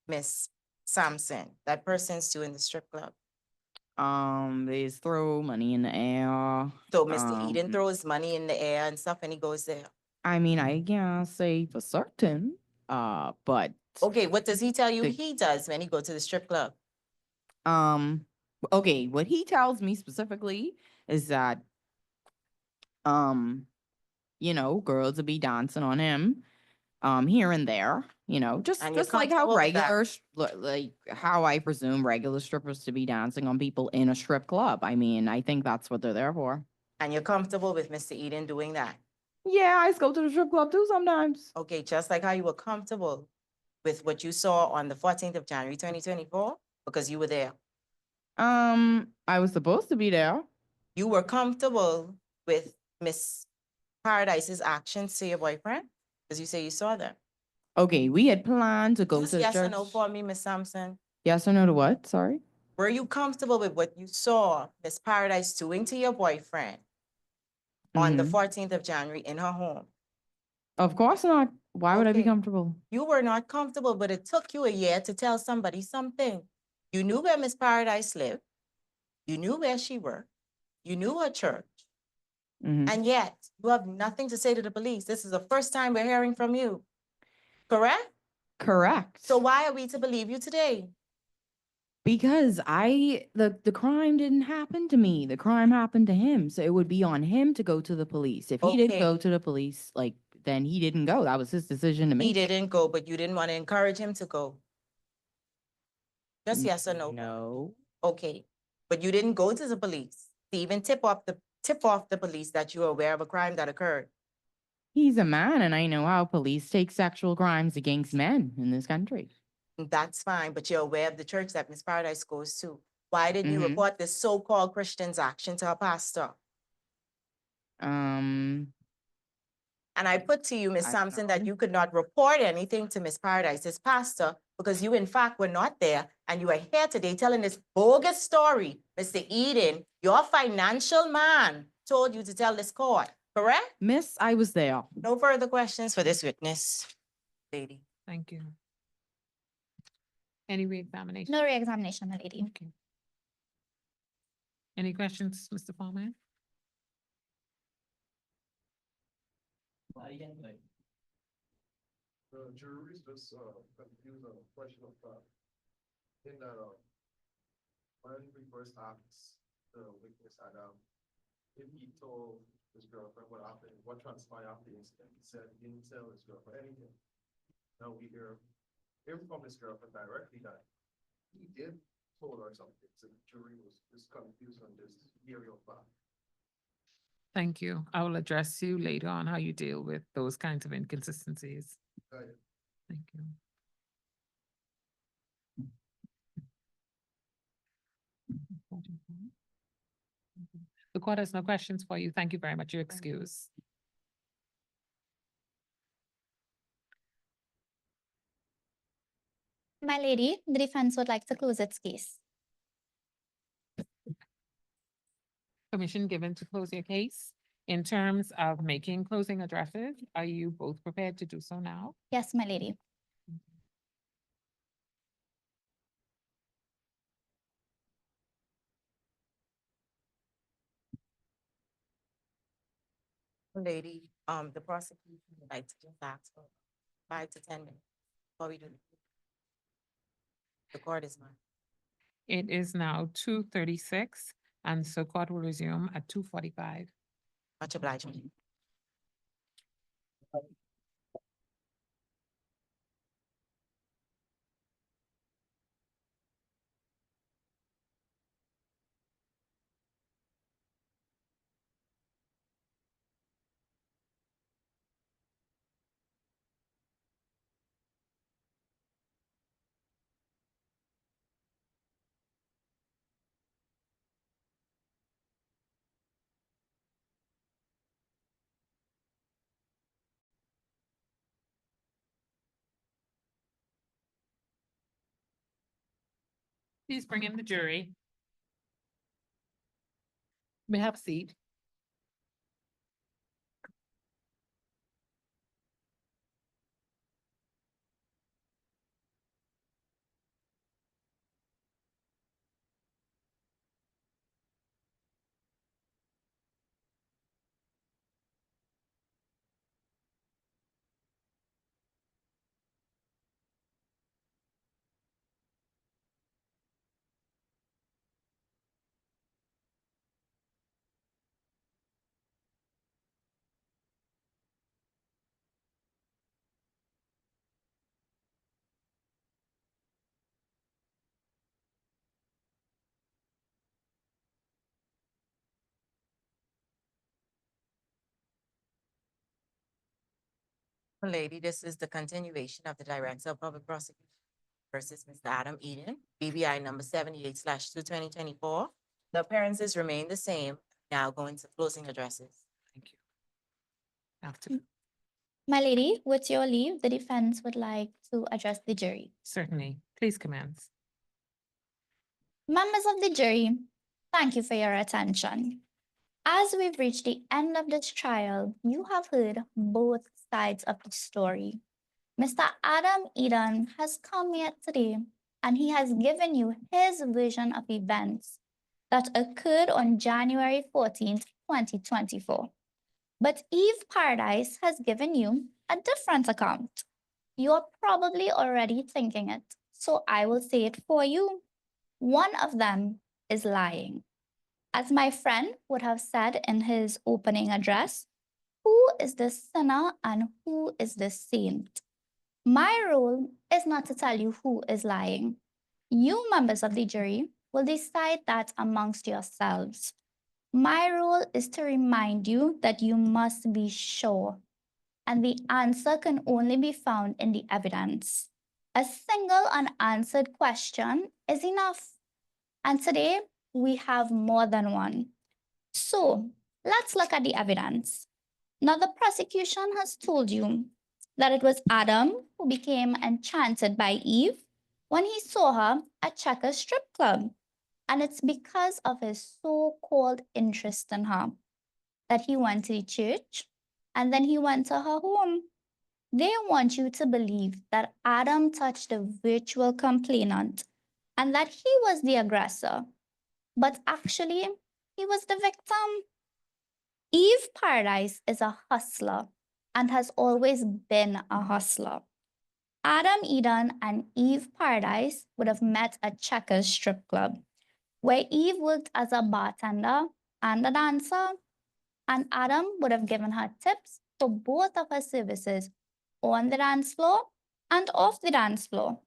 Miss Sampson, that person's doing the strip club? They just throw money in the air. So Mr. Eden throws money in the air and stuff and he goes there. I mean, I can't say for certain, but, Okay, what does he tell you The- he does when he go to the strip club? okay, what he tells me specifically is that, you know, girls will be dancing on him, here and there, you know, just, And you're just like how comfortable with that? regular, like how I presume regular strippers to be dancing on people in a strip club. I mean, I think that's what they're there for. And you're comfortable with Mr. Eden doing that? Yeah, I go to the strip club too sometimes. Okay, just like how you were comfortable with what you saw on the 14th of January, 2024, because you were there. I was supposed to be there. You were comfortable with Miss Paradise's actions to your boyfriend? Because you say you saw them. Okay, we had planned to go Just to the yes or church. no for me, Miss Sampson. Yes or no to what? Sorry. Were you comfortable with what you saw Miss Paradise doing to your boyfriend on the Mhm. 14th of January in her home? Of course not. Why would I be Okay. comfortable? You were not comfortable, but it took you a year to tell somebody something. You knew where Miss Paradise lived. You knew where she worked. You knew her church. Mhm. And yet you have nothing to say to the police. This is the first time we're hearing from you. Correct? Correct. So why are we to believe you today? Because the crime didn't happen to me. The crime happened to him. So it would be on him to go to the police. If he didn't Okay. go to the police, like, then he didn't go. That was his decision to He make. didn't go, but you didn't want to encourage him to go. Just yes or no? No. Okay. But you didn't go to the police to even tip off the police that you were aware of a crime that occurred. He's a man, and I know how police take sexual crimes against men in this country. That's fine, but you're aware of the church that Miss Paradise goes to. Why didn't you Mhm. report this so-called Christian's action to her pastor? And I put to you, Miss I Sampson, know. that you could not report anything to Miss Paradise's pastor because you, in fact, were not there. And you are here today telling this bogus story. Mr. Eden, your financial man, told you to tell this court, correct? Miss, I was there. No further questions for this witness, lady. Thank you. Any reexamination? No re-examination, my lady. Okay. Any questions, Mr. Foreman? Again, like, The jury's just, confused on a question of fact. In that, when we first asked the witness, if he told his girlfriend what happened, what transpired after the incident, he said he didn't tell his girlfriend anything. Now we hear from his girlfriend directly that he did told her something, so the jury was just confused on this area of fact. Thank you. I will address you later on how you deal with those kinds of inconsistencies. Thank you. The court has no questions for you. Thank you very much. Your excuse. My lady, the defense would like to close its case. Permission given to close your case. In terms of making closing addresses, are you both prepared to do so now? Yes, my lady. Lady, the prosecution would like to just ask for 5 to 10 minutes before we do. The court is mine. It is now 2:36, and so court will resume at 2:45. Much obliged. Please bring in the jury. May I have a seat? Lady, this is the continuation of the Director of Public Prosecution versus Mr. Adam Eden, BBI number 78/2/2024. The appearances remain the same. Now going to closing addresses. Thank you. After, My lady, with your leave, the defense would like to address the jury. certainly, please commence. Members of the jury, thank you for your attention. As we've reached the end of this trial, you have heard both sides of the story. Mr. Adam Eden has come here today and he has given you his version of events that occurred on January 14th, 2024. But Eve Paradise has given you a different account. You're probably already thinking it, so I will say it for you. One of them is lying. As my friend would have said in his opening address, who is the sinner and who is the saint? My role is not to tell you who is lying. You, members of the jury, will decide that amongst yourselves. My role is to remind you that you must be sure, and the answer can only be found in the evidence. A single unanswered question is enough. And today, we have more than one. So let's look at the evidence. Now, the prosecution has told you that it was Adam who became enchanted by Eve when he saw her at Checkers strip club. And it's because of his so-called interest in her that he went to the church and then he went to her home. They want you to believe that Adam touched the virtual complainant and that he was the aggressor. But actually, he was the victim. Eve Paradise is a hustler and has always been a hustler. Adam Eden and Eve Paradise would have met at Checkers strip club, where Eve worked as a bartender and a dancer, and Adam would have given her tips for both of her services on the dance floor and off the dance floor.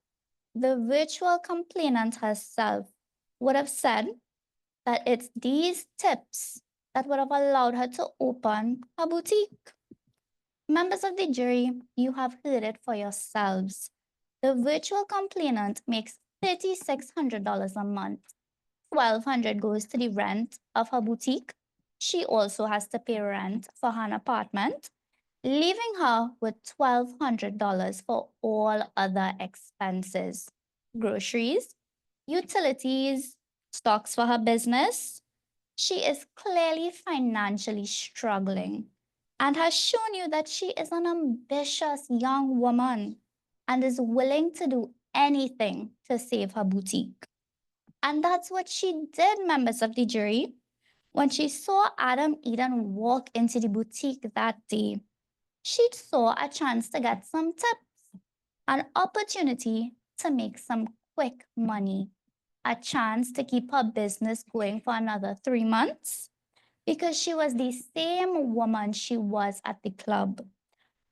The virtual complainant herself would have said that it's these tips that would have allowed her to open a boutique. Members of the jury, you have heard it for yourselves. The virtual complainant makes $3,600 a month. $1,200 goes to the rent of her boutique. She also has to pay rent for her apartment, leaving her with $1,200 for all other expenses: groceries, utilities, stocks for her business. She is clearly financially struggling and has shown you that she is an ambitious young woman and is willing to do anything to save her boutique. And that's what she did, members of the jury. When she saw Adam Eden walk into the boutique that day, she saw a chance to get some tips, an opportunity to make some quick money, a chance to keep her business going for another 3 months, because she was the same woman she was at the club.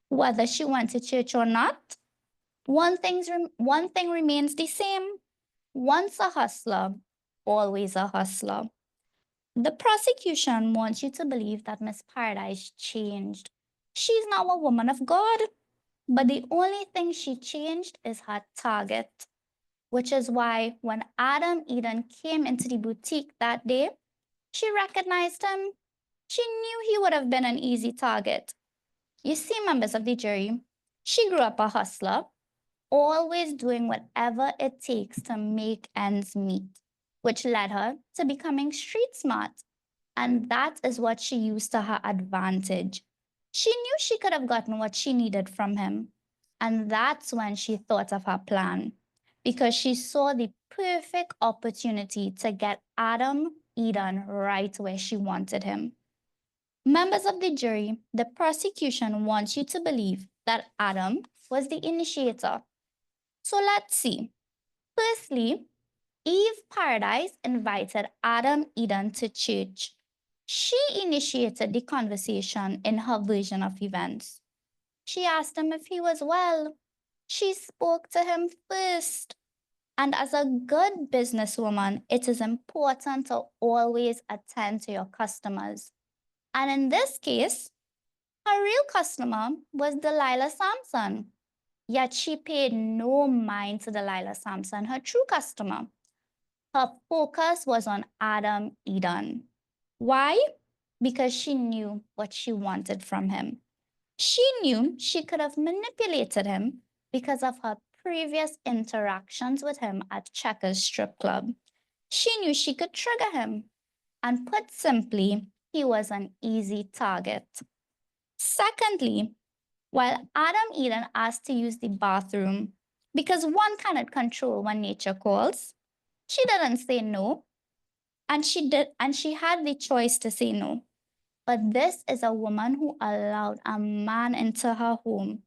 Whether she went to church or not, one thing remains the same. Once a hustler, always a hustler. The prosecution wants you to believe that Miss Paradise changed. She's now a woman of God, but the only thing she changed is her target, which is why when Adam Eden came into the boutique that day, she recognized him. She knew he would have been an easy target. You see, members of the jury, she grew up a hustler, always doing whatever it takes to make ends meet, which led her to becoming street smart. And that is what she used to her advantage. She knew she could have gotten what she needed from him. And that's when she thought of her plan, because she saw the perfect opportunity to get Adam Eden right where she wanted him. Members of the jury, the prosecution wants you to believe that Adam was the initiator. So let's see. Firstly, Eve Paradise invited Adam Eden to church. She initiated the conversation in her version of events. She asked him if he was well. She spoke to him first. And as a good businesswoman, it is important to always attend to your customers. And in this case, Her real customer was Delilah Sampson, yet she paid no mind to Delilah Sampson, her true customer. Her focus was on Adam Eden. Why? Because she knew what she wanted from him. She knew she could have manipulated him because of her previous interactions with him at Checkers Strip Club. She knew she could trigger him. And put simply, he was an easy target. Secondly, while Adam Eden asked to use the bathroom because one cannot control when nature calls, she didn't say no. And she had the choice to say no. But this is a woman who allowed a man into her home.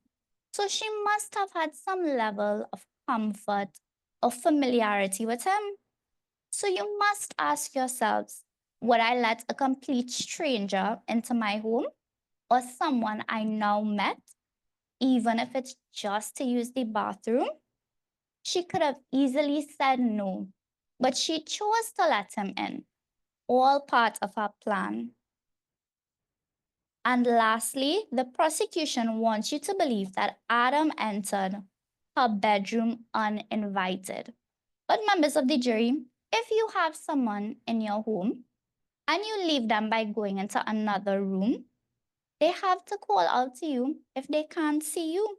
So she must have had some level of comfort or familiarity with him. So you must ask yourselves, would I let a complete stranger into my home or someone I now met, even if it's just to use the bathroom? She could have easily said no, but she chose to let him in, all part of her plan. And lastly, the prosecution wants you to believe that Adam entered her bedroom uninvited. But members of the jury, if you have someone in your home and you leave them by going into another room, they have to call out to you if they can't see you.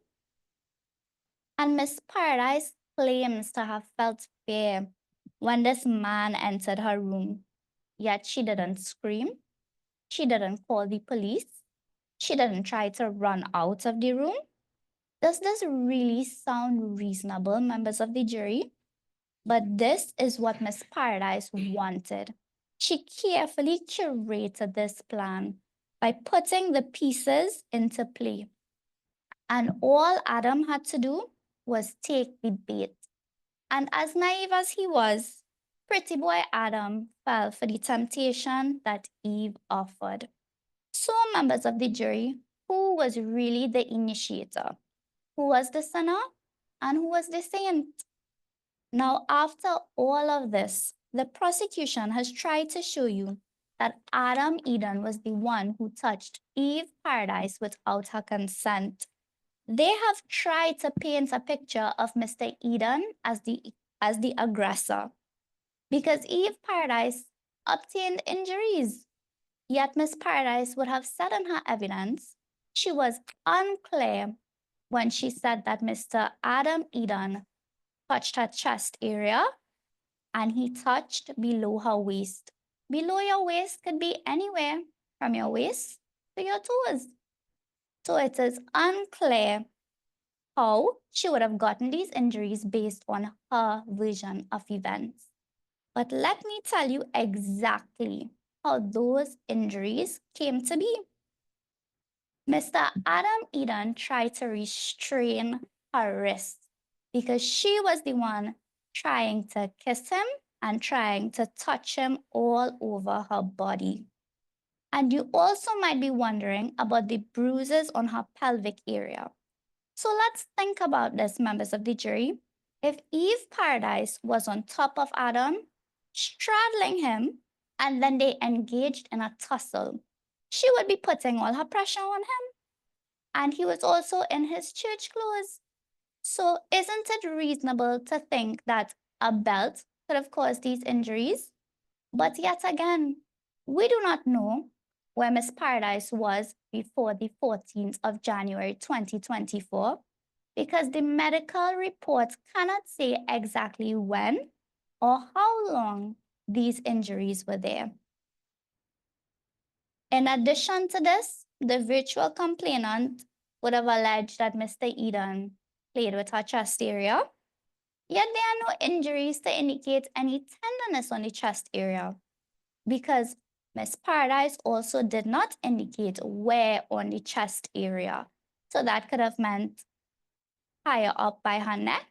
And Miss Paradise claims to have felt fear when this man entered her room, yet she didn't scream, she didn't call the police, she didn't try to run out of the room. Does this really sound reasonable, members of the jury? But this is what Miss Paradise wanted. She carefully curated this plan by putting the pieces into play. And all Adam had to do was take the bait. And as naive as he was, pretty boy Adam fell for the temptation that Eve offered. So, members of the jury, who was really the initiator? Who was the sinner? And who was the saint? Now, after all of this, the prosecution has tried to show you that Adam Eden was the one who touched Eve Paradise without her consent. They have tried to paint a picture of Mr. Eden as the aggressor because Eve Paradise obtained injuries. Yet Miss Paradise would have said in her evidence she was unclear when she said that Mr. Adam Eden touched her chest area and he touched below her waist. Below your waist could be anywhere from your waist to your toes. So it is unclear how she would have gotten these injuries based on her version of events. But let me tell you exactly how those injuries came to be. Mr. Adam Eden tried to restrain her wrist because she was the one trying to kiss him and trying to touch him all over her body. And you also might be wondering about the bruises on her pelvic area. So let's think about this, members of the jury. If Eve Paradise was on top of Adam, straddling him, and then they engaged in a tussle, she would be putting all her pressure on him. And he was also in his church clothes. So isn't it reasonable to think that a belt could have caused these injuries? But yet again, we do not know where Miss Paradise was before the 14th of January 2024 because the medical reports cannot say exactly when or how long these injuries were there. In addition to this, the virtual complainant would have alleged that Mr. Eden played with her chest area, yet there are no injuries to indicate any tenderness on the chest area because Miss Paradise also did not indicate where on the chest area. So that could have meant higher up by her neck.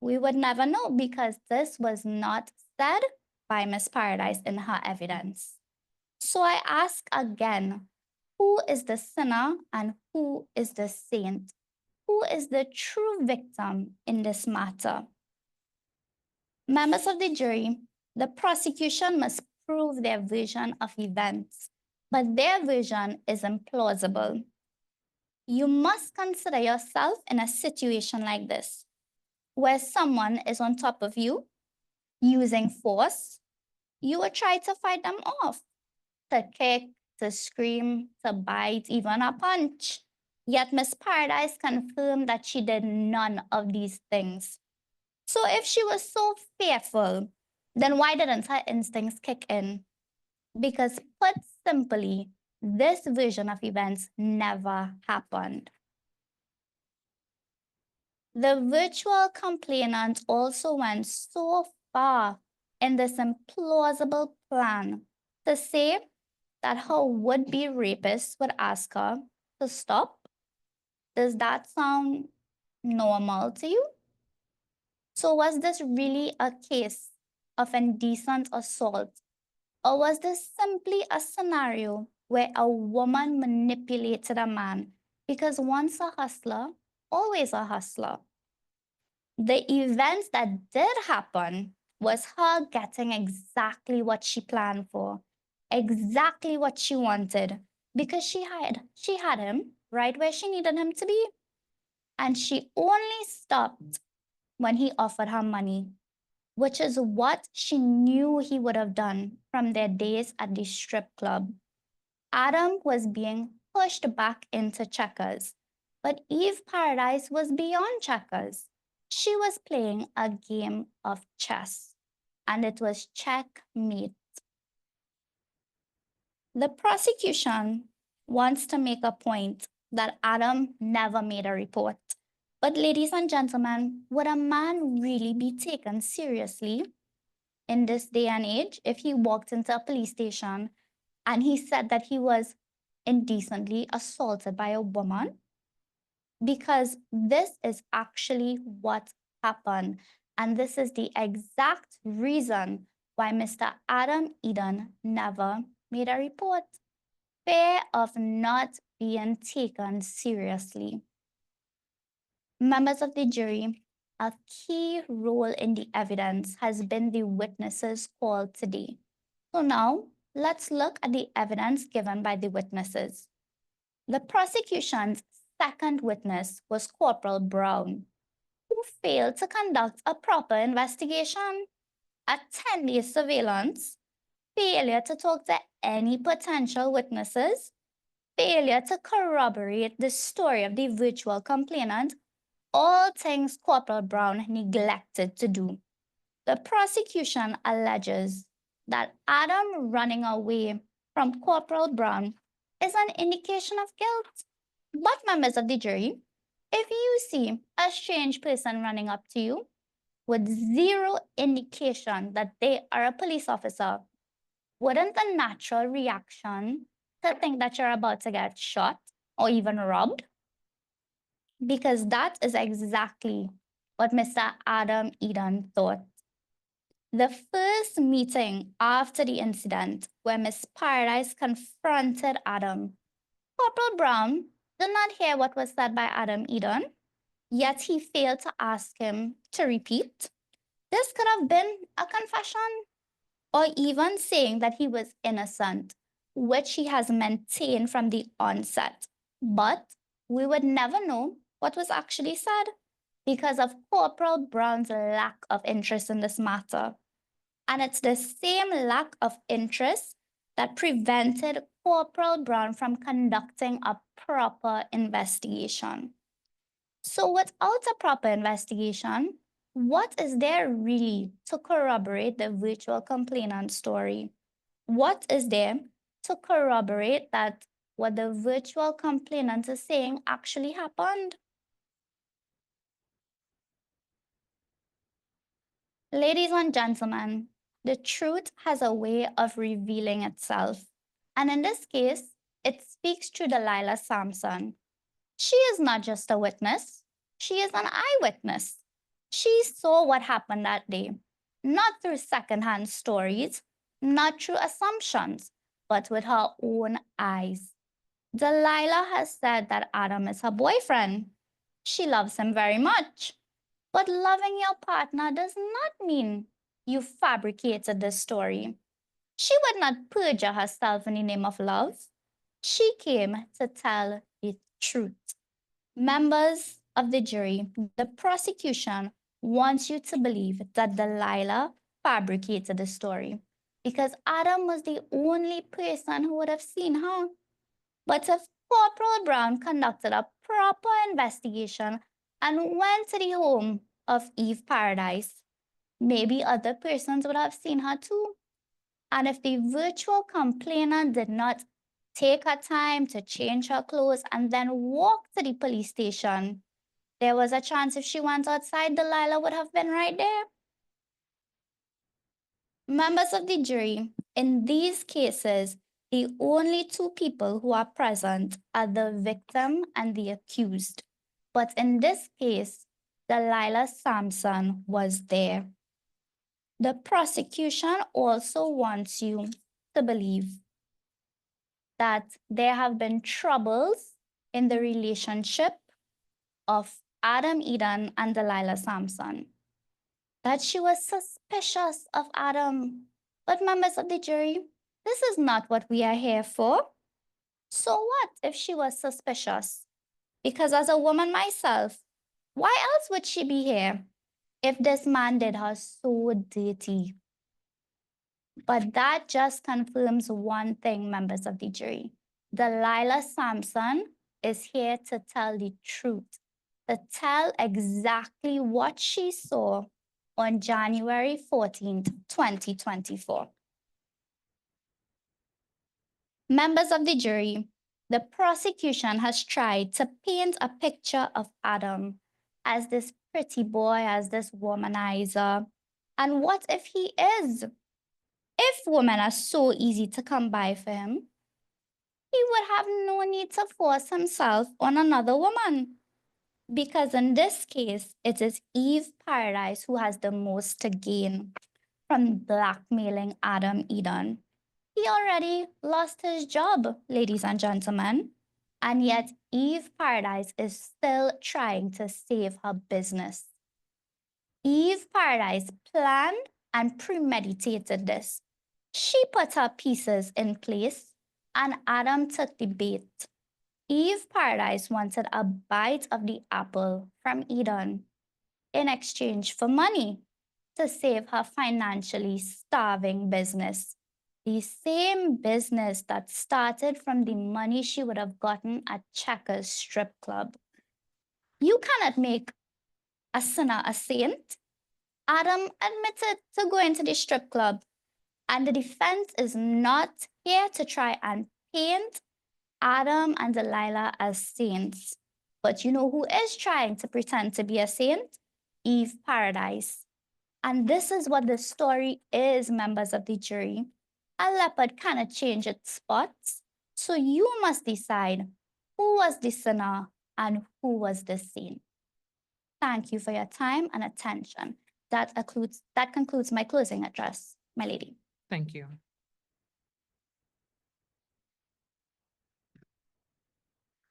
We would never know because this was not said by Miss Paradise in her evidence. So I ask again, who is the sinner and who is the saint? Who is the true victim in this matter? Members of the jury, the prosecution must prove their version of events but their version is implausible. You must consider yourself in a situation like this, where someone is on top of you, using force. You would try to fight them off, to kick, to scream, to bite, even a punch. Yet Miss Paradise confirmed that she did none of these things. So if she was so fearful, then why didn't her instincts kick in? Because put simply, this version of events never happened. The virtual complainant also went so far in this implausible plan to say that her would-be rapist would ask her to stop. Does that sound normal to you? So was this really a case of indecent assault? Or was this simply a scenario where a woman manipulated a man? Because once a hustler, always a hustler. The events that did happen was her getting exactly what she planned for, exactly what she wanted, because she had him right where she needed him to be. And she only stopped when he offered her money, which is what she knew he would have done from their days at the strip club. Adam was being pushed back into checkers, but Eve Paradise was beyond checkers. She was playing a game of chess, and it was checkmate. The prosecution wants to make a point that Adam never made a report. But ladies and gentlemen, would a man really be taken seriously in this day and age if he walked into a police station and he said that he was indecently assaulted by a woman? Because this is actually what happened. And this is the exact reason why Mr. Adam Eden never made a report. Fear of not being taken seriously. Members of the jury, a key role in the evidence has been the witnesses called today. So now, let's look at the evidence given by the witnesses. The prosecution's second witness was Corporal Brown, who failed to conduct a proper investigation, attend the surveillance, failure to talk to any potential witnesses, failure to corroborate the story of the virtual complainant, all things Corporal Brown neglected to do. The prosecution alleges that Adam running away from Corporal Brown is an indication of guilt. But members of the jury, if you see a strange person running up to you with zero indication that they are a police officer, wouldn't the natural reaction to think that you're about to get shot or even robbed? Because that is exactly what Mr. Adam Eden thought. The first meeting after the incident where Miss Paradise confronted Adam, Corporal Brown did not hear what was said by Adam Eden, yet he failed to ask him to repeat. This could have been a confession or even saying that he was innocent, which he has maintained from the onset. But we would never know what was actually said because of Corporal Brown's lack of interest in this matter. And it's the same lack of interest that prevented Corporal Brown from conducting a proper investigation. So without a proper investigation, what is there really to corroborate the virtual complainant story? What is there to corroborate that what the virtual complainant is saying actually happened? Ladies and gentlemen, the truth has a way of revealing itself. And in this case, it speaks to Delilah Sampson. She is not just a witness, she is an eyewitness. She saw what happened that day, not through secondhand stories, not through assumptions, but with her own eyes. Delilah has said that Adam is her boyfriend. She loves him very much. But loving your partner does not mean you fabricated this story. She would not perjure herself in the name of love. She came to tell the truth. Members of the jury, the prosecution wants you to believe that Delilah fabricated the story because Adam was the only person who would have seen her. But if Corporal Brown conducted a proper investigation and went to the home of Eve Paradise, maybe other persons would have seen her too. And if the virtual complainant did not take her time to change her clothes and then walk to the police station, there was a chance if she went outside, Delilah would have been right there. Members of the jury, in these cases, the only two people who are present are the victim and the accused. But in this case, Delilah Sampson was there. The prosecution also wants you to believe that there have been troubles in the relationship of Adam Eden and Delilah Sampson, that she was suspicious of Adam. But members of the jury, this is not what we are here for. So what if she was suspicious? Because as a woman myself, why else would she be here if this man did her so dirty? But that just confirms one thing, members of the jury. Delilah Sampson is here to tell the truth, to tell exactly what she saw on January 14th, 2024. Members of the jury, the prosecution has tried to paint a picture of Adam as this pretty boy, as this womanizer. And what if he is? If women are so easy to come by for him, he would have no need to force himself on another woman. Because in this case, it is Eve Paradise who has the most to gain from blackmailing Adam Eden. He already lost his job, ladies and gentlemen, and yet Eve Paradise is still trying to save her business. Eve Paradise planned and premeditated this. She put her pieces in place, and Adam took the bait. Eve Paradise wanted a bite of the apple from Eden in exchange for money to save her financially starving business. The same business that started from the money she would have gotten at Checkers strip club. You cannot make a sinner a saint. Adam admitted to going to the strip club, and the defense is not here to try and paint Adam and Delilah as saints. But you know who is trying to pretend to be a saint? Eve Paradise. And this is what the story is, members of the jury. A leopard cannot change its spots. So you must decide who was the sinner and who was the saint. Thank you for your time and attention. That concludes my closing address, my lady. Thank you.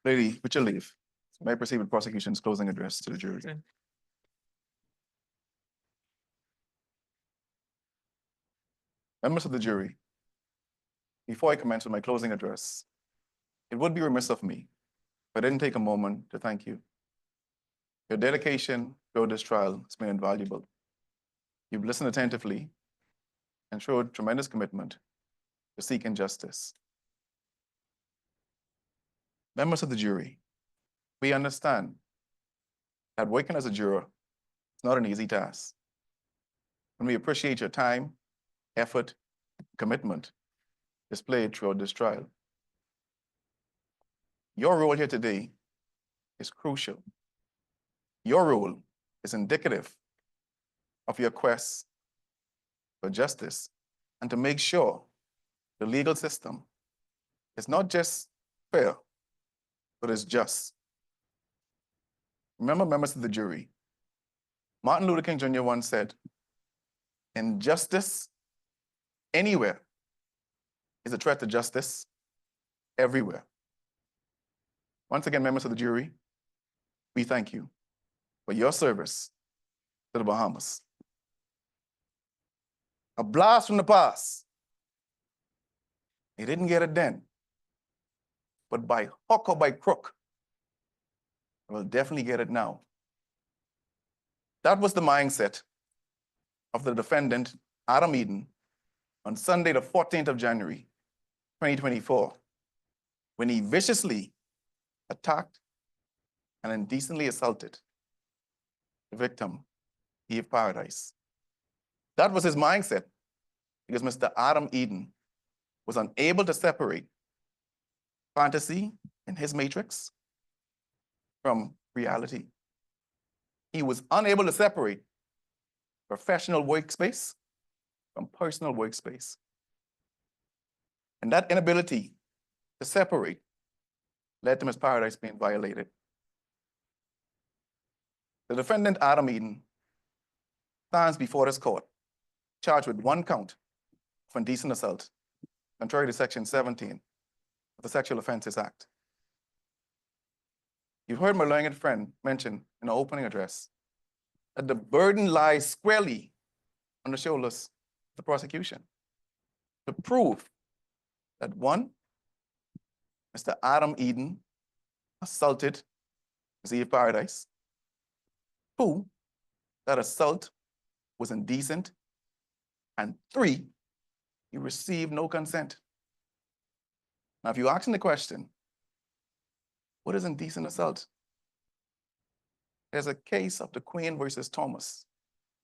Lady, with your leave, may I proceed with prosecution's closing address to the jury? Good. Members of the jury, before I commence with my closing address, it would be remiss of me if I didn't take a moment to thank you. Your dedication throughout this trial has been invaluable. You've listened attentively and showed tremendous commitment to seeking justice. Members of the jury, we understand that working as a juror is not an easy task. And we appreciate your time, effort, commitment displayed throughout this trial. Your role here today is crucial. Your role is indicative of your quest for justice and to make sure the legal system is not just fair, but is just. Remember, members of the jury, Martin Luther King Jr. once said, injustice anywhere is a threat to justice everywhere. Once again, members of the jury, we thank you for your service to the Bahamas. A blast from the past He didn't get it then. But by hook or by crook, I will definitely get it now. That was the mindset of the defendant, Adam Eden, on Sunday, the 14th of January, 2024, when he viciously attacked and indecently assaulted the victim, Eve Paradise. That was his mindset because Mr. Adam Eden was unable to separate fantasy in his matrix from reality. He was unable to separate professional workspace from personal workspace. And that inability to separate led to Ms. Paradise being violated. The defendant, Adam Eden, stands before this court, charged with 1 count of indecent assault, contrary to Section 17 of the Sexual Offences Act. You've heard my learned friend mention in the opening address that the burden lies squarely on the shoulders of the prosecution to prove that 1, Mr. Adam Eden assaulted Ms. Eve Paradise. 2, that assault was indecent. And 3, he received no consent. Now, if you're asking the question, what is indecent assault? There's a case of the Queen versus Thomas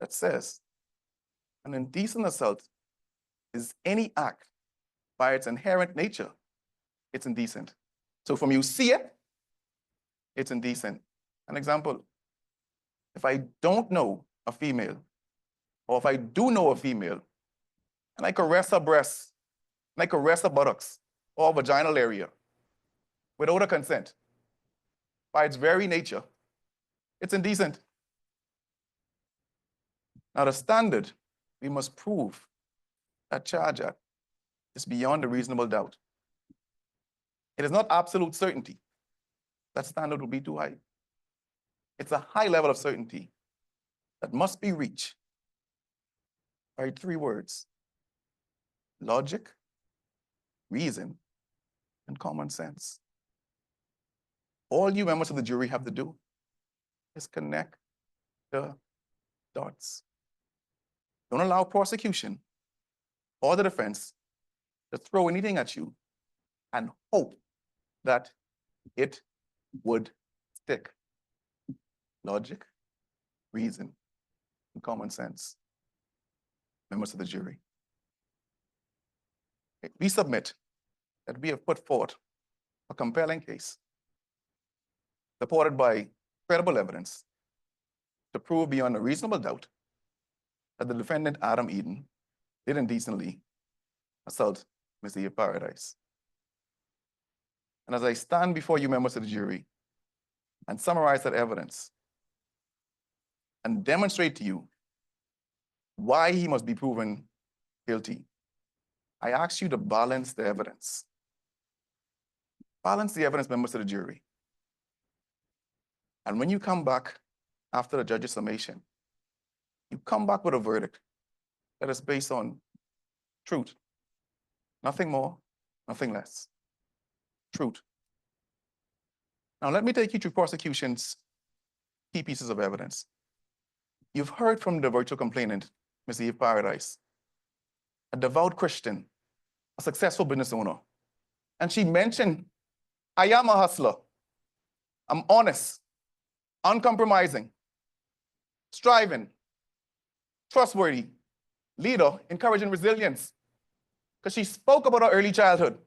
that says an indecent assault is any act by its inherent nature, it's indecent. So from you see it, it's indecent. An example, if I don't know a female, or if I do know a female, and I caress her breasts, and I caress her buttocks, or vaginal area, without her consent, by its very nature, it's indecent. Now the standard we must prove that charge at is beyond a reasonable doubt. It is not absolute certainty. That standard will be too high. It's a high level of certainty that must be reached by 3 words: logic, reason, and common sense. All you members of the jury have to do is connect the dots. Don't allow prosecution or the defense to throw anything at you and hope that it would stick. Logic, reason, and common sense. Members of the jury. We submit that we have put forth a compelling case supported by credible evidence to prove beyond a reasonable doubt that the defendant, Adam Eden, did indecently assault Ms. Eve Paradise. And as I stand before you, members of the jury, and summarize that evidence and demonstrate to you why he must be proven guilty, I ask you to balance the evidence. Balance the evidence, members of the jury. And when you come back after the judge's summation, you come back with a verdict that is based on truth. Nothing more, nothing less. Truth. Now let me take you through prosecution's key pieces of evidence. You've heard from the virtual complainant, Ms. Eve Paradise, a devout Christian, a successful business owner. And she mentioned, I am a hustler. I'm honest, uncompromising, striving, trustworthy, leader, encouraging resilience. Because she spoke about her early childhood.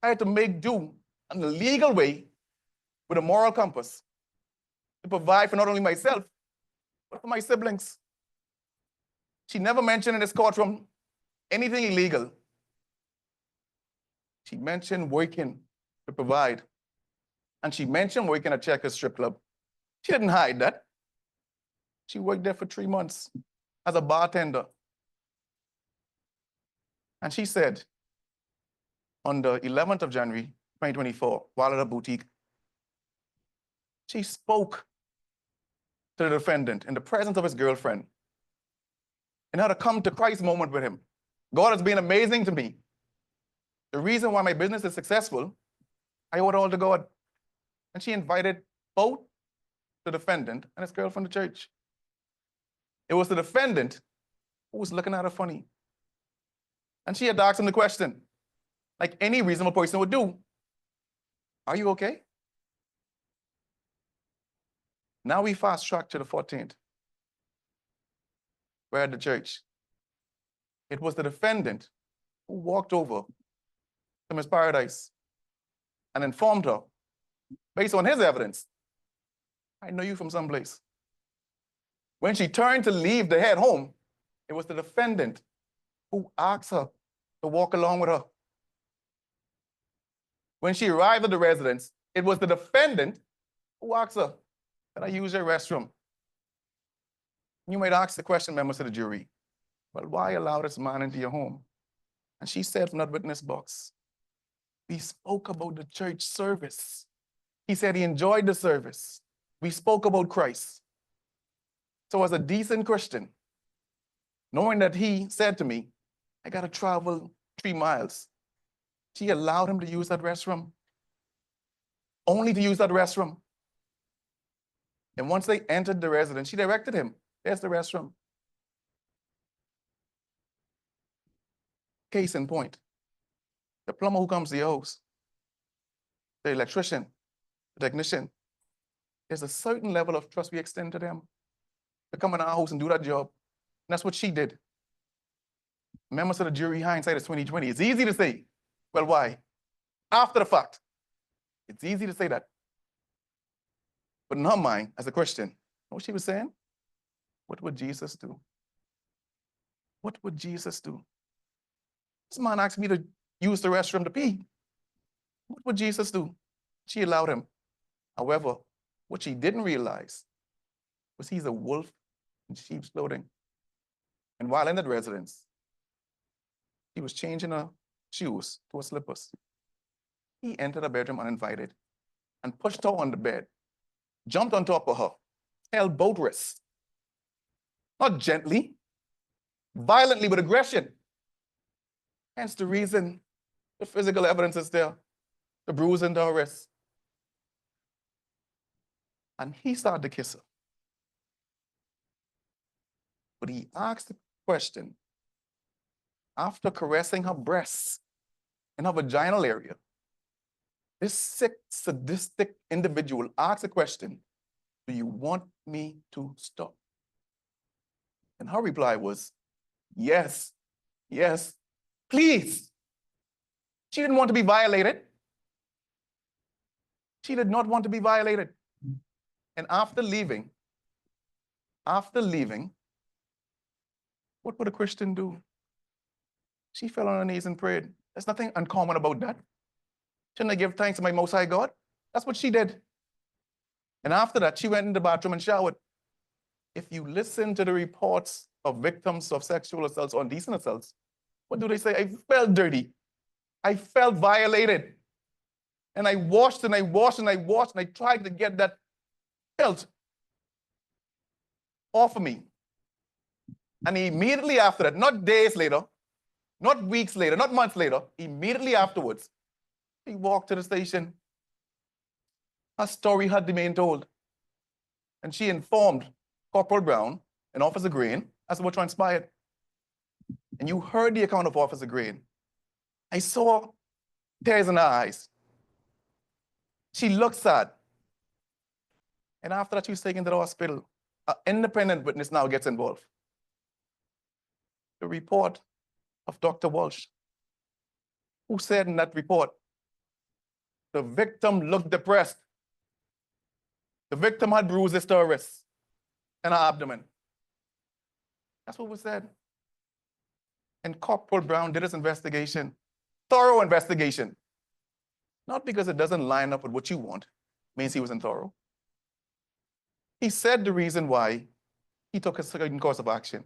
I had to make do in the legal way with a moral compass to provide for not only myself, but for my siblings. She never mentioned in this courtroom anything illegal. She mentioned working to provide. And she mentioned working at Checkers Strip Club. She didn't hide that. She worked there for 3 months as a bartender. And she said, on the 11th of January, 2024, while at a boutique, she spoke to the defendant in the presence of his girlfriend and had a come to Christ moment with him. God has been amazing to me. The reason why my business is successful, I owe it all to God. And she invited both the defendant and his girlfriend to church. It was the defendant who was looking at her funny. And she had asked him the question, like any reasonable person would do, are you okay? Now we fast track to the 14th. We're at the church. It was the defendant who walked over to Miss Paradise and informed her, based on his evidence, I know you from someplace. When she turned to leave to head home, it was the defendant who asked her to walk along with her. When she arrived at the residence, it was the defendant who asked her, can I use your restroom? You might ask the question, members of the jury, well, why allow this man into your home? And she said from that witness box, we spoke about the church service. He said he enjoyed the service. We spoke about Christ. So as a decent Christian, knowing that he said to me, I got to travel 3 miles, she allowed him to use that restroom. Only to use that restroom. And once they entered the residence, she directed him, there's the restroom. Case in point, the plumber who comes to your house, the electrician, the technician, there's a certain level of trust we extend to them to come in our house and do that job. And that's what she did. Members of the jury, hindsight is 2020. It's easy to say, well, why? After the fact, it's easy to say that. But in her mind, as a Christian, you know what she was saying? What would Jesus do? What would Jesus do? This man asked me to use the restroom to pee. What would Jesus do? She allowed him. However, what she didn't realize was he's a wolf in sheep's clothing. And while in that residence, he was changing her shoes to her slippers. He entered her bedroom uninvited and pushed her on the bed, jumped on top of her, held both wrists. Not gently, violently with aggression. Hence the reason the physical evidence is there, the bruise in her wrist. And he started to kiss her. But he asked the question, after caressing her breasts and her vaginal area, this sick, sadistic individual asked the question, do you want me to stop? And her reply was, yes, yes, please. She didn't want to be violated. She did not want to be violated. And after leaving, what would a Christian do? She fell on her knees and prayed. There's nothing uncommon about that. Shouldn't I give thanks to my Most High God? That's what she did. And after that, she went in the bathroom and showered. If you listen to the reports of victims of sexual assaults or indecent assaults, what do they say? I felt dirty. I felt violated. And I washed and I washed and I washed and I tried to get that filth off of me. And immediately after that, not days later, not weeks later, not months later, immediately afterwards, he walked to the station. Her story had been told. And she informed Corporal Brown and Officer Green as to what transpired. And you heard the account of Officer Green. I saw tears in her eyes. She looked sad. And after that, she was taken to the hospital. An independent witness now gets involved. The report of Dr. Walsh, who said in that report, the victim looked depressed. The victim had bruises to her wrists and her abdomen. That's what was said. And Corporal Brown did his investigation, thorough investigation. Not because it doesn't line up with what you want, means he wasn't thorough. He said the reason why he took a certain course of action.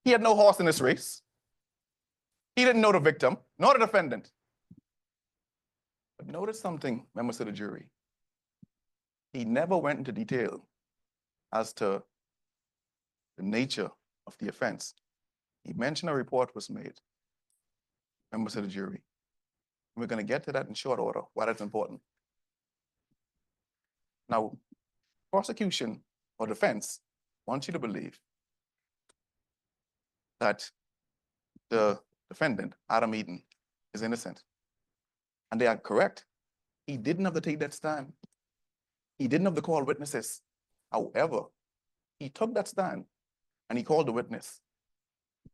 He had no horse in this race. He didn't know the victim, nor the defendant. But notice something, members of the jury. He never went into detail as to the nature of the offense. He mentioned a report was made. members of the jury. We're going to get to that in short order, why that's important. Now, prosecution or defense wants you to believe that the defendant, Adam Eden, is innocent. And they are correct. He didn't have to take that stand. He didn't have to call witnesses. However, he took that stand and he called the witness.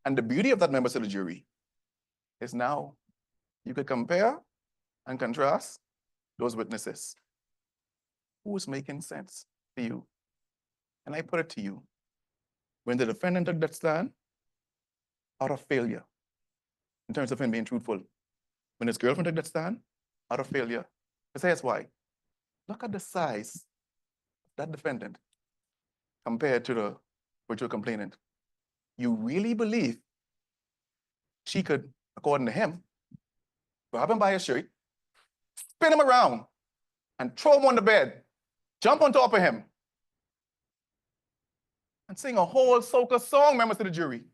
And the beauty of that, members of the jury, is now you could compare and contrast those witnesses. Who's making sense to you? And I put it to you, when the defendant took that stand, out of failure, in terms of him being truthful. When his girlfriend took that stand, out of failure. Let's say that's why. Look at the size of that defendant compared to the virtual complainant. You really believe she could, according to him, grab him by his shirt, spin him around, and throw him on the bed, jump on top of him, and sing a whole soca song, members of the jury.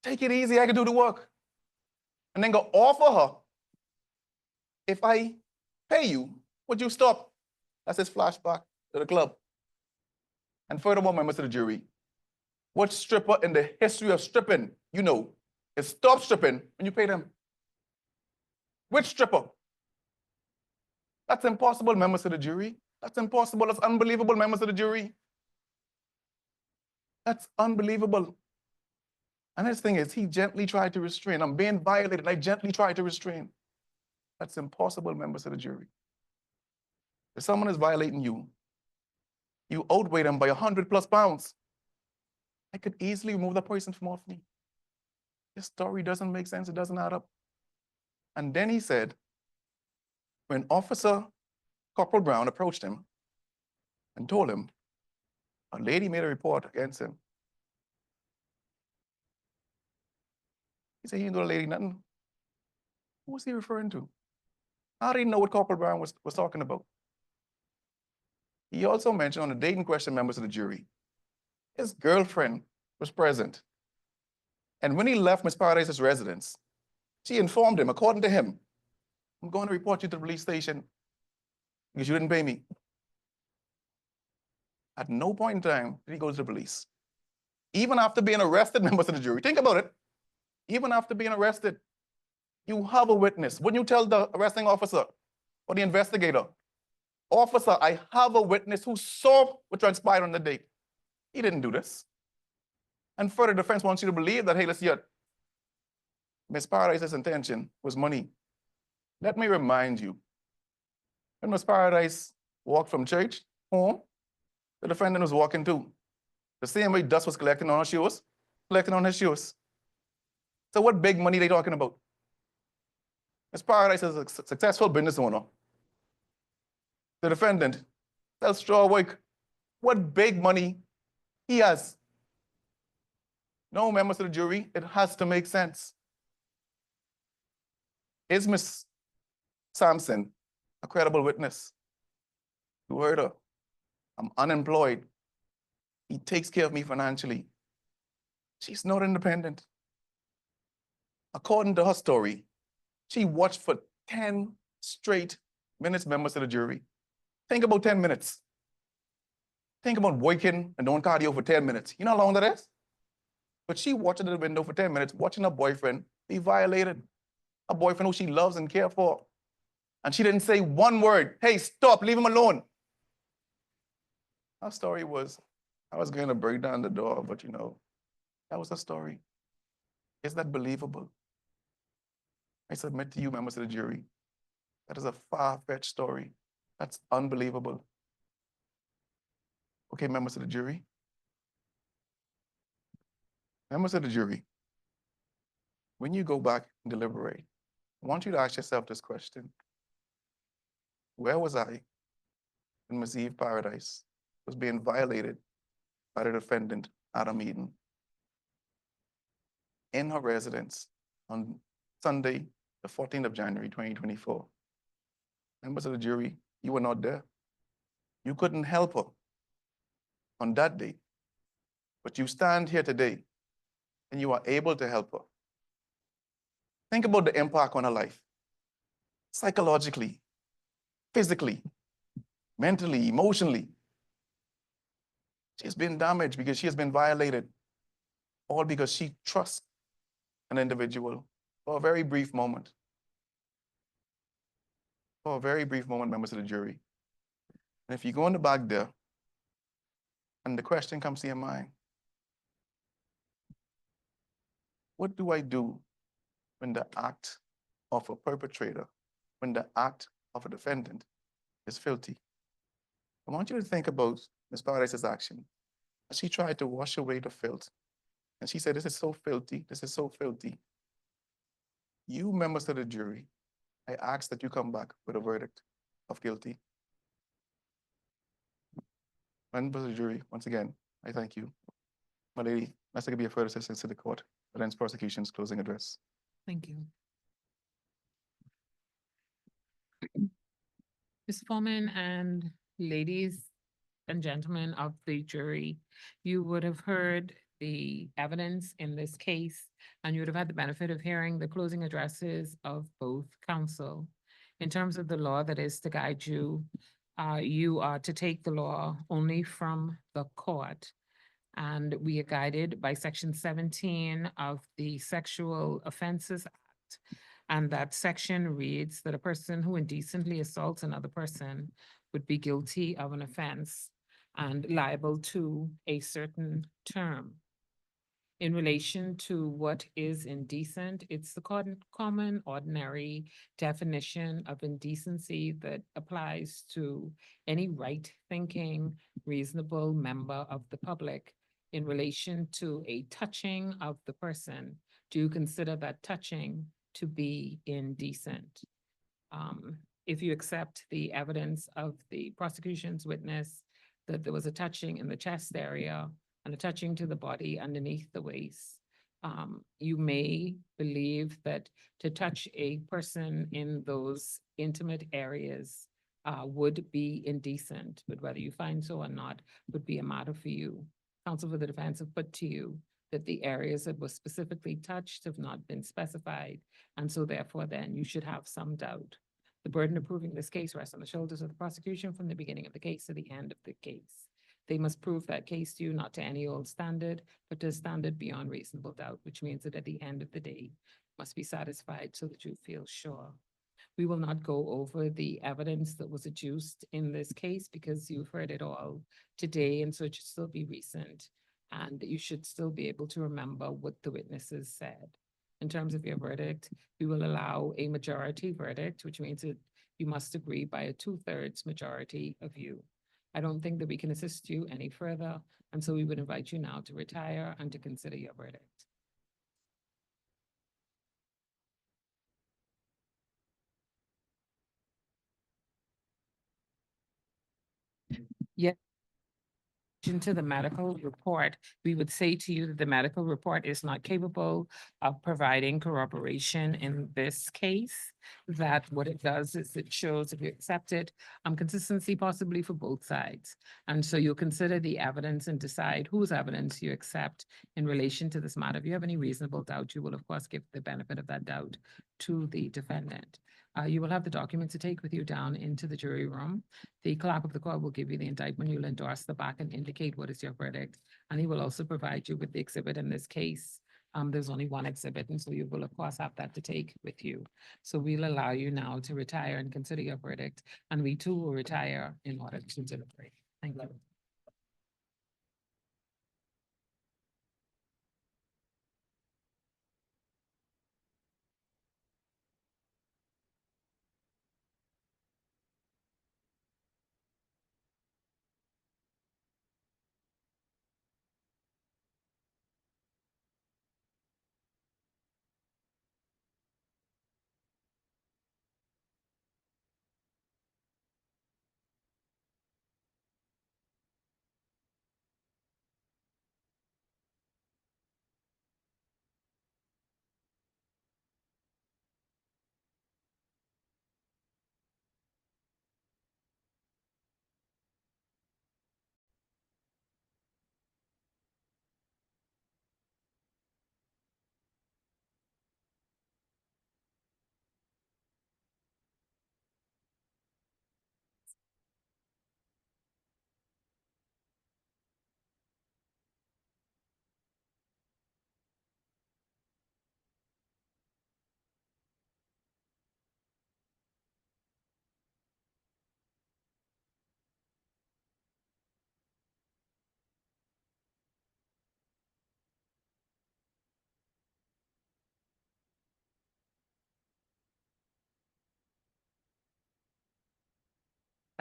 Take it easy, I can do the work. And then go offer her, if I pay you, would you stop? That's his flashback to the club. And furthermore, members of the jury, what stripper in the history of stripping, you know, is stop stripping when you pay them? Which stripper? That's impossible, members of the jury. That's impossible. That's unbelievable, members of the jury. That's unbelievable. And his thing is, he gently tried to restrain. I'm being violated. I gently tried to restrain. That's impossible, members of the jury. If someone is violating you, you outweigh them by 100+ pounds. I could easily remove that person from off me. This story doesn't make sense. It doesn't add up. And then he said, when Officer Corporal Brown approached him and told him a lady made a report against him, he said he didn't do the lady nothing. Who was he referring to? I didn't know what Corporal Brown was talking about. He also mentioned on the date in question, members of the jury, his girlfriend was present. And when he left Ms. Paradise's residence, she informed him, according to him, I'm going to report you to the police station because you didn't pay me. At no point in time did he go to the police. Even after being arrested, members of the jury, think about it. Even after being arrested, you have a witness. Wouldn't you tell the arresting officer or the investigator, officer, I have a witness who saw what transpired on the date. He didn't do this. And further, defense wants you to believe that, hey, let's hear it. Ms. Paradise's intention was money. Let me remind you, when Ms. Paradise walked from church home, the defendant was walking too. The same way dust was collecting on her shoes, collecting on his shoes. So what big money are they talking about? Ms. Paradise is a successful business owner. The defendant sells straw work. What big money he has? No, members of the jury, it has to make sense. Is Ms. Sampson a credible witness? You heard her. I'm unemployed. He takes care of me financially. She's not independent. According to her story, she watched for 10 straight minutes, members of the jury. Think about 10 minutes. Think about working and doing cardio for 10 minutes. You know how long that is? But she watched at the window for 10 minutes, watching her boyfriend be violated. A boyfriend who she loves and cares for. And she didn't say one word. Hey, stop, leave him alone. Her story was, I was going to break down the door, but you know, that was her story. Is that believable? I submit to you, members of the jury, that is a far-fetched story. That's unbelievable. Okay, members of the jury. Members of the jury, when you go back and deliberate, I want you to ask yourself this question. Where was I when Ms. Eve Paradise was being violated by the defendant, Adam Eden, in her residence on Sunday, the 14th of January, 2024? Members of the jury, you were not there. You couldn't help her on that day, but you stand here today and you are able to help her. Think about the impact on her life. Psychologically, physically, mentally, emotionally. She's been damaged because she has been violated, all because she trusts an individual for a very brief moment. For a very brief moment, members of the jury. And if you go in the back there, and the question comes to your mind, what do I do when the act of a perpetrator, when the act of a defendant is filthy? I want you to think about Ms. Paradise's action. She tried to wash away the filth. And she said, this is so filthy, this is so filthy. You members of the jury, I ask that you come back with a verdict of guilty. Members of the jury, once again, I thank you. My lady, let's give you a further assistance to the court. Against prosecution's closing address. Thank you. Mr. Foreman and ladies and gentlemen of the jury, you would have heard the evidence in this case, and you would have had the benefit of hearing the closing addresses of both counsel. In terms of the law that is to guide you, you are to take the law only from the court. And we are guided by Section 17 of the Sexual Offenses Act. And that section reads that a person who indecently assaults another person would be guilty of an offense and liable to a certain term. In relation to what is indecent, it's the common ordinary definition of indecency that applies to any right-thinking, reasonable member of the public. In relation to a touching of the person, do you consider that touching to be indecent? If you accept the evidence of the prosecution's witness that there was a touching in the chest area and a touching to the body underneath the waist, you may believe that to touch a person in those intimate areas would be indecent, but whether you find so or not would be a matter for you. Counsel for the defense have put to you that the areas that were specifically touched have not been specified, and so therefore then you should have some doubt. The burden of proving this case rests on the shoulders of the prosecution from the beginning of the case to the end of the case. They must prove that case to you not to any old standard, but to a standard beyond reasonable doubt, which means that at the end of the day, must be satisfied so that you feel sure. We will not go over the evidence that was adduced in this case because you've heard it all today, and so it should still be recent. And you should still be able to remember what the witnesses said. In terms of your verdict, we will allow a majority verdict, which means that you must agree by a 2/3 majority of you. I don't think that we can assist you any further, and so we would invite you now to retire and to consider your verdict. Yes. Into the medical report, we would say to you that the medical report is not capable of providing corroboration in this case. That what it does is it shows, if you accept it, consistency possibly for both sides. And so you'll consider the evidence and decide whose evidence you accept in relation to this matter. If you have any reasonable doubt, you will of course give the benefit of that doubt to the defendant. You will have the document to take with you down into the jury room. The clerk of the court will give you the indictment. You'll endorse the back and indicate what is your verdict. And he will also provide you with the exhibit in this case. There's only one exhibit, and so you will of course have that to take with you. So we'll allow you now to retire and consider your verdict, and we too will retire in order to deliberate. Thank you.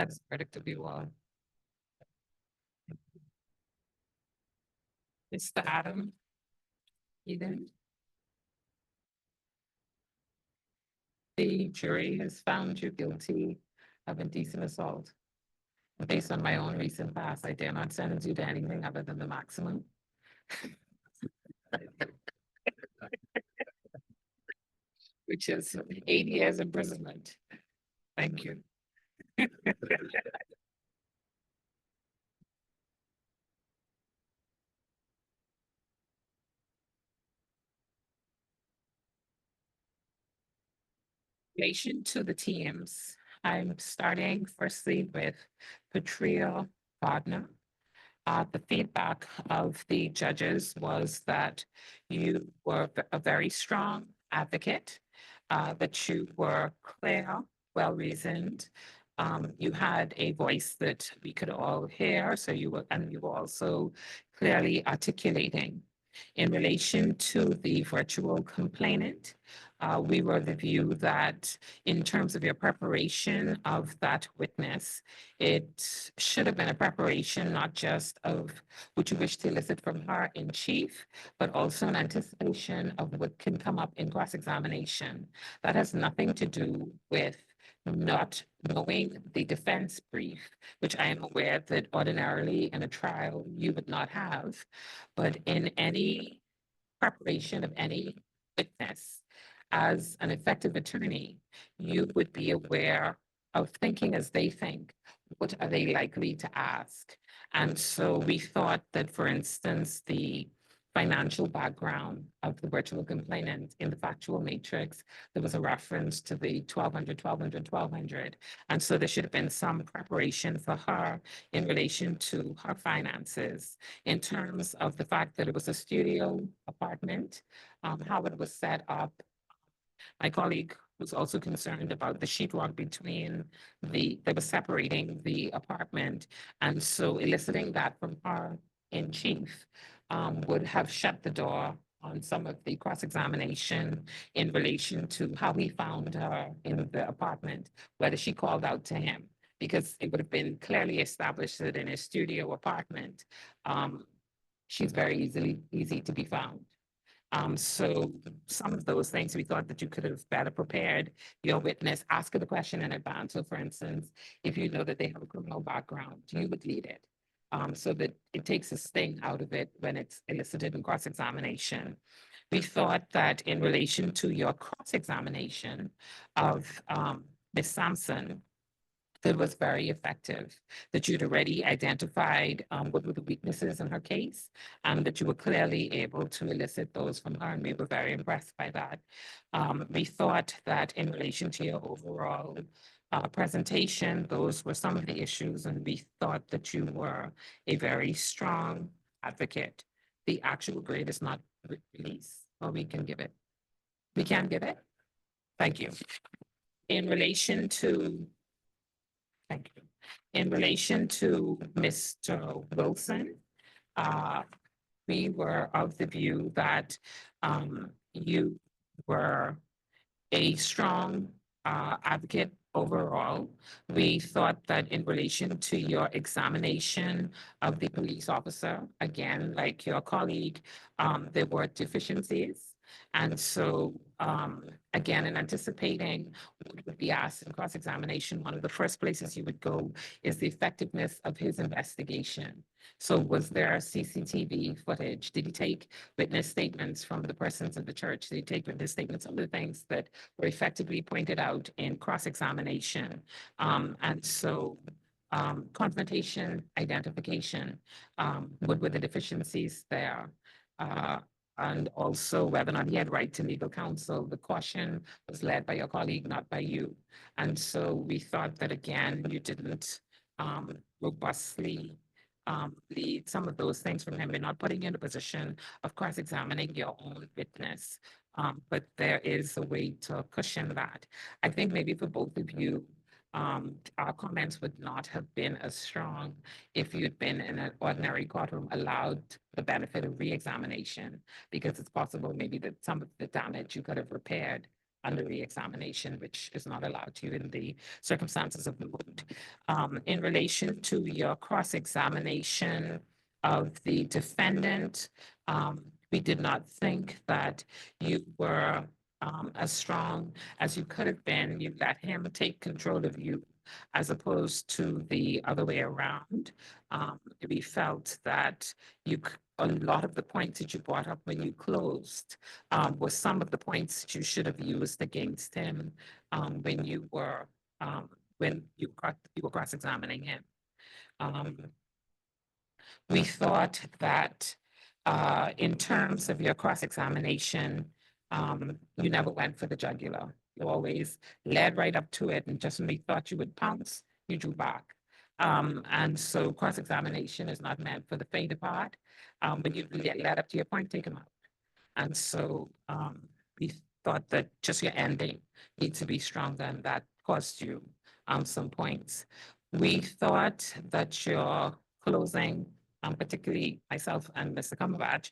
That's the verdict of you all. Mr. Adam? Eden? The jury has found you guilty of indecent assault. Based on my own recent past, I dare not sentence you to anything other than the maximum. Which is 8 years imprisonment. Thank you. Relation to the teams, I'm starting firstly with Patria Gardner. The feedback of the judges was that you were a very strong advocate, that you were clear, well-reasoned. You had a voice that we could all hear, so you were also clearly articulating. In relation to the virtual complainant, we were of the view that in terms of your preparation of that witness, it should have been a preparation not just of what you wish to elicit from her in chief, but also an anticipation of what can come up in cross-examination. That has nothing to do with not knowing the defense brief, which I am aware that ordinarily in a trial you would not have, but in any preparation of any witness, as an effective attorney, you would be aware of thinking as they think. What are they likely to ask? And so we thought that, for instance, the financial background of the virtual complainant in the factual matrix, there was a reference to the 1200. And so there should have been some preparation for her in relation to her finances, in terms of the fact that it was a studio apartment, how it was set up. My colleague was also concerned about the sheetrock between they were separating the apartment. And so eliciting that from her in chief would have shut the door on some of the cross-examination in relation to how he found her in the apartment, whether she called out to him, because it would have been clearly established that in a studio apartment, she's very easy to be found. So some of those things we thought that you could have better prepared your witness, ask her the question in advance. So for instance, if you know that they have a criminal background, you would lead it. So that it takes a sting out of it when it's elicited in cross-examination. We thought that in relation to your cross-examination of Ms. Sampson, that was very effective, that you'd already identified what were the weaknesses in her case, and that you were clearly able to elicit those from her, and we were very impressed by that. We thought that in relation to your overall presentation, those were some of the issues, and we thought that you were a very strong advocate. The actual grade is not released, or we can give it. We can give it? Thank you. In relation to Thank you. In relation to Mr. Wilson, we were of the view that you were a strong advocate overall. We thought that in relation to your examination of the police officer, again, like your colleague, there were deficiencies. And so, again, in anticipating what would be asked in cross-examination, one of the first places you would go is the effectiveness of his investigation. So was there CCTV footage? Did he take witness statements from the persons of the church? Did he take witness statements of the things that were effectively pointed out in cross-examination? And so confrontation, identification, what were the deficiencies there? And also whether or not he had right to legal counsel. The caution was led by your colleague, not by you. And so we thought that, again, you didn't robustly lead some of those things from him. We're not putting you in a position of cross-examining your own witness, but there is a way to cushion that. I think maybe for both of you, our comments would not have been as strong if you'd been in an ordinary courtroom, allowed the benefit of re-examination, because it's possible maybe that some of the damage you could have repaired under re-examination, which is not allowed to you in the circumstances of the moot. In relation to your cross-examination of the defendant, we did not think that you were as strong as you could have been. You let him take control of you as opposed to the other way around. We felt that a lot of the points that you brought up when you closed was some of the points that you should have used against him when you were cross-examining him. We thought that in terms of your cross-examination, you never went for the jugular. You always led right up to it, and just when we thought you would pounce, you drew back. And so cross-examination is not meant for the faint of heart. When you led up to your point, take them out. And so we thought that just your ending needs to be stronger, and that cost you some points. We thought that your closing, particularly myself and Mr. Cumberbatch,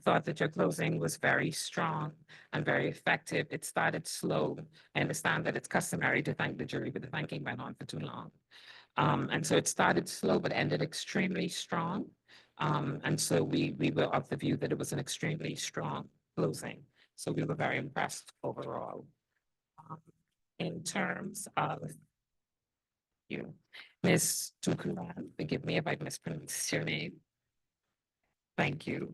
thought that your closing was very strong and very effective. It started slow. I understand that it's customary to thank the jury, but the thanking went on for too long. And so it started slow, but ended extremely strong. And so we were of the view that it was an extremely strong closing. So we were very impressed overall. In terms of you, Ms. Tukulan, forgive me if I mispronounced your name. Thank you.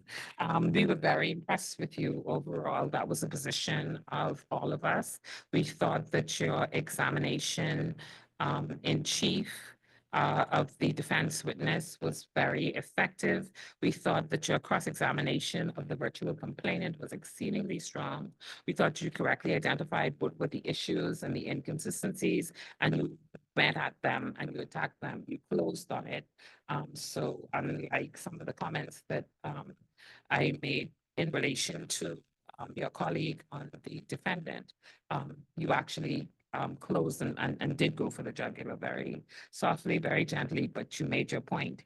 We were very impressed with you overall. That was a position of all of us. We thought that your examination in chief of the defense witness was very effective. We thought that your cross-examination of the virtual complainant was exceedingly strong. We thought you correctly identified what were the issues and the inconsistencies, and you went at them and you attacked them. You closed on it. So unlike some of the comments that I made in relation to your colleague on the defendant, you actually closed and did go for the jugular very softly, very gently, but you made your point.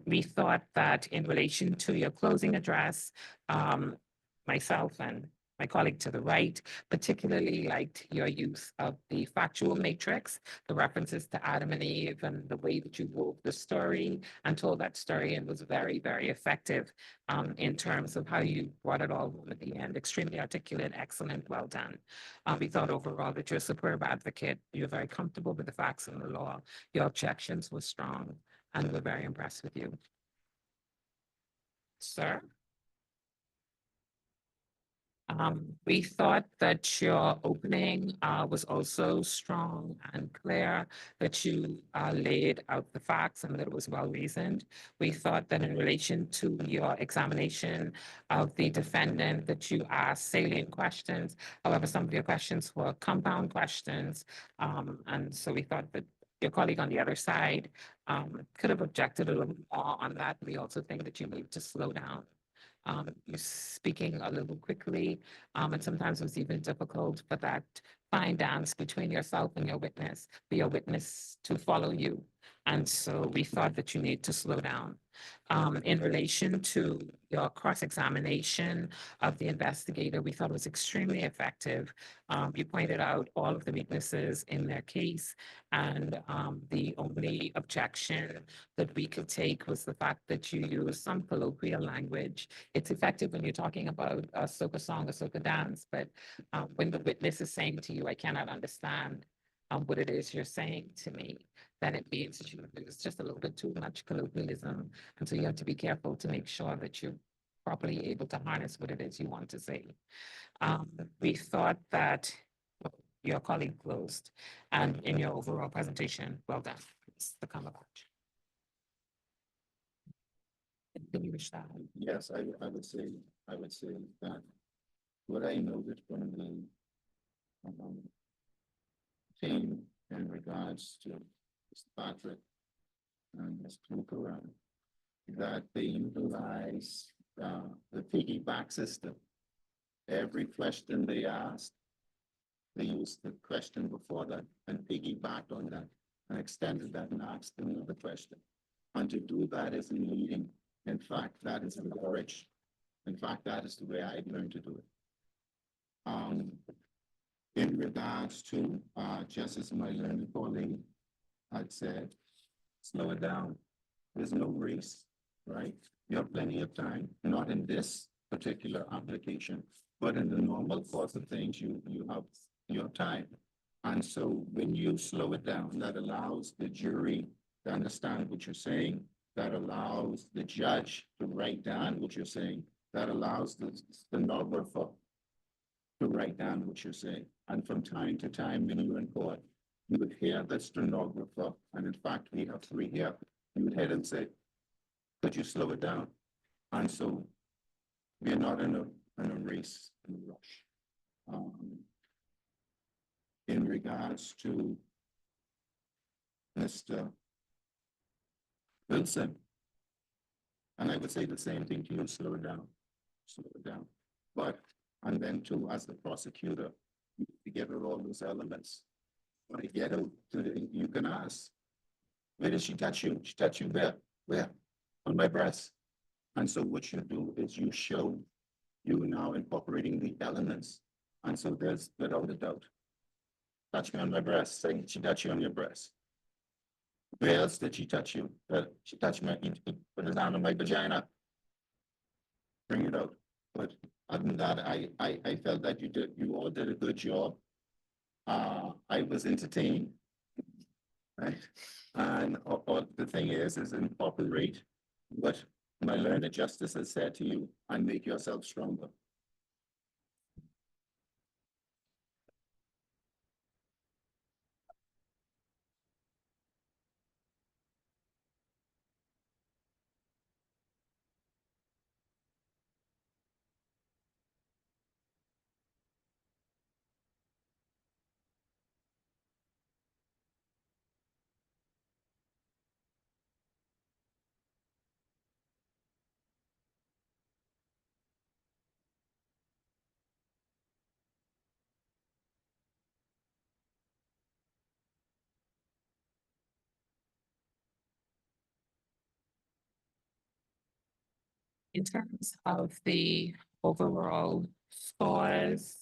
We thought that in relation to your closing address, myself and my colleague to the right particularly liked your use of the factual matrix, the references to Adam and Eve, and the way that you wove the story and told that story, and was very, very effective in terms of how you brought it all home at the end. Extremely articulate, excellent, well done. We thought overall that you're a superb advocate. You're very comfortable with the facts and the law. Your objections were strong, and we're very impressed with you. Sir? We thought that your opening was also strong and clear, that you laid out the facts and that it was well reasoned. We thought that in relation to your examination of the defendant, that you asked salient questions. However, some of your questions were compound questions. And so we thought that your colleague on the other side could have objected a little more on that. We also think that you need to slow down. You're speaking a little quickly, and sometimes it was even difficult for that fine dance between yourself and your witness, for your witness to follow you. And so we thought that you need to slow down. In relation to your cross-examination of the investigator, we thought it was extremely effective. You pointed out all of the weaknesses in their case, and the only objection that we could take was the fact that you use some colloquial language. It's effective when you're talking about a soca song, a soca dance, but when the witness is saying to you, I cannot understand what it is you're saying to me, then it means that it's just a little bit too much colloquialism. And so you have to be careful to make sure that you're properly able to harness what it is you want to say. We thought that your colleague closed, and in your overall presentation, well done, Mr. Cumberbatch. Can you wish that? Yes, I would say that what I noted from the team in regards to Mr. Patrick and Ms. Tukuran, that they utilize the piggyback system. Every question they asked, they used the question before that and piggybacked on that and extended that and asked another question. And to do that is leading. In fact, that is encouraged. In fact, that is the way I learned to do it. in regards to, just as my learned colleague had said, slow it down. There's no race, right? You have plenty of time, not in this particular application, but in the normal course of things, you have time. And so when you slow it down, that allows the jury to understand what you're saying, that allows the judge to write down what you're saying, that allows the stenographer to write down what you're saying. And from time to time, when you're in court, you would hear the stenographer, and in fact, we have three here, you would hear them say, could you slow it down? And so we're not in a race, in a rush. In regards to Mr. Wilson, and I would say the same thing to you, slow it down, slow it down. But, and then too, as the prosecutor, you together all those elements. When I get out to the, you can ask, where did she touch you? She touched you where? Where? On my breast. And so what you do is you show you now incorporating the elements. And so there's without a doubt. Touch me on my breast, saying she touched you on your breast. Where else did she touch you? She touched my, put it on my vagina. Bring it out. But other than that, I felt that you all did a good job. I was entertained. Right? And the thing is incorporate what my learned justice has said to you and make yourself stronger. In terms of the overall scores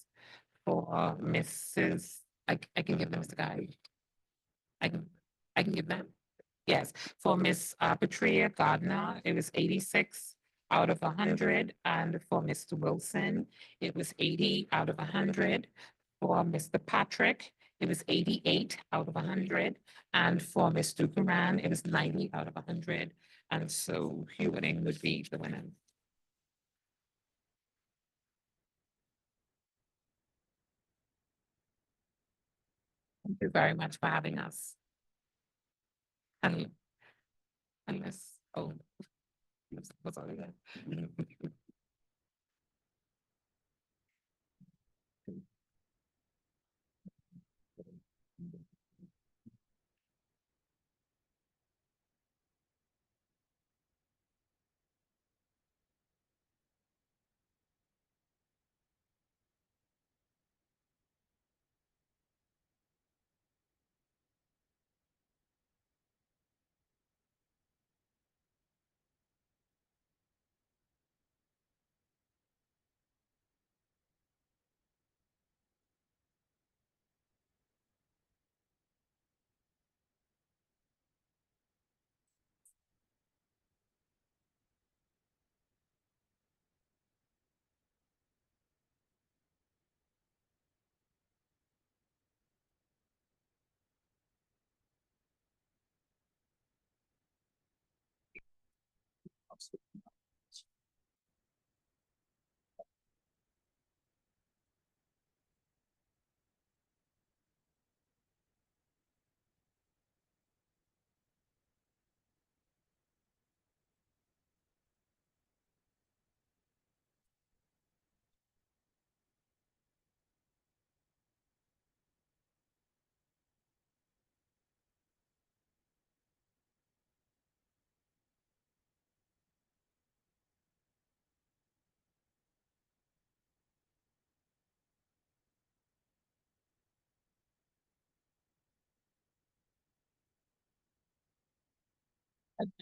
for Mrs., I can give them, Mr. Guy. I can give them. Yes, for Miss Patria Gardner, it was 86 out of 100, and for Mr. Wilson, it was 80 out of 100. For Mr. Patrick, it was 88 out of 100, and for Mr. Duran, it was 90 out of 100. And so Hewitting would be the winner. Thank you very much for having us. And unless, oh, what's all that?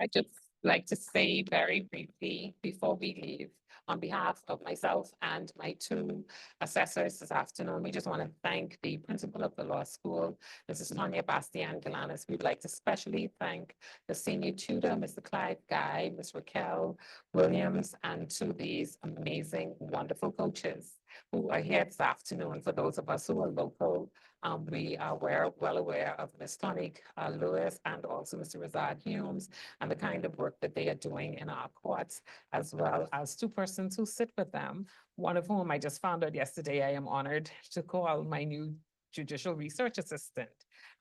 I just like to say very briefly before we leave, on behalf of myself and my two assessors this afternoon, we just want to thank the principal of the law school, Mrs. Tanya Bastian Galanis. We'd like to especially thank the senior tutor, Mr. Clive Guy, Ms. Raquel Williams, and to these amazing, wonderful coaches who are here this afternoon. For those of us who are local, we are well aware of Ms. Tonic Lewis and also Mr. Razad Humes and the kind of work that they are doing in our courts, as well as two persons who sit with them, one of whom I just found out yesterday I am honored to call my new judicial research assistant.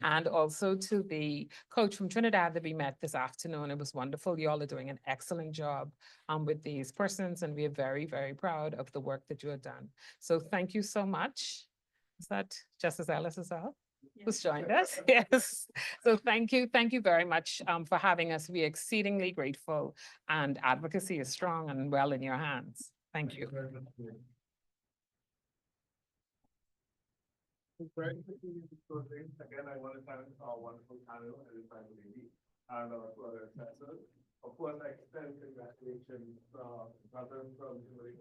And also to the coach from Trinidad that we met this afternoon. It was wonderful. You all are doing an excellent job with these persons, and we are very, very proud of the work that you have done. So thank you so much. Is that Justice Ellis as well? Who's joined us? Yes. So thank you very much for having us. We are exceedingly grateful, and advocacy is strong and well in your hands. Thank you. Again, I want to thank our wonderful panel and the private lady and our other assessors. Of course, I extend congratulations brothers from Kimberly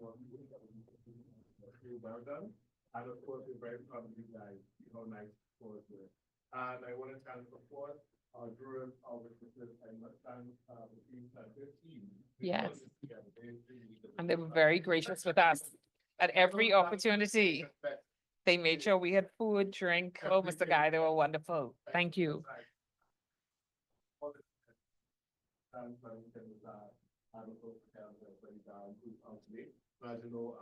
well done. And of course, we're very proud of you guys. How nice scores were. And I want to thank, of course, our jurors, our witnesses. I must thank the team at 15. Yes. And they were very gracious with us at every opportunity. They made sure we had food, drink. Oh, Mr. Guy, they were wonderful. Thank you. As you know,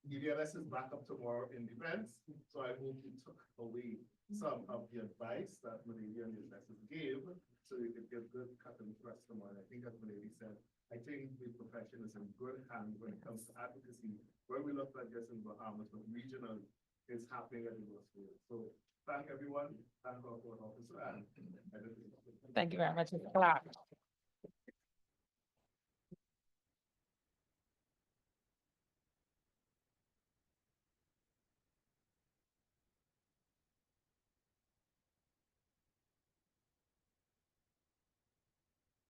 EVLS is back up tomorrow in defense, so I hope you took away some of the advice that Milady and the assessors gave, so you could give good cut and thrust tomorrow. I think as Milady said, I think the profession is in good hands when it comes to advocacy, where we look at just in Bahamas, but regional is happening at the law school. So thank everyone, thank our court officer, and Thank you very much, Mr. Clark.